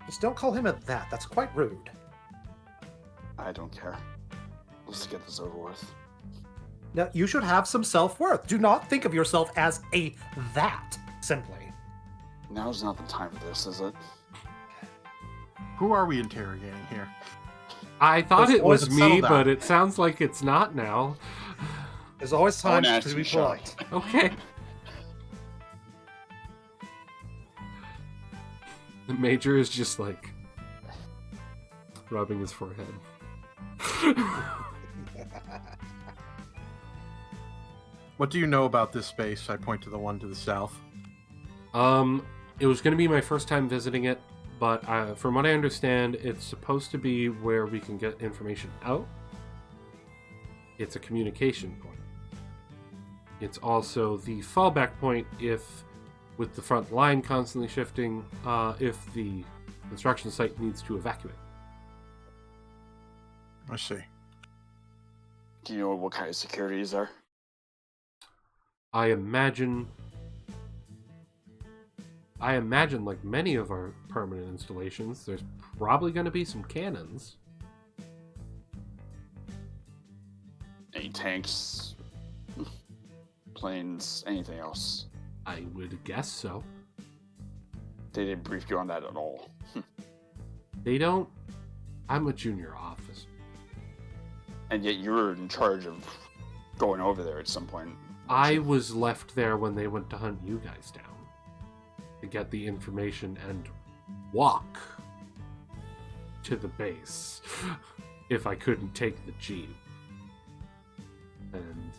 Just don't call him a that. That's quite rude. I don't care. Let's get this over with. Now, you should have some self-worth. Do not think of yourself as a that, simply. Now's not the time for this, is it? Who are we interrogating here? I thought Let's it was always me, settle down. but it sounds like it's not now. There's always time ask to you, be Sean. polite. Okay. The Major is just like rubbing his forehead. What do you know about this space? I point to the one to the south. It was going to be my first time visiting it, but from what I understand, it's supposed to be where we can get information out. It's a communication point. It's also the fallback point if, with the front line constantly shifting, if the construction site needs to evacuate. I see. Do you know what kind of security is there? I imagine, like many of our permanent installations, there's probably going to be some cannons. Any tanks, planes, anything else? I would guess so. They didn't brief you on that at all. They don't. I'm a junior officer. And yet you were in charge of going over there at some point. I was left there when they went to hunt you guys down to get the information and walk to the base if I couldn't take the Jeep. And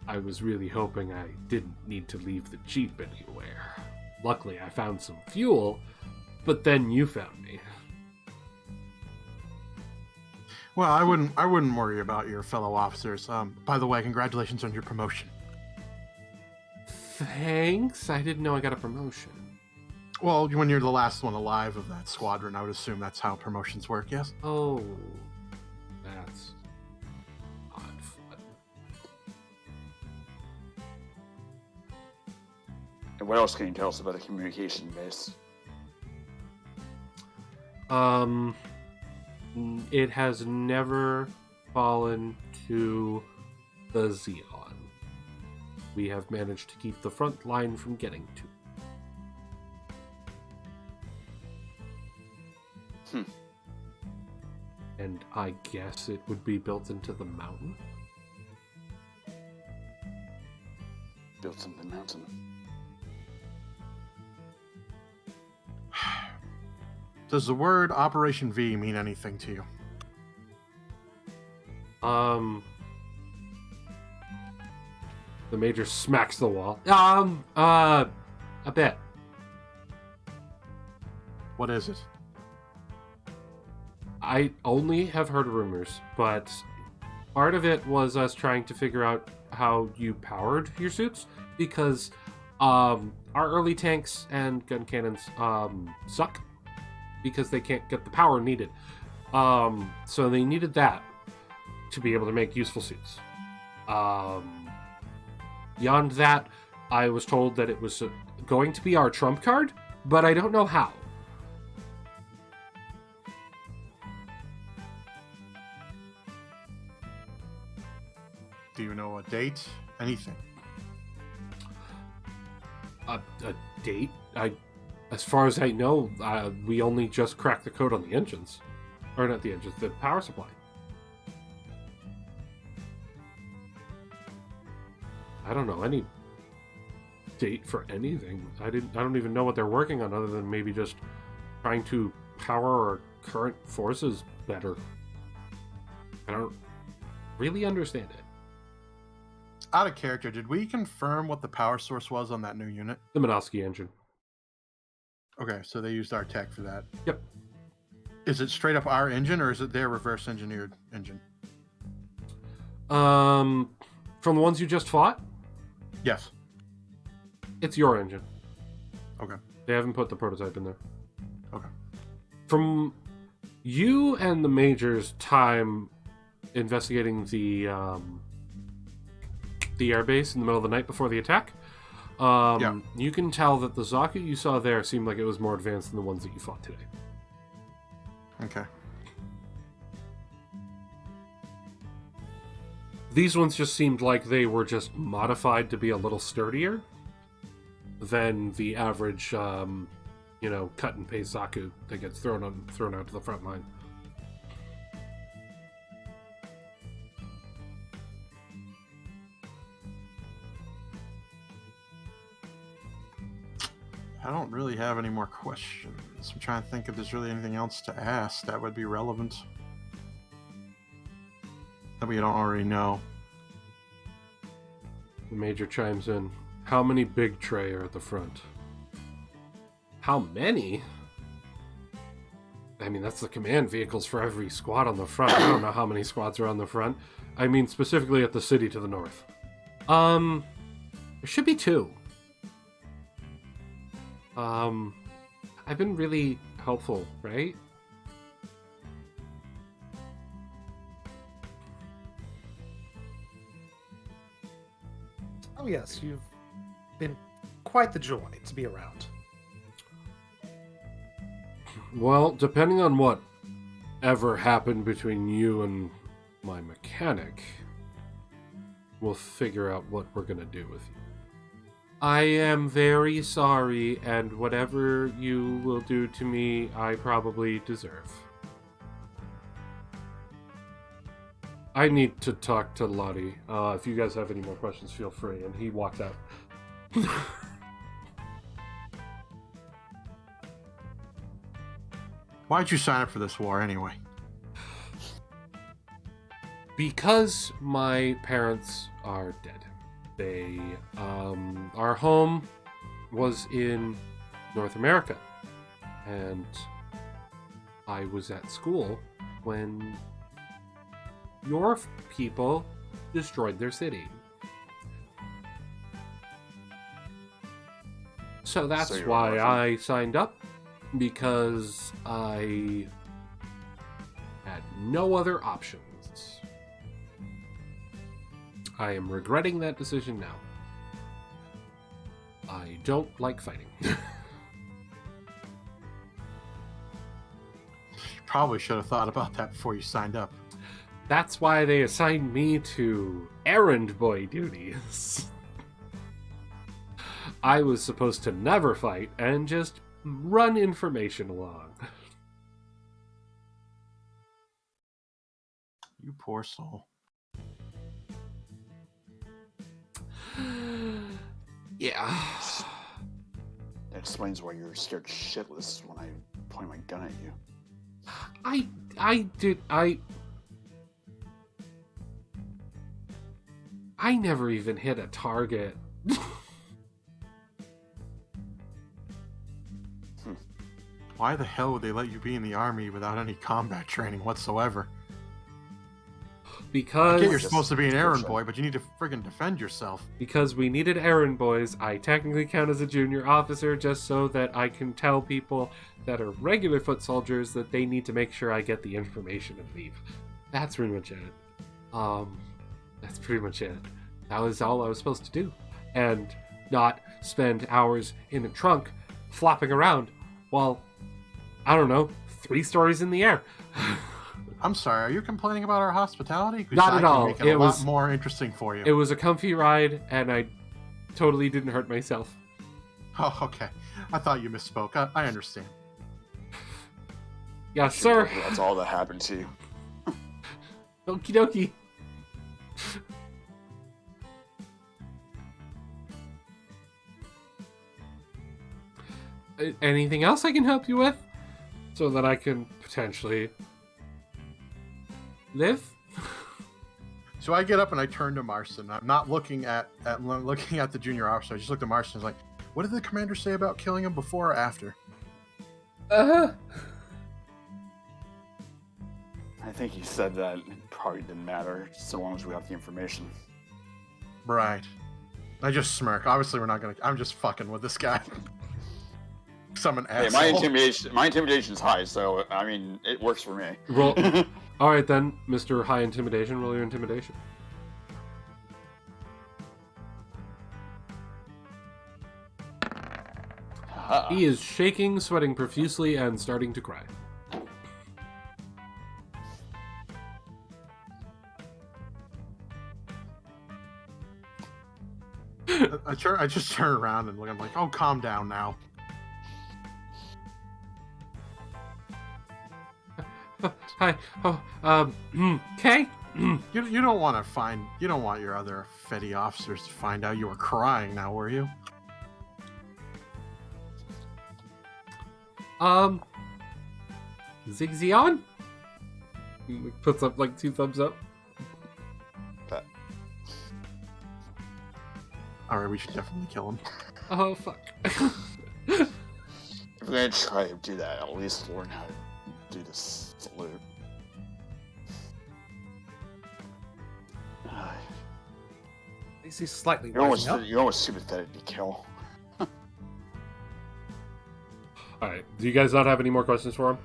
I was really hoping I didn't need to leave the Jeep anywhere. Luckily, I found some fuel, but then you found me. Well, I wouldn't worry about your fellow officers. By the way, congratulations on your promotion. Thanks. I didn't know I got a promotion. Well, when you're the last one alive of that squadron, I would assume that's how promotions work, yes? Oh, that's odd fun. And what else can you tell us about the communication base? It has never fallen to the Xeon. We have managed to keep the front line from getting to. And I guess it would be built into the mountain. Built into the mountain. Does the word Operation V mean anything to you? The Major smacks the wall. A bit. What is it? I only have heard rumors, but part of it was us trying to figure out how you powered your suits, because our early tanks and gun cannons suck because they can't get the power needed. So they needed that to be able to make useful suits. Beyond that, I was told that it was going to be our trump card, but I don't know how. Do you know a date? Anything? A date? As far as I know, we only just cracked the code on the engines. Or not the engines, the power supply. I don't know any date for anything. I don't even know what they're working on other than maybe just trying to power our current forces better. I don't really understand it. Out of character, did we confirm what the power source was on that new unit? The Minosky engine. Okay, so they used our tech for that. Yep. Is it straight up our engine, or is it their reverse engineered engine? From the ones you just fought? Yes. It's your engine. Okay. They haven't put the prototype in there. Okay. From you and the Major's time investigating the airbase in the middle of the night before the attack, you can tell that the Zaku you saw there seemed like it was more advanced than the ones that you fought today. Okay. These ones just seemed like they were just modified to be a little sturdier than the average, cut and paste Zaku that gets thrown out to the front line. I don't really have any more questions. I'm trying to think if there's really anything else to ask that would be relevant that we don't already know. The Major chimes in. How many big tray are at the front? How many? I mean, that's the command vehicles for every squad on the front. I don't know how many squads are on the front. I mean, specifically at the city to the north. There should be 2. I've been really helpful, right? Oh yes, you've been quite the joy to be around. Well, depending on what ever happened between you and my mechanic, we'll figure out what we're gonna do with you. I am very sorry, and whatever you will do to me, I probably deserve. I need to talk to Lottie. If you guys have any more questions, feel free. And he walks out. Why'd you sign up for this war anyway? Because my parents are dead. They, our home was in North America. And I was at school when your people destroyed their city. So that's you're why orphan. I signed up, because I had no other options. I am regretting that decision now. I don't like fighting. Probably should have thought about that before you signed up. That's why they assigned me to errand boy duties. I was supposed to never fight and just run information along. You poor soul. Yeah. That explains why you're scared shitless when I point my gun at you. I never even hit a target. Why the hell would they let you be in the army without any combat training whatsoever? Because I get you're supposed to be an errand boy, but you need to friggin' defend yourself. Because we needed errand boys, I technically count as a junior officer just so that I can tell people that are regular foot soldiers that they need to make sure I get the information and leave. That's pretty much it. That's pretty much it. That was all I was supposed to do. And not spend hours in a trunk flopping around while, I don't know, 3 stories in the air. I'm sorry, are you complaining about our hospitality? 'Cause Not I at can all. Make it a lot more interesting for you. It was a comfy ride, and I totally didn't hurt myself. Oh, okay. I thought you misspoke. I understand. Yes, sir. That's all that happened to you. Okie dokie. Anything else I can help you with? So that I can potentially live? So I get up and I turn to Marston. I'm not looking at the junior officer. I just looked at Marston and was like, what did the commander say about killing him before or after? I think he said that it probably didn't matter so long as we got the information. Right. I just smirk. Obviously, we're not gonna. I'm just fucking with this guy. Some an Hey, asshole. my intimidation's high, so I mean it works for me. Roll. All right then, Mr. High Intimidation. Roll your intimidation. He is shaking, sweating profusely, and starting to cry. I just turn around and look. I'm like, oh, calm down now. Hi. Okay. You don't want to find. You don't want your other Fetty officers to find out you were crying now, were you? Zigzion? He puts up like 2 thumbs up. All right, we should definitely kill him. Oh, fuck. If we're gonna try to do that, at least learn how to do this salute. He's slightly You're almost, rising up. you're almost sympathetic to kill. Alright, do you guys not have any more questions for him?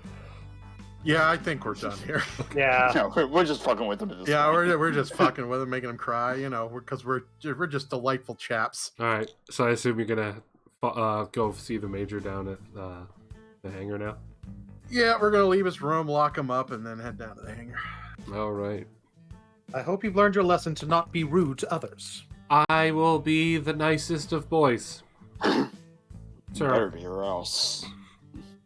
Yeah, I think we're done here. Yeah. No, we're just fucking with him at this Yeah, point. we're just fucking with him, making him cry, you know, because we're just delightful chaps. Alright, so I assume you're gonna go see the Major down at the hangar now? Yeah, we're gonna leave his room, lock him up, and then head down to the hangar. Alright. I hope you've learned your lesson to not be rude to others. I will be the nicest of boys. Better Sir. be or else.